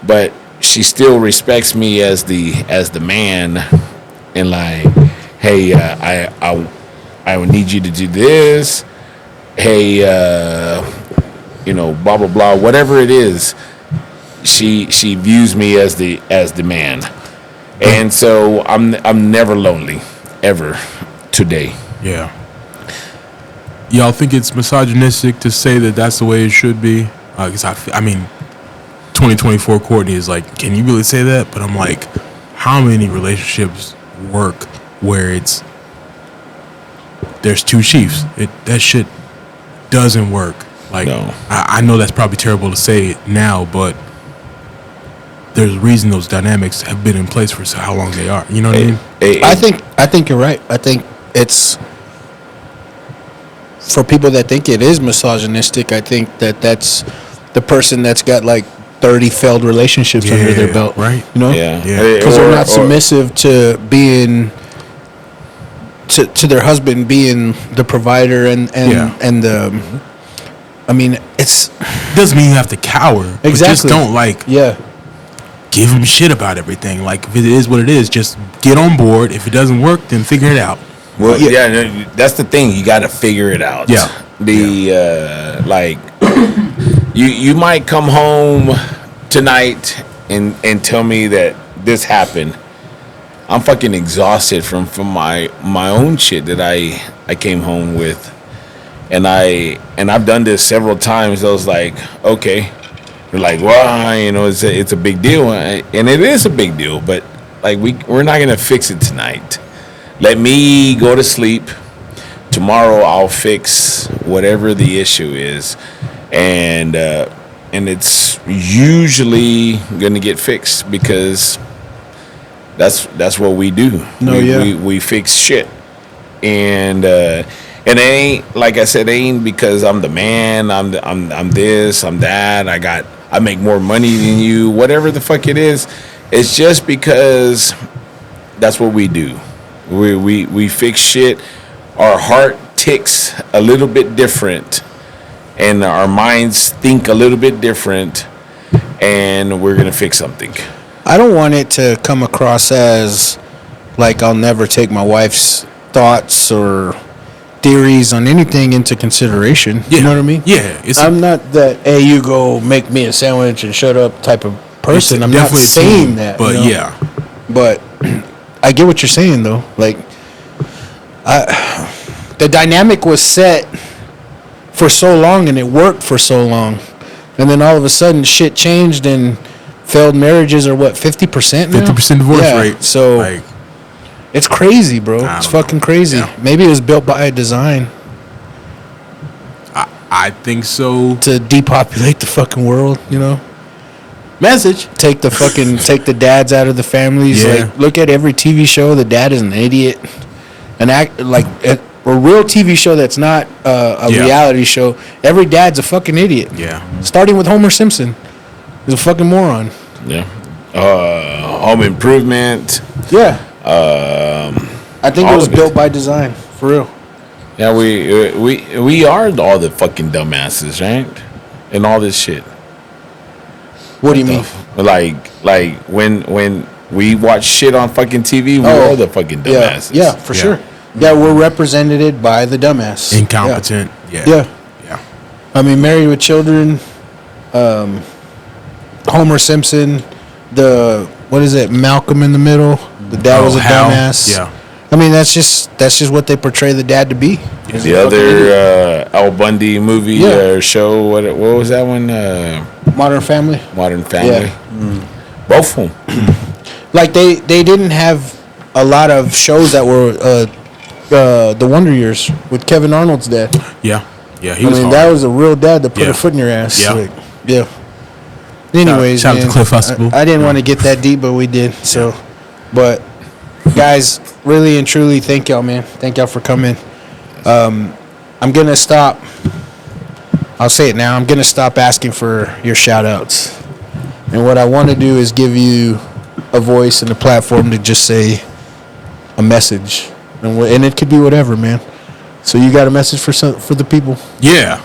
But she still respects me as the man, and like, hey, I would need you to do this. Hey, blah blah blah, whatever it is. She views me as the man, and so I'm never lonely ever today. Yeah. Y'all think it's misogynistic to say that that's the way it should be? Because I mean, 2024 Courtney is like, can you really say that? But I'm like, how many relationships work where there's two chiefs? That shit doesn't work. Like, No. I know that's probably terrible to say now, but there's a reason those dynamics have been in place for how long they are. You know what I mean? I think you're right. I think it's for people that think it is misogynistic. I think that's the person that's got like 30 failed relationships under their belt, right? You know, Yeah. because they're not submissive to being to their husband being the provider and the. I mean, it doesn't mean you have to cower. Exactly. But just don't give them shit about everything. Like, if it is what it is, just get on board. If it doesn't work, then figure it out. Well, that's the thing. You got to figure it out. Yeah. You might come home tonight and tell me that this happened. I'm fucking exhausted from my own shit that I came home with, and I've done this several times. I was like, okay, you're like, well, it's a big deal, and it is a big deal, but like we're not gonna fix it tonight. Let me go to sleep. Tomorrow I'll fix whatever the issue is, and it's usually gonna get fixed because that's what we do. We fix shit, and it ain't, like I said, it ain't because I'm the man. I'm this. I'm that. I make more money than you. Whatever the fuck it is, it's just because that's what we do. We fix shit. Our heart ticks a little bit different, and our minds think a little bit different, and we're gonna fix something. I don't want it to come across as like I'll never take my wife's thoughts or theories on anything into consideration. Yeah. You know what I mean? Yeah. I'm not that, hey, you go make me a sandwich and shut up type of person. I'm not saying that. But yeah. But I get what you're saying though. Like, the dynamic was set for so long and it worked for so long, and then all of a sudden shit changed and failed marriages are what, 50% now? 50% divorce rate. So it's crazy, bro. It's fucking crazy. Yeah. Maybe it was built by design. I think so. To depopulate the fucking world, you know? Message. Take the dads out of the families. Yeah. Like, look at every TV show. The dad is an idiot. A real TV show that's not a reality show. Every dad's a fucking idiot. Yeah. Starting with Homer Simpson. He's a fucking moron. Yeah. Home Improvement. Yeah. I think it was built by design, for real. Yeah, we are all the fucking dumbasses, right? And all this shit. What do you mean? Like when we watch shit on fucking TV, we're all the fucking dumbasses. Yeah, for sure. Yeah, we're represented by the dumbass. Incompetent. Yeah. I mean, Married with Children, Homer Simpson, Malcolm in the Middle. The dad was a dumbass. Yeah. I mean, that's just what they portray the dad to be. Yeah. The other Al Bundy movie or show, what was that one? Modern Family. Modern Family. Yeah. Both of them. Like they didn't have a lot of shows that were the Wonder Years with Kevin Arnold's dad. Yeah. Yeah, he was hard. That was a real dad that put a foot in your ass. Yeah. Like, yeah. Anyways, shout out to Cliff Huxtable. I didn't want to get that deep, but we did. So, but guys, really and truly, thank y'all, man. Thank y'all for coming. I'm gonna stop. I'll say it now. I'm gonna stop asking for your shout outs, and what I want to do is give you a voice and a platform to just say a message, and it could be whatever, man. So you got a message for the people? Yeah.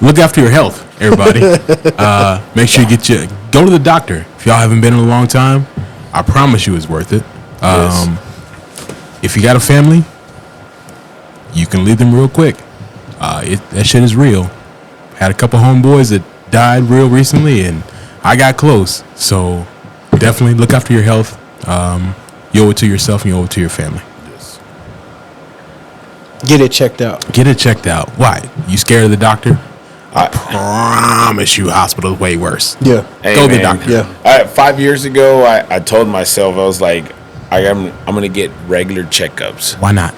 Look after your health, everybody. Make sure you go to the doctor. If y'all haven't been in a long time, I promise you it's worth it. Yes. If you got a family, you can leave them real quick. That shit is real. Had a couple homeboys that died real recently, and I got close. So definitely look after your health. You owe it to yourself, and you owe it to your family. Get it checked out. Get it checked out. Why? You scared of the doctor? I promise you, hospital's way worse. Yeah. Hey, Go to the man. doctor. Yeah. 5 years ago, I told myself, I was like, I'm gonna get regular checkups. Why not?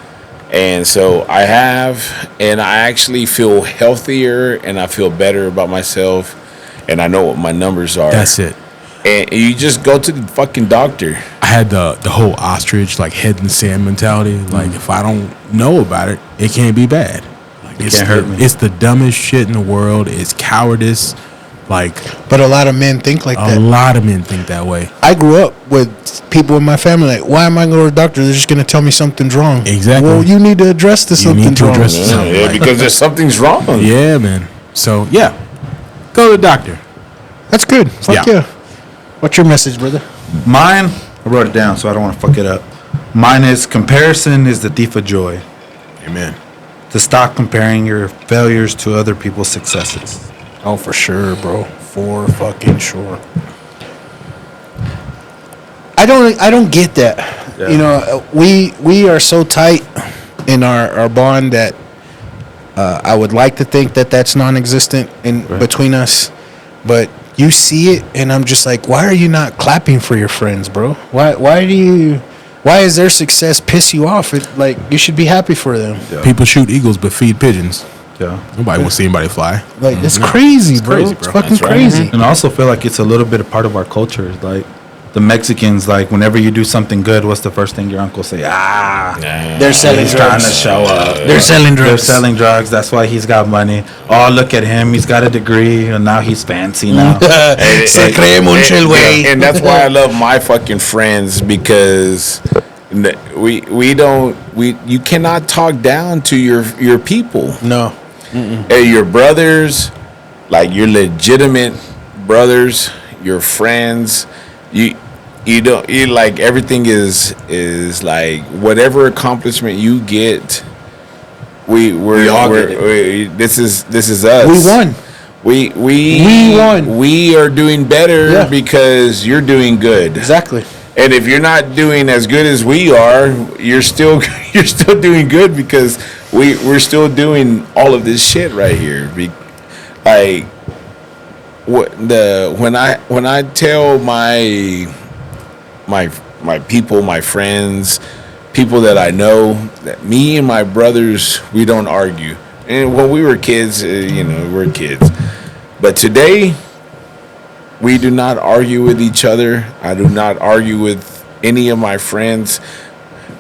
And so I have, and I actually feel healthier, and I feel better about myself, and I know what my numbers are. That's it. And you just go to the fucking doctor. I had the whole ostrich, like head in the sand mentality. Like, if I don't know about it, it can't be bad. Like, it can't hurt me. It's the dumbest shit in the world. It's cowardice. Like, But a lot of men think like a that. lot of men think that way. I grew up with people in my family like, why am I going to the doctor? They're just going to tell me something's wrong. Exactly. Well, you need to address the You need something's to wrong. address Yeah, something like- because there's something's wrong. Yeah, man. So, yeah. Go to the doctor. That's good. Fuck Yeah. yeah. What's your message, brother? Mine, I wrote it down so I don't want to fuck it up. Mine is comparison is the thief of joy. Amen. To stop comparing your failures to other people's successes. Oh, for sure, bro. For fucking sure. I don't get that. Yeah. You know, we are so tight in our bond that I would like to think that that's non-existent in between us, but you see it, and I'm just like, why are you not clapping for your friends, bro? Why does their success piss you off? Like, you should be happy for them. Yeah. People shoot eagles but feed pigeons. Yeah. Nobody wants to see anybody fly. Like, it's crazy, bro. crazy, It's bro. fucking That's right. crazy. And I also feel like it's a little bit a part of our culture. Like the Mexicans, like whenever you do something good, what's the first thing your uncle say? They're selling He's trying drugs. to show up. They're selling drugs. They're selling drugs. That's why he's got money. Oh, look at him. He's got a degree, and now he's fancy now. Se cree mucho el güey. And that's why I love my fucking friends, because you cannot talk down to your people. No. Hey, your brothers, like your legitimate brothers, your friends, you don't, you like, everything is like, whatever accomplishment you get, this is us. We won. We won. We are doing better Yeah. because you're doing good. Exactly. And if you're not doing as good as we are, you're still doing good, because we're still doing all of this shit right here. Like when I tell my people, my friends, people that I know, that me and my brothers, we don't argue. And when we were kids, we're kids. But today, we do not argue with each other. I do not argue with any of my friends.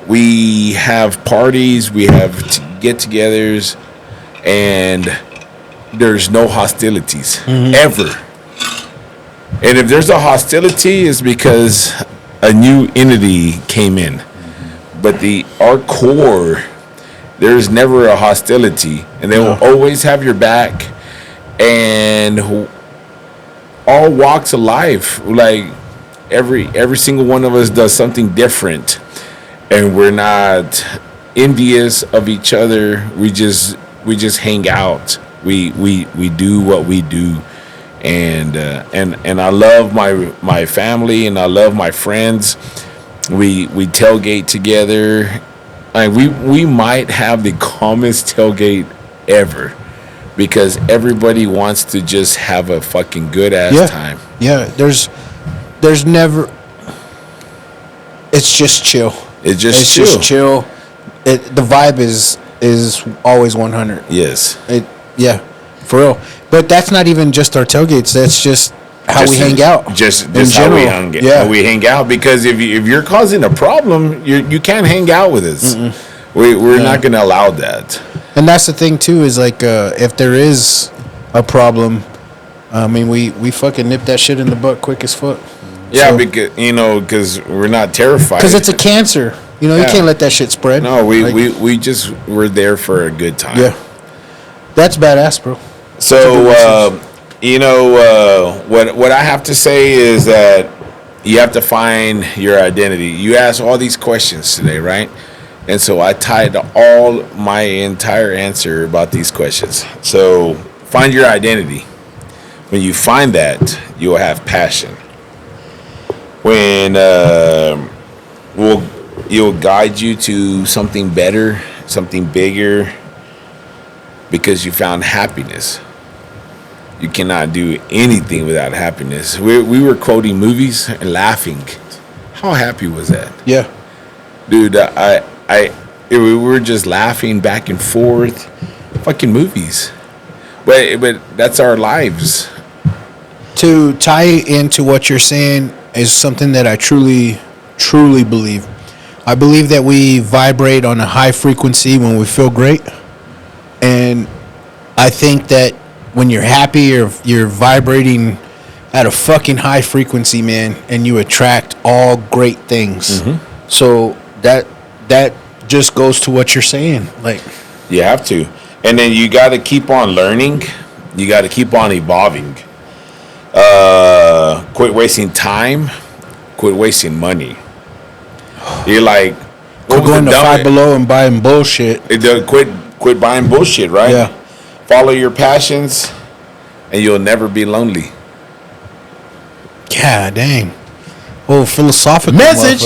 We have parties, we have get-togethers, and there's no hostilities, ever. And if there's a hostility, it's because a new entity came in. But our core, there's never a hostility, and they will always have your back. And all walks of life, like every single one of us does something different, and we're not envious of each other. We just hang out. We do what we do, and I love my family, and I love my friends. We tailgate together. Like we might have the calmest tailgate ever, because everybody wants to just have a fucking good ass time. Yeah, there's never. It's just chill. It's just chill. The vibe is always 100. Yes. For real. But that's not even just our tailgates. That's just how we hang out. Just in how we general. hang. Yeah. How we hang out, because if you're causing a problem, you can't hang out with us. We're not going to allow that. And that's the thing too, is like if there is a problem, I mean we fucking nip that shit in the butt quick as fuck. Yeah, So- because we're not terrified. Because it's a cancer. You know, you Yeah. can't let that shit spread. No, we're there for a good time. Yeah. That's badass, bro. So, what I have to say is that you have to find your identity. You asked all these questions today, right? And so I tied all my entire answer about these questions. So find your identity. When you find that, you'll have passion. When you'll guide you to something better, something bigger, because you found happiness. You cannot do anything without happiness. We were quoting movies and laughing. How happy was that? Yeah. Dude, we were just laughing back and forth. Fucking movies. But that's our lives. To tie into what you're saying is something that I truly, truly believe. I believe that we vibrate on a high frequency when we feel great. And I think that when you're happy, you're vibrating at a fucking high frequency, man, and you attract all great things. Mm-hmm. So that just goes to what you're saying. Like, you have to. And then you got to keep on learning. You got to keep on evolving. Quit wasting time. Quit wasting money. You're like, quit going to Five Below and buying bullshit. Quit buying bullshit, right? Yeah. Follow your passions, and you'll never be lonely. God dang. Oh, philosophical message.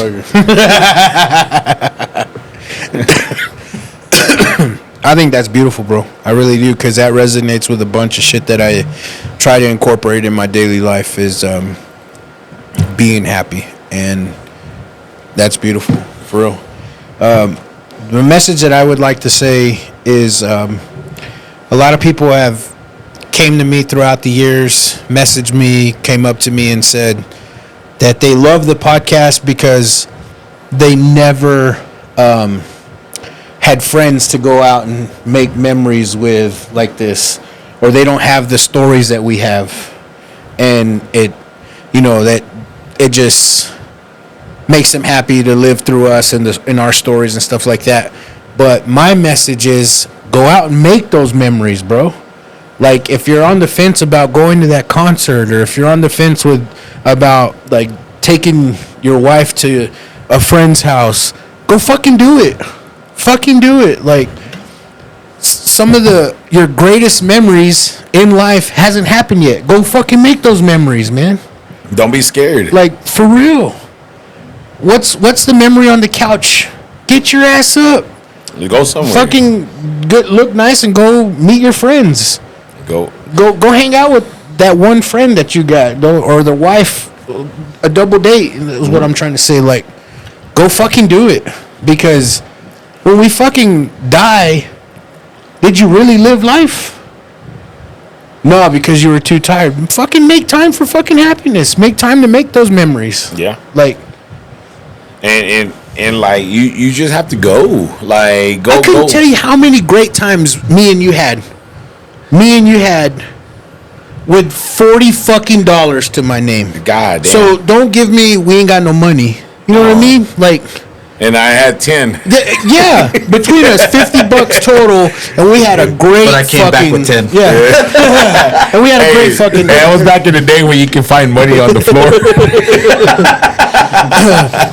I think that's beautiful, bro. I really do, because that resonates with a bunch of shit that I try to incorporate in my daily life is being happy. And that's beautiful, for real. The message that I would like to say is a lot of people have came to me throughout the years, messaged me, came up to me and said that they love the podcast because they never had friends to go out and make memories with like this, or they don't have the stories that we have, and it just makes them happy to live through us and in our stories and stuff like that. But my message is, go out and make those memories, bro. Like, if you're on the fence about going to that concert, or if you're on the fence about like taking your wife to a friend's house, go fucking do it. Fucking do it. Like, some of your greatest memories in life hasn't happened yet. Go fucking make those memories, man. Don't be scared. Like, for real. What's the memory on the couch? Get your ass up. You go somewhere. Fucking look nice and go meet your friends. Go hang out with that one friend that you got, or the wife. A double date is what I'm trying to say. Like, go fucking do it, because when we fucking die, did you really live life? No, because you were too tired. Fucking make time for fucking happiness. Make time to make those memories. Yeah. Like, and like you just have to go. Like, go. I couldn't tell you how many great times me and you had with $40 fucking to my name. God damn. So don't give me we ain't got no money. You know what I mean? Like, and I had 10. Yeah, between us, $50 total, and we had a great. But I came back with 10. Yeah, and we had a great fucking. That was back in the day when you can find money on the floor.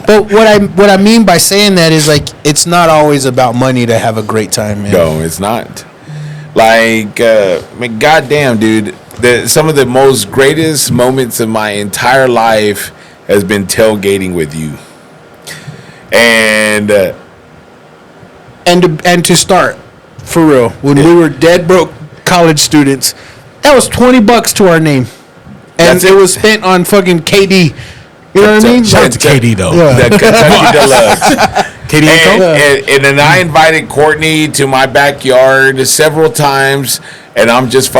But what I mean by saying that is, like, it's not always about money to have a great time, man. No, it's not. Like, man, goddamn, dude. Some of the most greatest moments of my entire life has been tailgating with you. And to start, for real, when we were dead broke college students, that was $20 to our name, and it was spent on fucking KD. You know what I mean? Shout out to KD though. Yeah. the Kentucky Deluxe. KD And then I invited Courtney to my backyard several times, and I'm just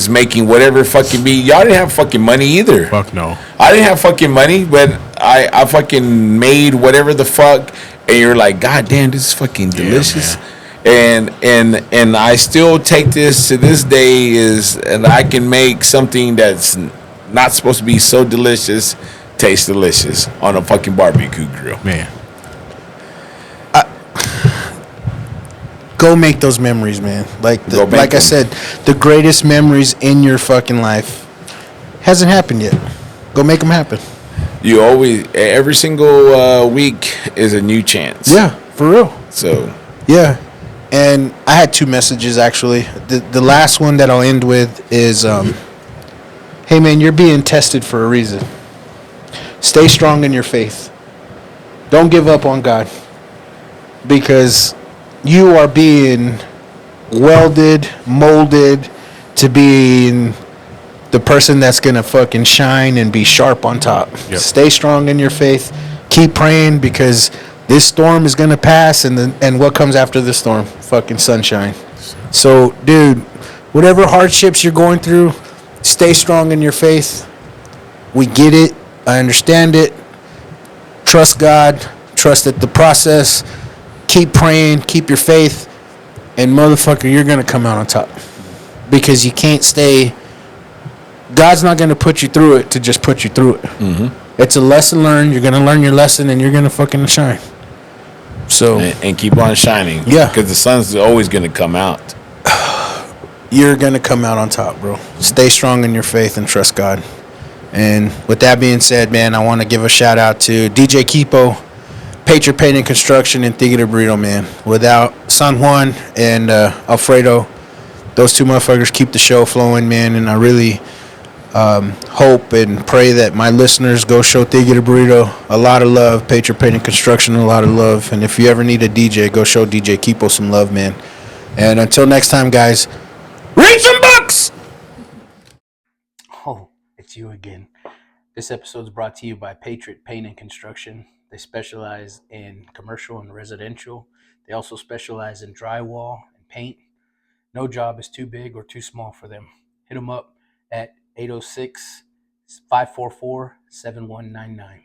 making whatever fucking be. Y'all didn't have fucking money either. Fuck no. I didn't have fucking money, but I fucking made whatever the fuck, and you're like, God damn, this is fucking delicious. And I still take this to this day and I can make something that's not supposed to be so delicious taste delicious on a fucking barbecue grill. Man. Go make those memories, man. Like I said, the greatest memories in your fucking life hasn't happened yet. Go make them happen. You always, every single week is a new chance. Yeah, for real. So Yeah. And I had 2 messages actually. The last one that I'll end with is hey man, you're being tested for a reason. Stay strong in your faith. Don't give up on God. Because you are being welded, molded to being the person that's gonna fucking shine and be sharp on top. Yep. Stay strong in your faith. Keep praying because this storm is gonna pass, and what comes after the storm? Fucking sunshine. So, dude, whatever hardships you're going through, stay strong in your faith. We get it. I understand it. Trust God. Trust that the process. Keep praying. Keep your faith. And motherfucker, you're gonna come out on top. Because you can't stay. God's not gonna put you through it to just put you through it. Mm-hmm. It's a lesson learned. You're gonna learn your lesson, and you're gonna fucking shine. So and keep on shining. Yeah. Because the sun's always going to come out. you're gonna come out on top, bro. Stay strong in your faith and trust God. And with that being said, man, I want to give a shout out to DJ Kipo, Patriot Paint and Construction, and Tigre de Burrito, man. Without San Juan and Alfredo, those 2 motherfuckers keep the show flowing, man. And I really hope and pray that my listeners go show Tigre de Burrito a lot of love, Patriot Paint and Construction a lot of love. And if you ever need a DJ, go show DJ Kipo some love, man. And until next time, guys, read some books! Oh, it's you again. This episode is brought to you by Patriot Paint and Construction. They specialize in commercial and residential. They also specialize in drywall and paint. No job is too big or too small for them. Hit them up at 806-544-7199.